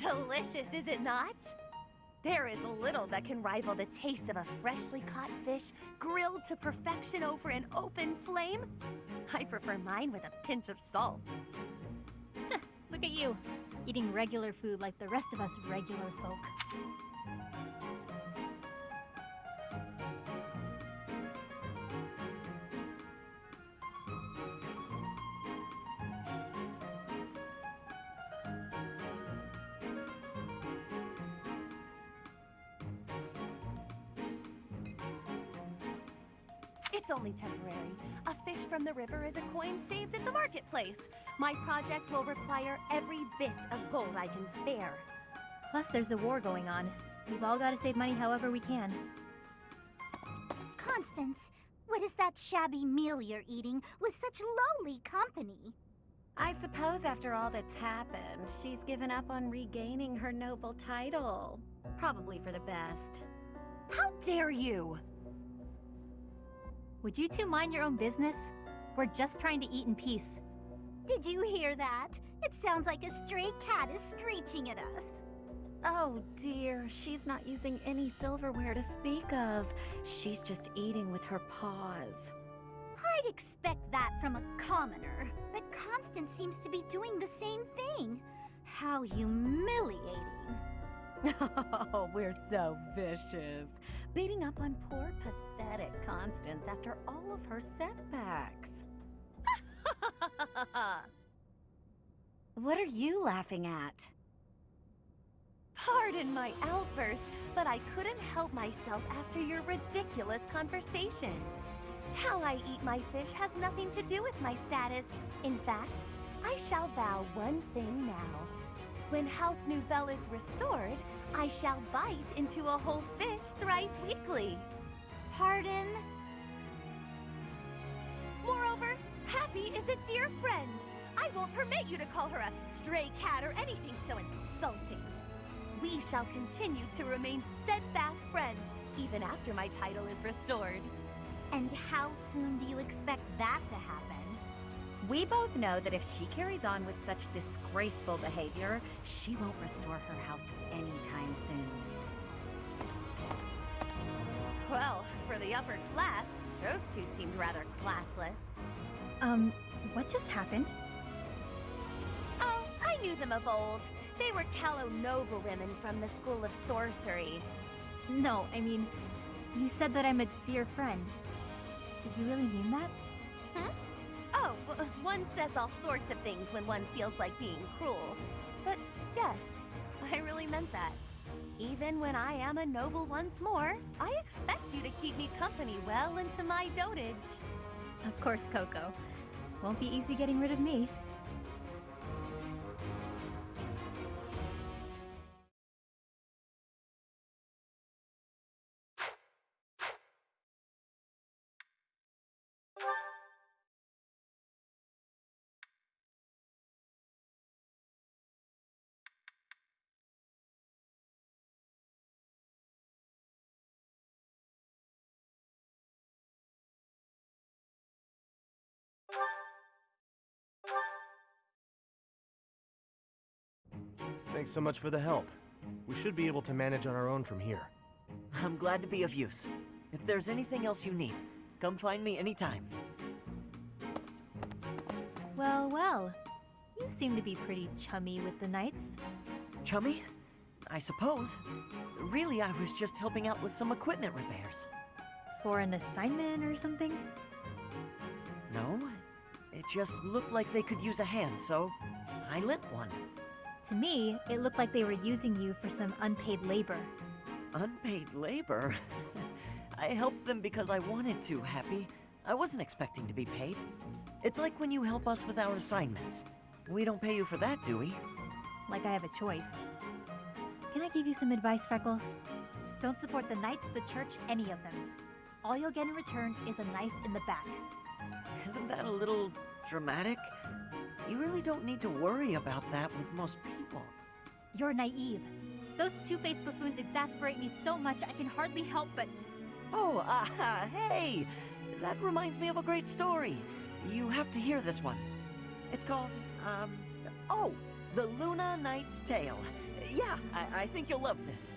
Delicious, is it not? There is little that can rival the taste of a freshly caught fish grilled to perfection over an open flame. I prefer mine with a pinch of salt. Look at you, eating regular food like the rest of us regular folk. It's only temporary. A fish from the river is a coin saved at the marketplace. My project will require every bit of gold I can spare. Plus, there's a war going on. We've all got to save money however we can. Constance, what is that shabby meal you're eating with such lowly company? I suppose after all that's happened, she's given up on regaining her noble title. Probably for the best. How dare you! Would you two mind your own business? We're just trying to eat in peace. Did you hear that? It sounds like a stray cat is screeching at us. Oh dear, she's not using any silverware to speak of. She's just eating with her paws. I'd expect that from a commoner, but Constance seems to be doing the same thing. How humiliating. Oh, we're so vicious. Beating up on poor, pathetic Constance after all of her setbacks. What are you laughing at? Pardon my outburst, but I couldn't help myself after your ridiculous conversation. How I eat my fish has nothing to do with my status. In fact, I shall vow one thing now. When House Nouvelle is restored, I shall bite into a whole fish thrice weekly. Pardon? Moreover, Happy is a dear friend. I won't permit you to call her a stray cat or anything so insulting. We shall continue to remain steadfast friends, even after my title is restored. And how soon do you expect that to happen? We both know that if she carries on with such disgraceful behavior, she won't restore her house anytime soon. Well, for the upper class, those two seemed rather classless. What just happened? Oh, I knew them of old. They were Callow noblewomen from the School of Sorcery. No, I mean, you said that I'm a dear friend. Did you really mean that? Hmm? Oh, one says all sorts of things when one feels like being cruel. But yes, I really meant that. Even when I am a noble once more, I expect you to keep me company well into my dotage. Of course, Coco. Won't be easy getting rid of me. Thanks so much for the help. We should be able to manage on our own from here. I'm glad to be of use. If there's anything else you need, come find me anytime. Well, well. You seem to be pretty chummy with the knights. Chummy? I suppose. Really, I was just helping out with some equipment repairs. For an assignment or something? No, it just looked like they could use a hand, so I lent one. To me, it looked like they were using you for some unpaid labor. Unpaid labor? I helped them because I wanted to, Happy. I wasn't expecting to be paid. It's like when you help us with our assignments. We don't pay you for that, do we? Like I have a choice. Can I give you some advice, Freckles? Don't support the knights, the church, any of them. All you'll get in return is a knife in the back. Isn't that a little dramatic? You really don't need to worry about that with most people. You're naive. Those two-faced buffoons exasperate me so much I can hardly help but... Oh, hey! That reminds me of a great story. You have to hear this one. It's called, oh! The Luna Knight's Tale. Yeah, I think you'll love this.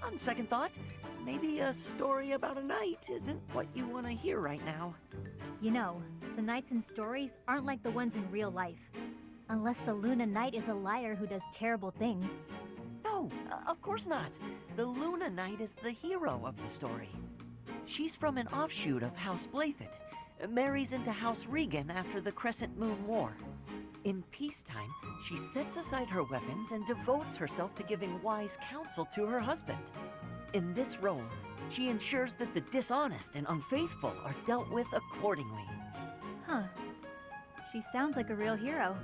On second thought, maybe a story about a knight isn't what you want to hear right now. You know, the knights in stories aren't like the ones in real life. Unless the Luna Knight is a liar who does terrible things. No, of course not. The Luna Knight is the hero of the story. She's from an offshoot of House Blathet, marries into House Regan after the Crescent Moon War. In peacetime, she sets aside her weapons and devotes herself to giving wise counsel to her husband. In this role, she ensures that the dishonest and unfaithful are dealt with accordingly. Huh. She sounds like a real hero.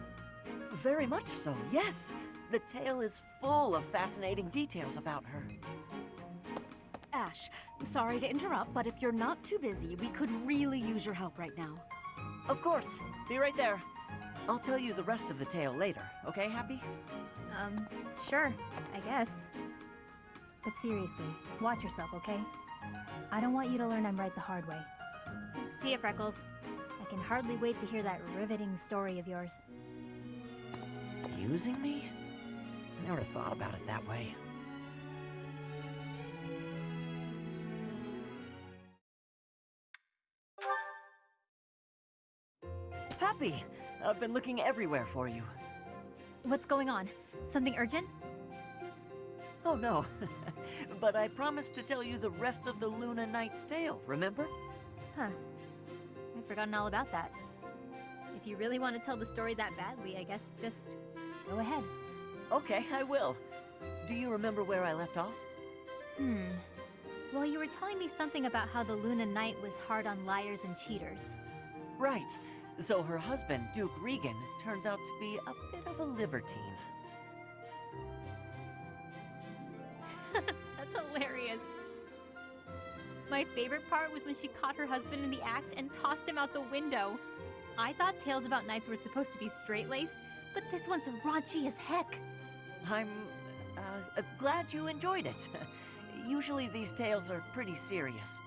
Very much so, yes. The tale is full of fascinating details about her. Ash, sorry to interrupt, but if you're not too busy, we could really use your help right now. Of course. Be right there. I'll tell you the rest of the tale later, okay, Happy? Sure, I guess. But seriously, watch yourself, okay? I don't want you to learn I'm right the hard way. See ya, Freckles. I can hardly wait to hear that riveting story of yours. Using me? I never thought about it that way. Happy! I've been looking everywhere for you. What's going on? Something urgent? Oh no, but I promised to tell you the rest of the Luna Knight's tale, remember? Huh. I've forgotten all about that. If you really want to tell the story that badly, I guess just go ahead. Okay, I will. Do you remember where I left off? Well, you were telling me something about how the Luna Knight was hard on liars and cheaters. Right. So her husband, Duke Regan, turns out to be a bit of a libertine. That's hilarious. My favorite part was when she caught her husband in the act and tossed him out the window. I thought tales about knights were supposed to be straight-laced, but this one's raunchy as heck. I'm glad you enjoyed it. Usually these tales are pretty serious.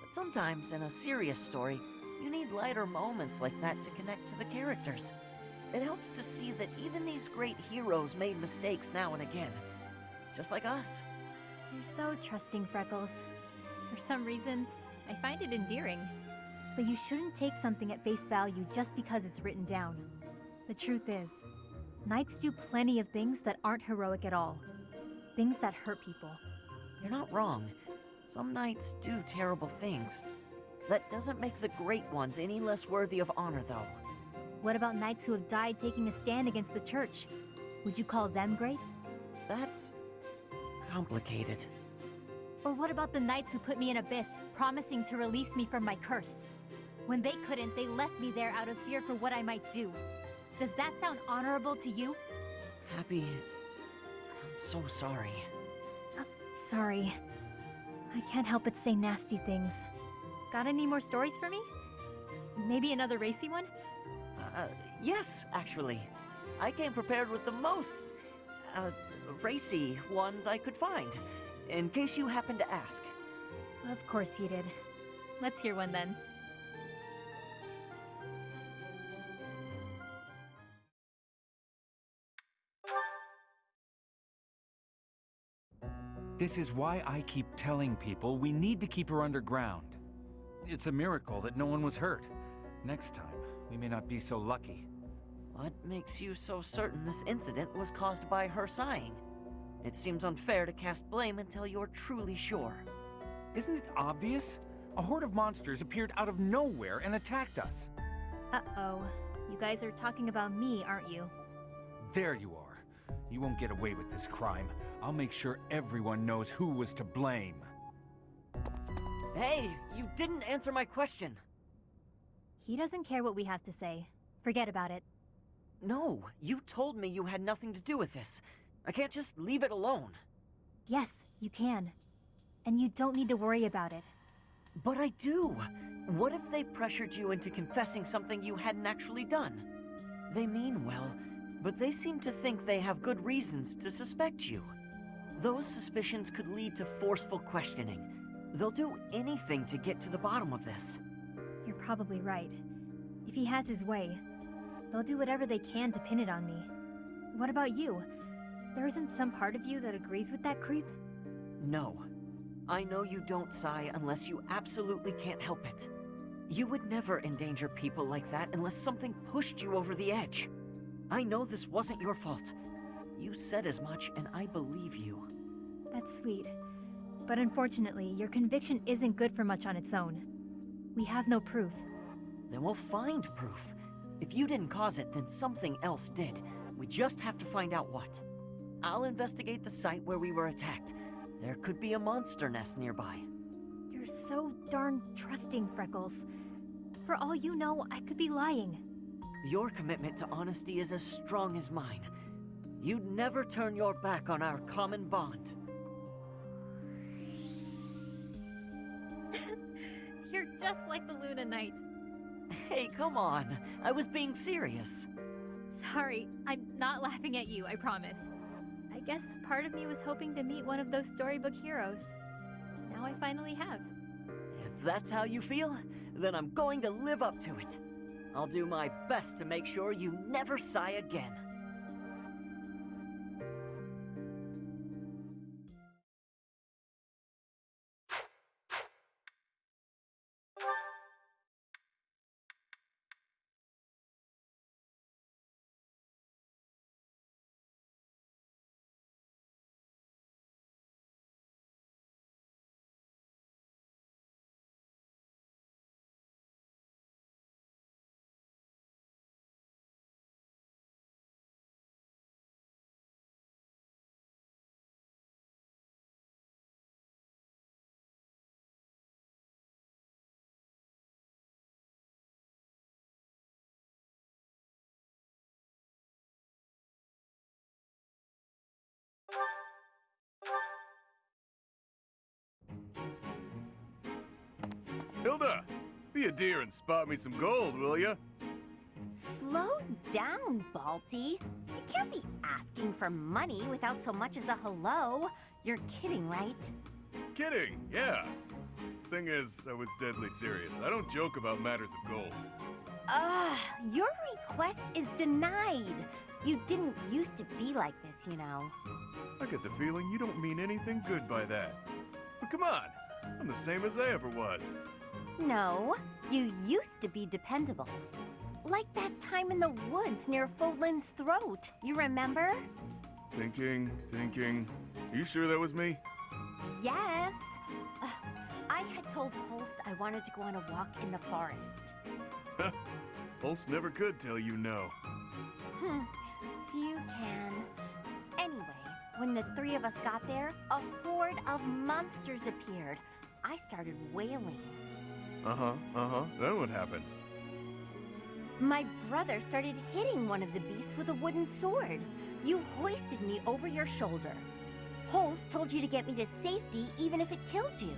But sometimes in a serious story, you need lighter moments like that to connect to the characters. It helps to see that even these great heroes made mistakes now and again. Just like us. You're so trusting, Freckles. For some reason, I find it endearing. But you shouldn't take something at face value just because it's written down. The truth is, knights do plenty of things that aren't heroic at all. Things that hurt people. You're not wrong. Some knights do terrible things. That doesn't make the great ones any less worthy of honor, though. What about knights who have died taking a stand against the church? Would you call them great? That's complicated. Or what about the knights who put me in Abyss, promising to release me from my curse? When they couldn't, they left me there out of fear for what I might do. Does that sound honorable to you? Happy... I'm so sorry. Sorry. I can't help but say nasty things. Got any more stories for me? Maybe another racy one? Yes, actually. I came prepared with the most, racy ones I could find, in case you happen to ask. Of course you did. Let's hear one then. This is why I keep telling people we need to keep her underground. It's a miracle that no one was hurt. Next time, we may not be so lucky. What makes you so certain this incident was caused by her sighing? It seems unfair to cast blame until you're truly sure. Isn't it obvious? A horde of monsters appeared out of nowhere and attacked us. Uh-oh. You guys are talking about me, aren't you? There you are. You won't get away with this crime. I'll make sure everyone knows who was to blame. Hey, you didn't answer my question. He doesn't care what we have to say. Forget about it. No, you told me you had nothing to do with this. I can't just leave it alone. Yes, you can. And you don't need to worry about it. But I do. What if they pressured you into confessing something you hadn't actually done? They mean well, but they seem to think they have good reasons to suspect you. Those suspicions could lead to forceful questioning. They'll do anything to get to the bottom of this. You're probably right. If he has his way, they'll do whatever they can to pin it on me. What about you? There isn't some part of you that agrees with that creep? No. I know you don't sigh unless you absolutely can't help it. You would never endanger people like that unless something pushed you over the edge. I know this wasn't your fault. You said as much, and I believe you. That's sweet. But unfortunately, your conviction isn't good for much on its own. We have no proof. Then we'll find proof. If you didn't cause it, then something else did. We just have to find out what. I'll investigate the site where we were attacked. There could be a monster nest nearby. You're so darn trusting, Freckles. For all you know, I could be lying. Your commitment to honesty is as strong as mine. You'd never turn your back on our common bond. You're just like the Luna Knight. Hey, come on. I was being serious. Sorry, I'm not laughing at you, I promise. I guess part of me was hoping to meet one of those storybook heroes. Now I finally have. If that's how you feel, then I'm going to live up to it. I'll do my best to make sure you never sigh again. Hilda, be a dear and spot me some gold, will ya? Slow down, Balti. You can't be asking for money without so much as a hello. You're kidding, right? Kidding, yeah. Thing is, I was deadly serious. I don't joke about matters of gold. Your request is denied. You didn't used to be like this, you know. I get the feeling you don't mean anything good by that. But come on, I'm the same as I ever was. No, you used to be dependable. Like that time in the woods near Fodlin's throat. You remember? Thinking. Are you sure that was me? Yes. I had told Holst I wanted to go on a walk in the forest. Holst never could tell you no. Few can. Anyway, when the three of us got there, a horde of monsters appeared. I started wailing. Then what happened? My brother started hitting one of the beasts with a wooden sword. You hoisted me over your shoulder. Holst told you to get me to safety even if it killed you.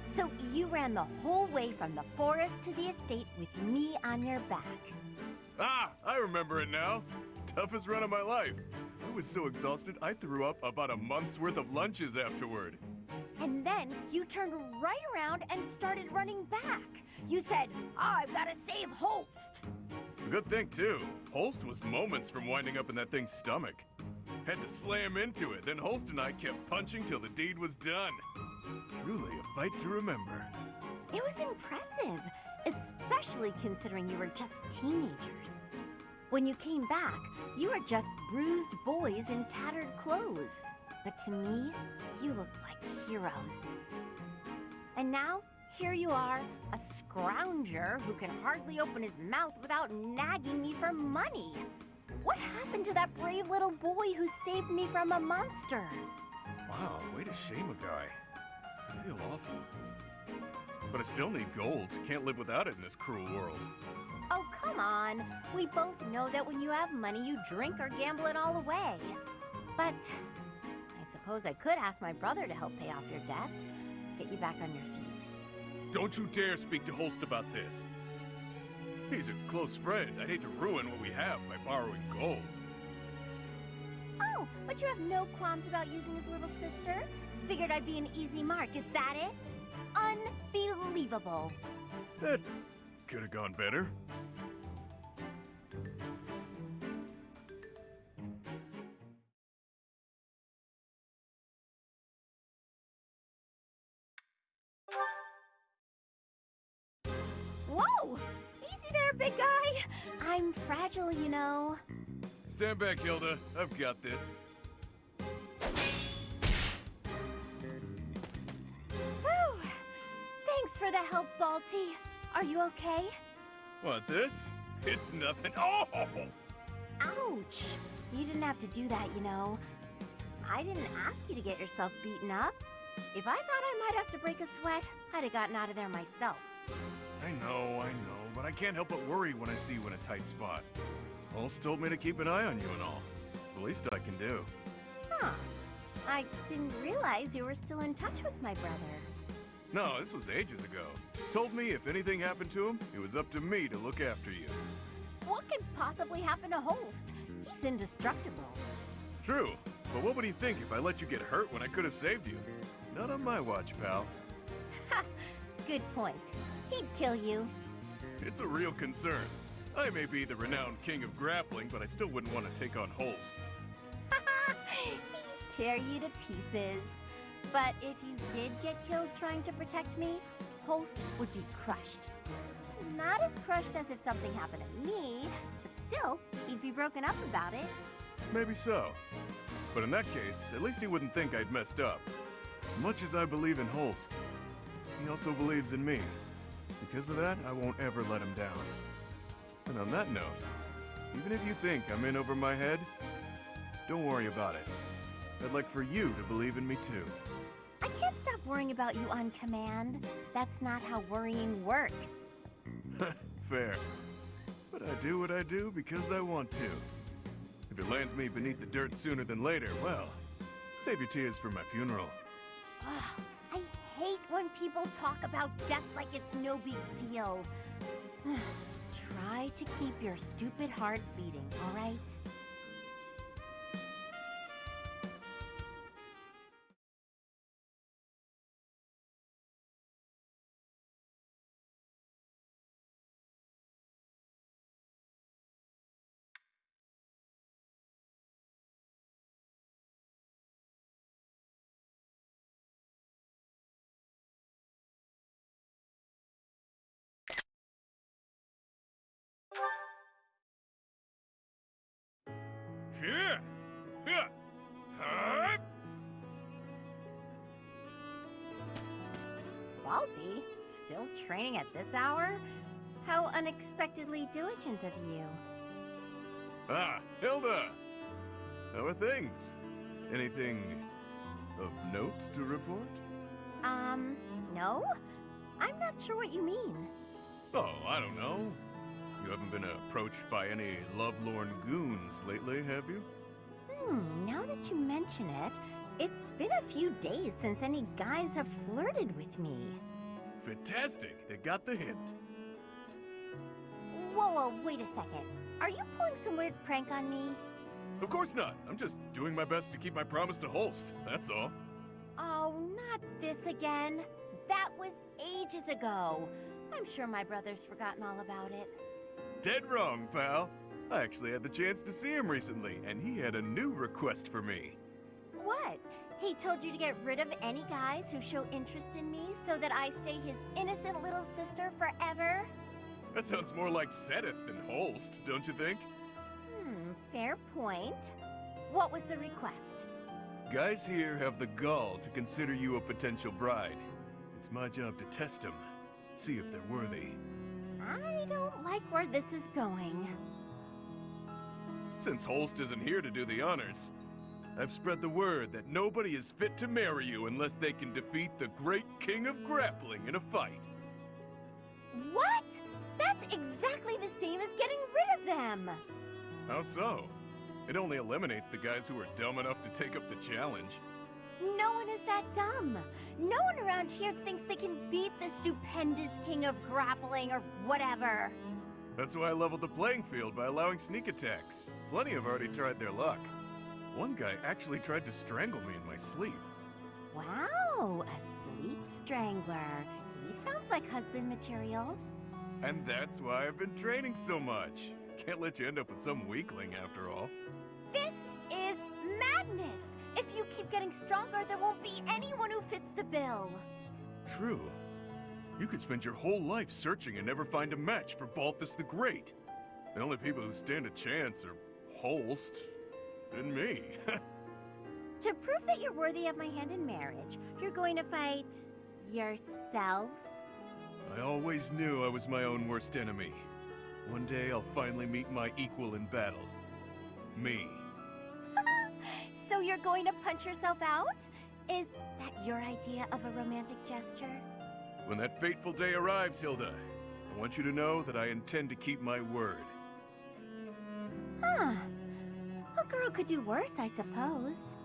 So you ran the whole way from the forest to the estate with me on your back. Ah, I remember it now. Toughest run of my life. I was so exhausted I threw up about a month's worth of lunches afterward. And then you turned right around and started running back. You said, I've got to save Holst. A good thing, too. Holst was moments from winding up in that thing's stomach. Had to slam into it, then Holst and I kept punching till the deed was done. Truly a fight to remember. It was impressive, especially considering you were just teenagers. When you came back, you were just bruised boys in tattered clothes. But to me, you looked like heroes. And now, here you are, a scrounger who can hardly open his mouth without nagging me for money. What happened to that brave little boy who saved me from a monster? Wow, way to shame a guy. I feel awful. But I still need gold. Can't live without it in this cruel world. Oh, come on. We both know that when you have money, you drink or gamble it all away. But I suppose I could ask my brother to help pay off your debts, get you back on your feet. Don't you dare speak to Holst about this. He's a close friend. I'd hate to ruin what we have by borrowing gold. Oh, but you have no qualms about using his little sister? Figured I'd be an easy mark, is that it? Unbelievable. That could have gone better. Whoa! Easy there, big guy. I'm fragile, you know. Stand back, Hilda. I've got this. Whew. Thanks for the help, Balti. Are you okay? What, this? It's nothing. Oh! Ouch! You didn't have to do that, you know. I didn't ask you to get yourself beaten up. If I thought I might have to break a sweat, I'd have gotten out of there myself. I know, but I can't help but worry when I see you in a tight spot. Holst told me to keep an eye on you and all. It's the least I can do. Huh. I didn't realize you were still in touch with my brother. No, this was ages ago. Told me if anything happened to him, it was up to me to look after you. What could possibly happen to Holst? He's indestructible. True, but what would he think if I let you get hurt when I could have saved you? Not on my watch, pal. Ha! Good point. He'd kill you. It's a real concern. I may be the renowned king of grappling, but I still wouldn't want to take on Holst. He'd tear you to pieces. But if you did get killed trying to protect me, Holst would be crushed. Not as crushed as if something happened to me, but still, he'd be broken up about it. Maybe so. But in that case, at least he wouldn't think I'd messed up. As much as I believe in Holst, he also believes in me. Because of that, I won't ever let him down. And on that note, even if you think I'm in over my head, don't worry about it. I'd like for you to believe in me too. I can't stop worrying about you on command. That's not how worrying works. Fair. But I do what I do because I want to. If it lands me beneath the dirt sooner than later, well, save your tears for my funeral. Ugh, I hate when people talk about death like it's no big deal. Try to keep your stupid heart beating, all right? Here! Here! Huh? Balti? Still training at this hour? How unexpectedly diligent of you. Ah, Hilda! How are things? Anything of note to report? No? I'm not sure what you mean. Oh, I don't know. You haven't been approached by any lovelorn goons lately, have you? Now that you mention it, it's been a few days since any guys have flirted with me. Fantastic! They got the hint. Whoa, wait a second. Are you pulling some weird prank on me? Of course not. I'm just doing my best to keep my promise to Holst, that's all. Oh, not this again. That was ages ago. I'm sure my brother's forgotten all about it. Dead wrong, pal. I actually had the chance to see him recently, and he had a new request for me. What? He told you to get rid of any guys who show interest in me so that I stay his innocent little sister forever? That sounds more like Sedith than Holst, don't you think? Fair point. What was the request? Guys here have the gall to consider you a potential bride. It's my job to test them, see if they're worthy. I don't like where this is going. Since Holst isn't here to do the honors, I've spread the word that nobody is fit to marry you unless they can defeat the great king of grappling in a fight. What? That's exactly the same as getting rid of them! How so? It only eliminates the guys who are dumb enough to take up the challenge. No one is that dumb. No one around here thinks they can beat the stupendous king of grappling or whatever. That's why I leveled the playing field by allowing sneak attacks. Plenty have already tried their luck. One guy actually tried to strangle me in my sleep. Wow, a sleep strangler. He sounds like husband material. And that's why I've been training so much. Can't let you end up with some weakling after all. This is madness! If you keep getting stronger, there won't be anyone who fits the bill. True. You could spend your whole life searching and never find a match for Balthus the Great. The only people who stand a chance are Holst and me. To prove that you're worthy of my hand in marriage, you're going to fight yourself? I always knew I was my own worst enemy. One day I'll finally meet my equal in battle. Me. So you're going to punch yourself out? Is that your idea of a romantic gesture? When that fateful day arrives, Hilda, I want you to know that I intend to keep my word. Huh. A girl could do worse, I suppose.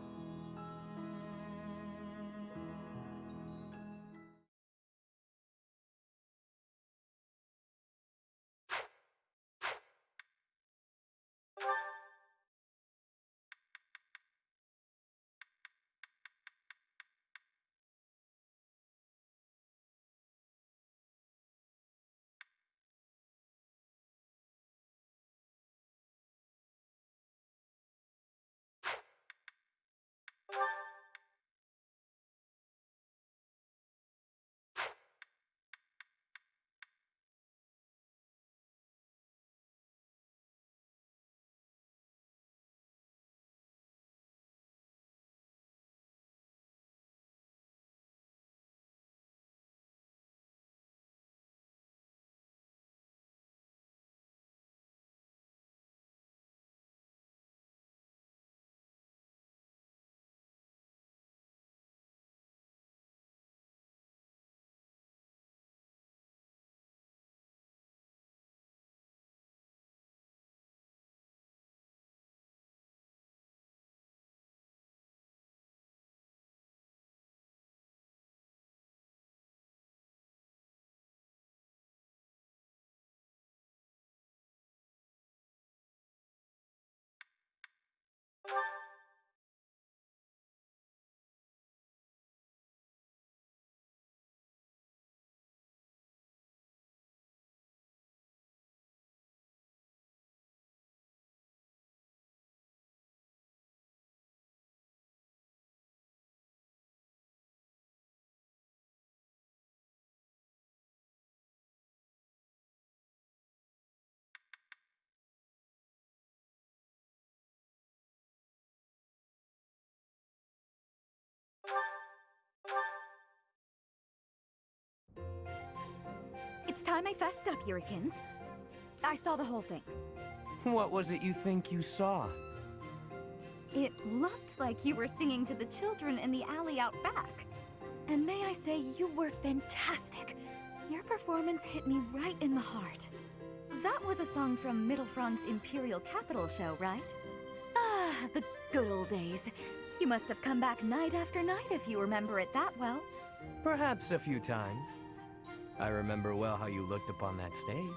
It's time I fessed up, Yurikins. I saw the whole thing. What was it you think you saw? It looked like you were singing to the children in the alley out back. And may I say, you were fantastic. Your performance hit me right in the heart. That was a song from Mittelfrank's Imperial Capital show, right? Ah, the good old days. You must have come back night after night if you remember it that well. Perhaps a few times. I remember well how you looked upon that stage.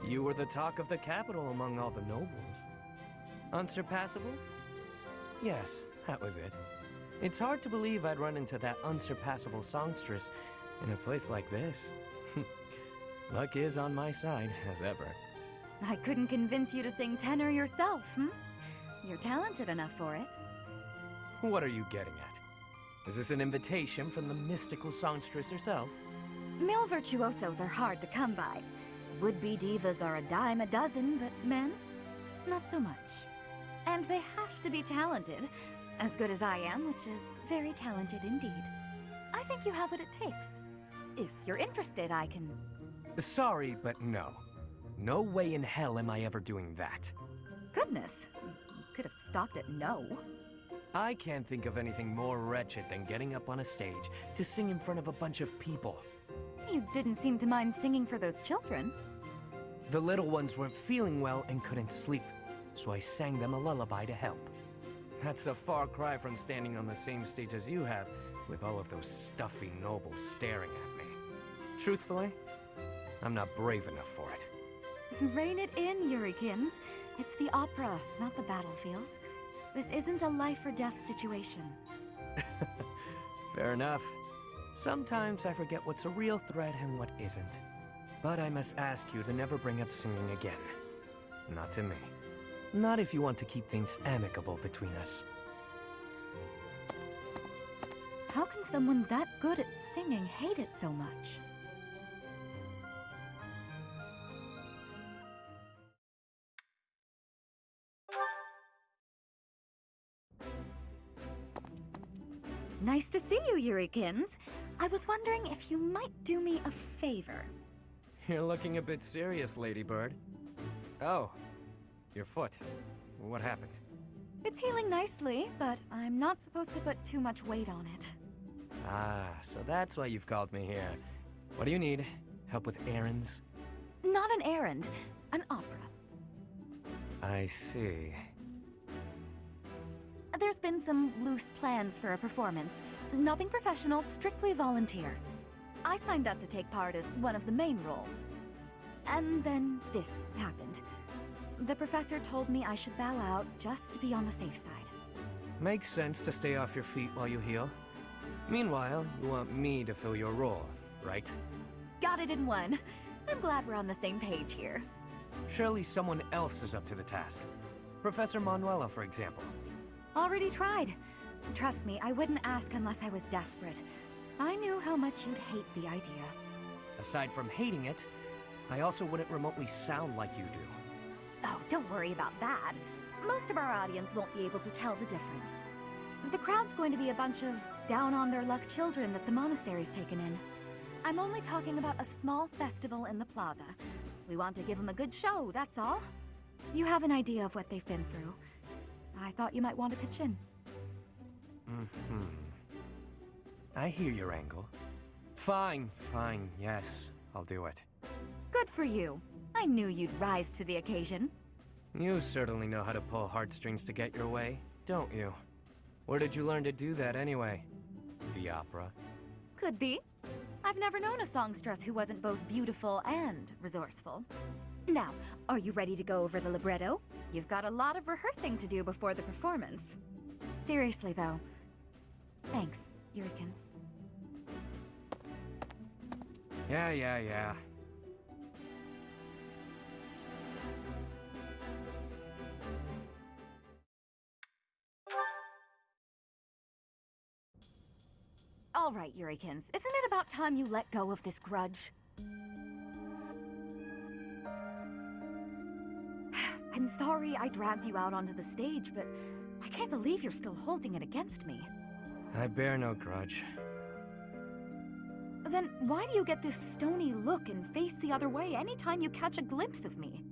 You were the talk of the capital among all the nobles. Unsurpassable? Yes, that was it. It's hard to believe I'd run into that unsurpassable songstress in a place like this. Luck is on my side, as ever. I couldn't convince you to sing tenor yourself, hmm? You're talented enough for it. What are you getting at? Is this an invitation from the mystical songstress herself? Male virtuosos are hard to come by. Would-be divas are a dime a dozen, but men? Not so much. And they have to be talented. As good as I am, which is very talented indeed. I think you have what it takes. If you're interested, I can... Sorry, but no. No way in hell am I ever doing that. Goodness. You could have stopped at no. I can't think of anything more wretched than getting up on a stage to sing in front of a bunch of people. You didn't seem to mind singing for those children. The little ones weren't feeling well and couldn't sleep, so I sang them a lullaby to help. That's a far cry from standing on the same stage as you have, with all of those stuffy nobles staring at me. Truthfully, I'm not brave enough for it. Rein it in, Yurikins. It's the opera, not the battlefield. This isn't a life-or-death situation. Fair enough. Sometimes I forget what's a real threat and what isn't. But I must ask you to never bring up singing again. Not to me. Not if you want to keep things amicable between us. How can someone that good at singing hate it so much? Nice to see you, Yurikins. I was wondering if you might do me a favor. You're looking a bit serious, Ladybird. Oh, your foot. What happened? It's healing nicely, but I'm not supposed to put too much weight on it. Ah, so that's why you've called me here. What do you need? Help with errands? Not an errand, an opera. I see. There's been some loose plans for a performance. Nothing professional, strictly volunteer. I signed up to take part as one of the main roles. And then this happened. The professor told me I should bow out just to be on the safe side. Makes sense to stay off your feet while you heal. Meanwhile, you want me to fill your role, right? Got it in one. I'm glad we're on the same page here. Surely someone else is up to the task. Professor Manuela, for example. Already tried. Trust me, I wouldn't ask unless I was desperate. I knew how much you'd hate the idea. Aside from hating it, I also wouldn't remotely sound like you do. Oh, don't worry about that. Most of our audience won't be able to tell the difference. The crowd's going to be a bunch of down-on-their-luck children that the monastery's taken in. I'm only talking about a small festival in the plaza. We want to give them a good show, that's all. You have an idea of what they've been through. I thought you might want to pitch in. I hear your angle. Fine, yes, I'll do it. Good for you. I knew you'd rise to the occasion. You certainly know how to pull heartstrings to get your way, don't you? Where did you learn to do that anyway? The opera? Could be. I've never known a songstress who wasn't both beautiful and resourceful. Now, are you ready to go over the libretto? You've got a lot of rehearsing to do before the performance. Seriously, though. Thanks, Yurikins. Yeah. All right, Yurikins. Isn't it about time you let go of this grudge? I'm sorry I dragged you out onto the stage, but I can't believe you're still holding it against me. I bear no grudge. Then why do you get this stony look and face the other way anytime you catch a glimpse of me?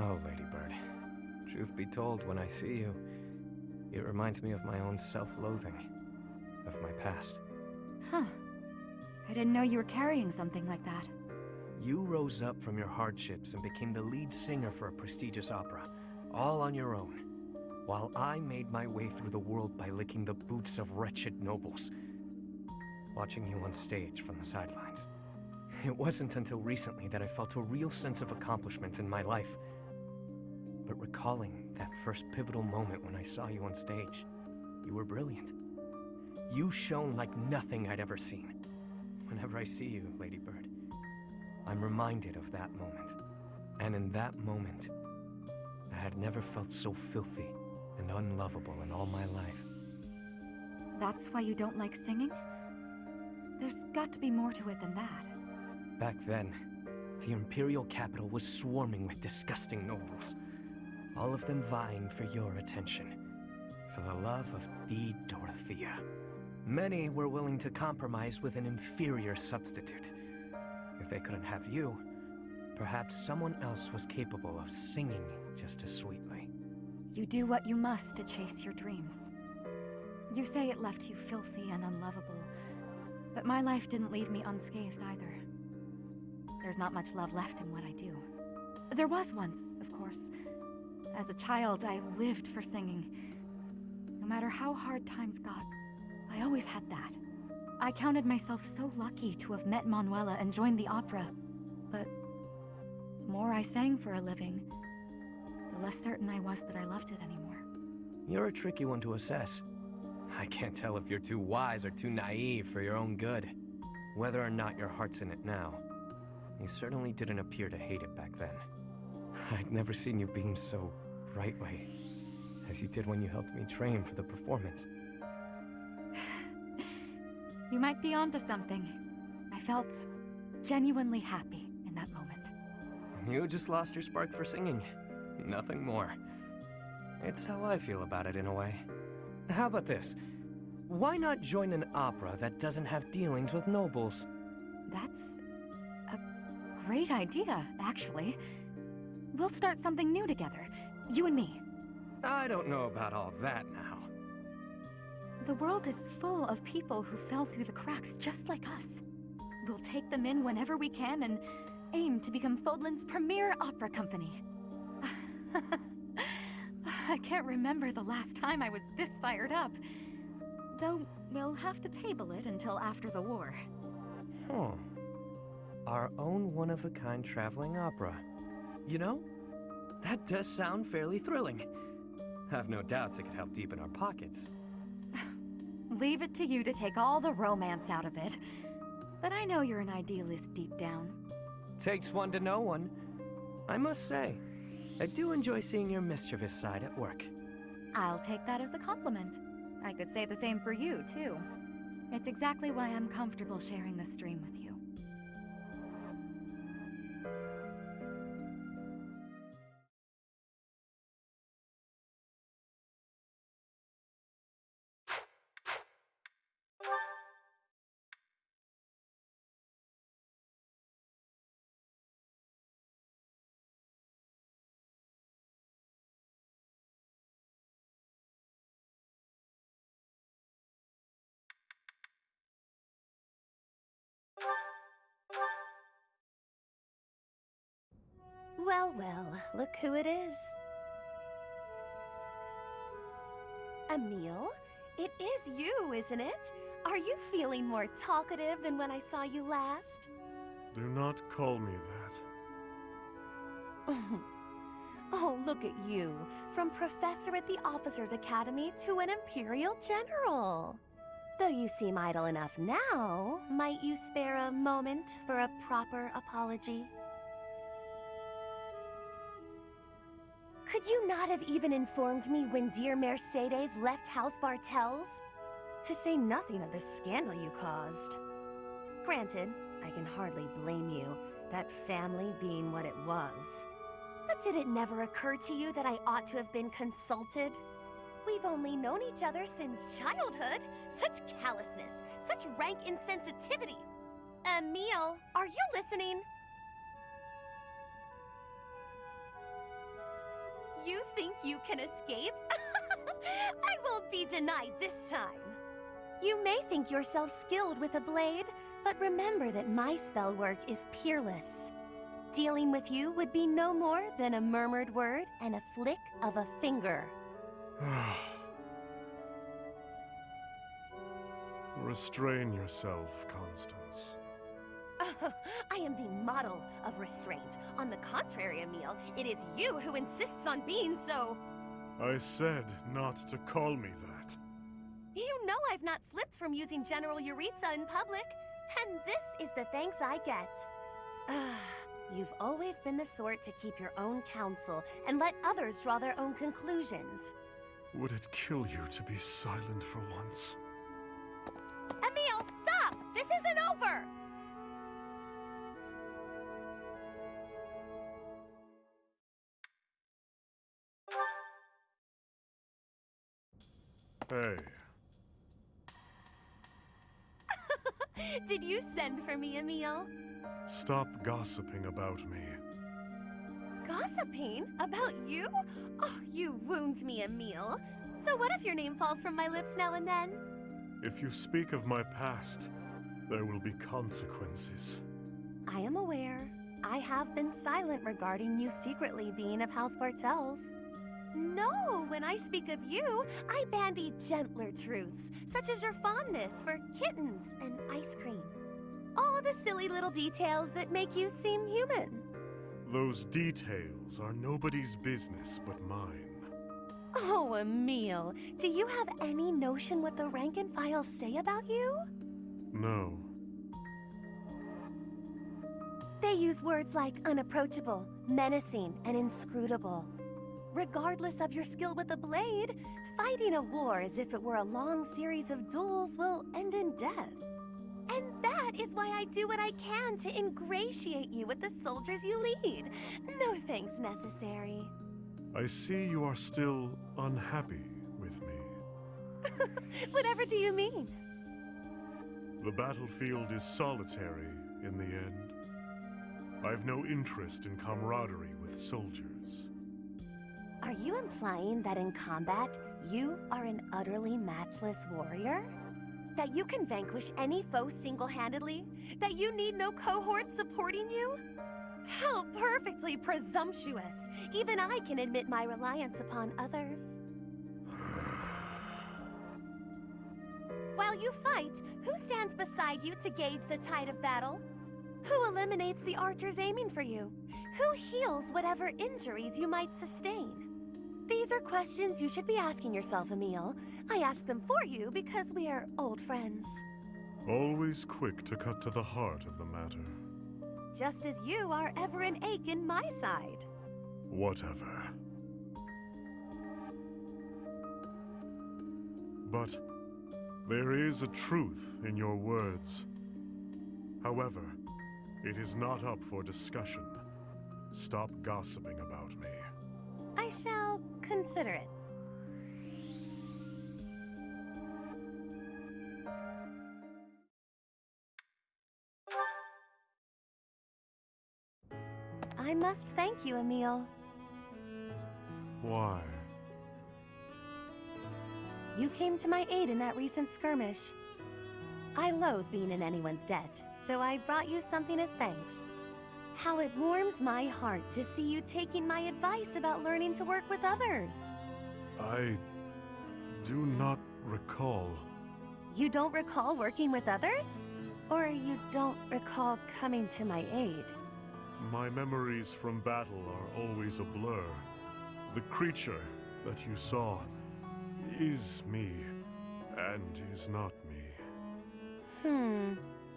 Oh, Ladybird. Truth be told, when I see you, it reminds me of my own self-loathing, of my past. Huh. I didn't know you were carrying something like that. You rose up from your hardships and became the lead singer for a prestigious opera, all on your own, while I made my way through the world by licking the boots of wretched nobles, watching you on stage from the sidelines. It wasn't until recently that I felt a real sense of accomplishment in my life. But recalling that first pivotal moment when I saw you on stage, you were brilliant. You shone like nothing I'd ever seen. Whenever I see you, Ladybird, I'm reminded of that moment. And in that moment, I had never felt so filthy and unlovable in all my life. That's why you don't like singing? There's got to be more to it than that. Back then, the Imperial capital was swarming with disgusting nobles, all of them vying for your attention, for the love of the Dorothea. Many were willing to compromise with an inferior substitute. If they couldn't have you, perhaps someone else was capable of singing just as sweetly. You do what you must to chase your dreams. You say it left you filthy and unlovable, but my life didn't leave me unscathed either. There's not much love left in what I do. There was once, of course. As a child, I lived for singing. No matter how hard times got, I always had that. I counted myself so lucky to have met Manuela and joined the opera. But the more I sang for a living, the less certain I was that I loved it anymore. You're a tricky one to assess. I can't tell if you're too wise or too naive for your own good. Whether or not your heart's in it now, you certainly didn't appear to hate it back then. I'd never seen you beam so brightly, as you did when you helped me train for the performance. You might be onto something. I felt genuinely happy in that moment. You just lost your spark for singing. Nothing more. It's how I feel about it in a way. How about this? Why not join an opera that doesn't have dealings with nobles? That's a great idea, actually. We'll start something new together, you and me. I don't know about all that now. The world is full of people who fell through the cracks just like us. We'll take them in whenever we can and aim to become Fodlan's premier opera company. I can't remember the last time I was this fired up. Though, we'll have to table it until after the war. Huh. Our own one-of-a-kind traveling opera. You know, that does sound fairly thrilling. I've no doubts it could help deepen our pockets. Leave it to you to take all the romance out of it. But I know you're an idealist deep down. Takes one to know one. I must say, I do enjoy seeing your mischievous side at work. I'll take that as a compliment. I could say the same for you, too. It's exactly why I'm comfortable sharing this stream with you. Well, well, look who it is. Emile, it is you, isn't it? Are you feeling more talkative than when I saw you last? Do not call me that. Oh, look at you. From professor at the Officers' Academy to an Imperial General. Though you seem idle enough now, might you spare a moment for a proper apology? Could you not have even informed me when dear Mercedes left House Bartels? To say nothing of the scandal you caused. Granted, I can hardly blame you, that family being what it was. But did it never occur to you that I ought to have been consulted? We've only known each other since childhood. Such callousness, such rank insensitivity. Emil, are you listening? You think you can escape? I won't be denied this time. You may think yourself skilled with a blade, but remember that my spell work is peerless. Dealing with you would be no more than a murmured word and a flick of a finger. Restrain yourself, Constance. I am the model of restraint. On the contrary, Emil, it is you who insists on being so. I said not to call me that. You know I've not slipped from using General Euritza in public, and this is the thanks I get. You've always been the sort to keep your own counsel and let others draw their own conclusions. Would it kill you to be silent for once? Emil, stop! This isn't over! Hey. Did you send for me, Emil? Stop gossiping about me. Gossiping? About you? Oh, you wound me, Emil. So what if your name falls from my lips now and then? If you speak of my past, there will be consequences. I am aware. I have been silent regarding you secretly being of House Bartels. No, when I speak of you, I bandy gentler truths, such as your fondness for kittens and ice cream. All the silly little details that make you seem human. Those details are nobody's business but mine. Oh, Emil, do you have any notion what the rank and file say about you? No. They use words like unapproachable, menacing, and inscrutable. Regardless of your skill with the blade, fighting a war as if it were a long series of duels will end in death. And that is why I do what I can to ingratiate you with the soldiers you lead. No thanks necessary. I see you are still unhappy with me. Whatever do you mean? The battlefield is solitary in the end. I've no interest in camaraderie with soldiers. Are you implying that in combat, you are an utterly matchless warrior? That you can vanquish any foe single-handedly? That you need no cohort supporting you? How perfectly presumptuous! Even I can admit my reliance upon others. While you fight, who stands beside you to gauge the tide of battle? Who eliminates the archers aiming for you? Who heals whatever injuries you might sustain? These are questions you should be asking yourself, Emil. I ask them for you because we are old friends. Always quick to cut to the heart of the matter. Just as you are ever an ache in my side. Whatever. But there is a truth in your words. However, it is not up for discussion. Stop gossiping about me. I shall consider it. I must thank you, Emil. Why? You came to my aid in that recent skirmish. I loathe being in anyone's debt, so I brought you something as thanks. How it warms my heart to see you taking my advice about learning to work with others. I do not recall. You don't recall working with others? Or you don't recall coming to my aid? My memories from battle are always a blur. The creature that you saw is me, and is not me.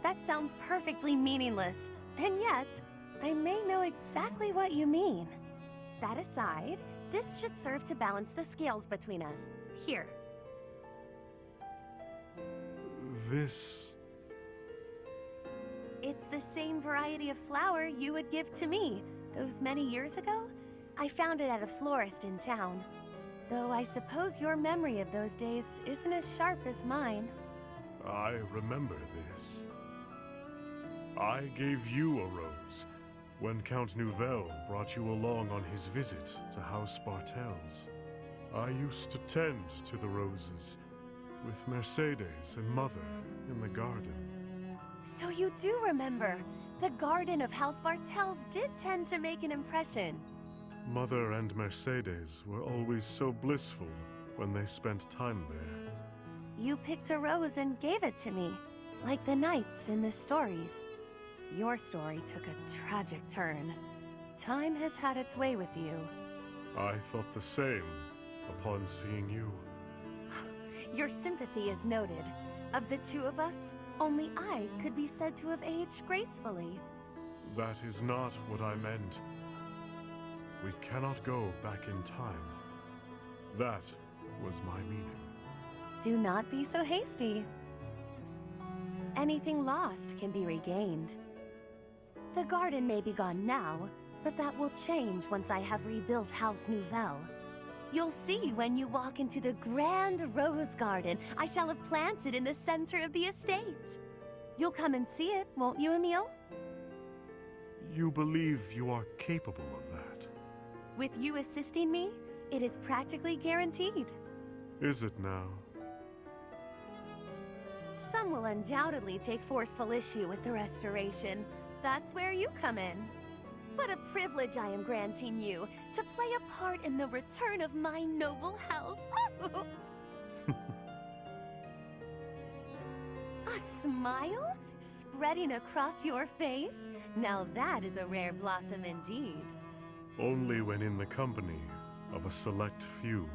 That sounds perfectly meaningless, and yet, I may know exactly what you mean. That aside, this should serve to balance the scales between us. Here. This... It's the same variety of flower you would give to me. Those many years ago, I found it at a florist in town. Though I suppose your memory of those days isn't as sharp as mine. I remember this. I gave you a rose when Count Nouvelle brought you along on his visit to House Bartels. I used to tend to the roses with Mercedes and Mother in the garden. So you do remember. The garden of House Bartels did tend to make an impression. Mother and Mercedes were always so blissful when they spent time there. You picked a rose and gave it to me, like the knights in the stories. Your story took a tragic turn. Time has had its way with you. I thought the same upon seeing you. Your sympathy is noted. Of the two of us, only I could be said to have aged gracefully. That is not what I meant. We cannot go back in time. That was my meaning. Do not be so hasty. Anything lost can be regained. The garden may be gone now, but that will change once I have rebuilt House Nouvelle. You'll see when you walk into the grand rose garden I shall have planted in the center of the estate. You'll come and see it, won't you, Emile? You believe you are capable of that? With you assisting me, it is practically guaranteed. Is it now? Some will undoubtedly take forceful issue with the restoration. That's where you come in. What a privilege I am granting you to play a part in the return of my noble house. A smile spreading across your face? Now that is a rare blossom indeed. Only when in the company of a select few.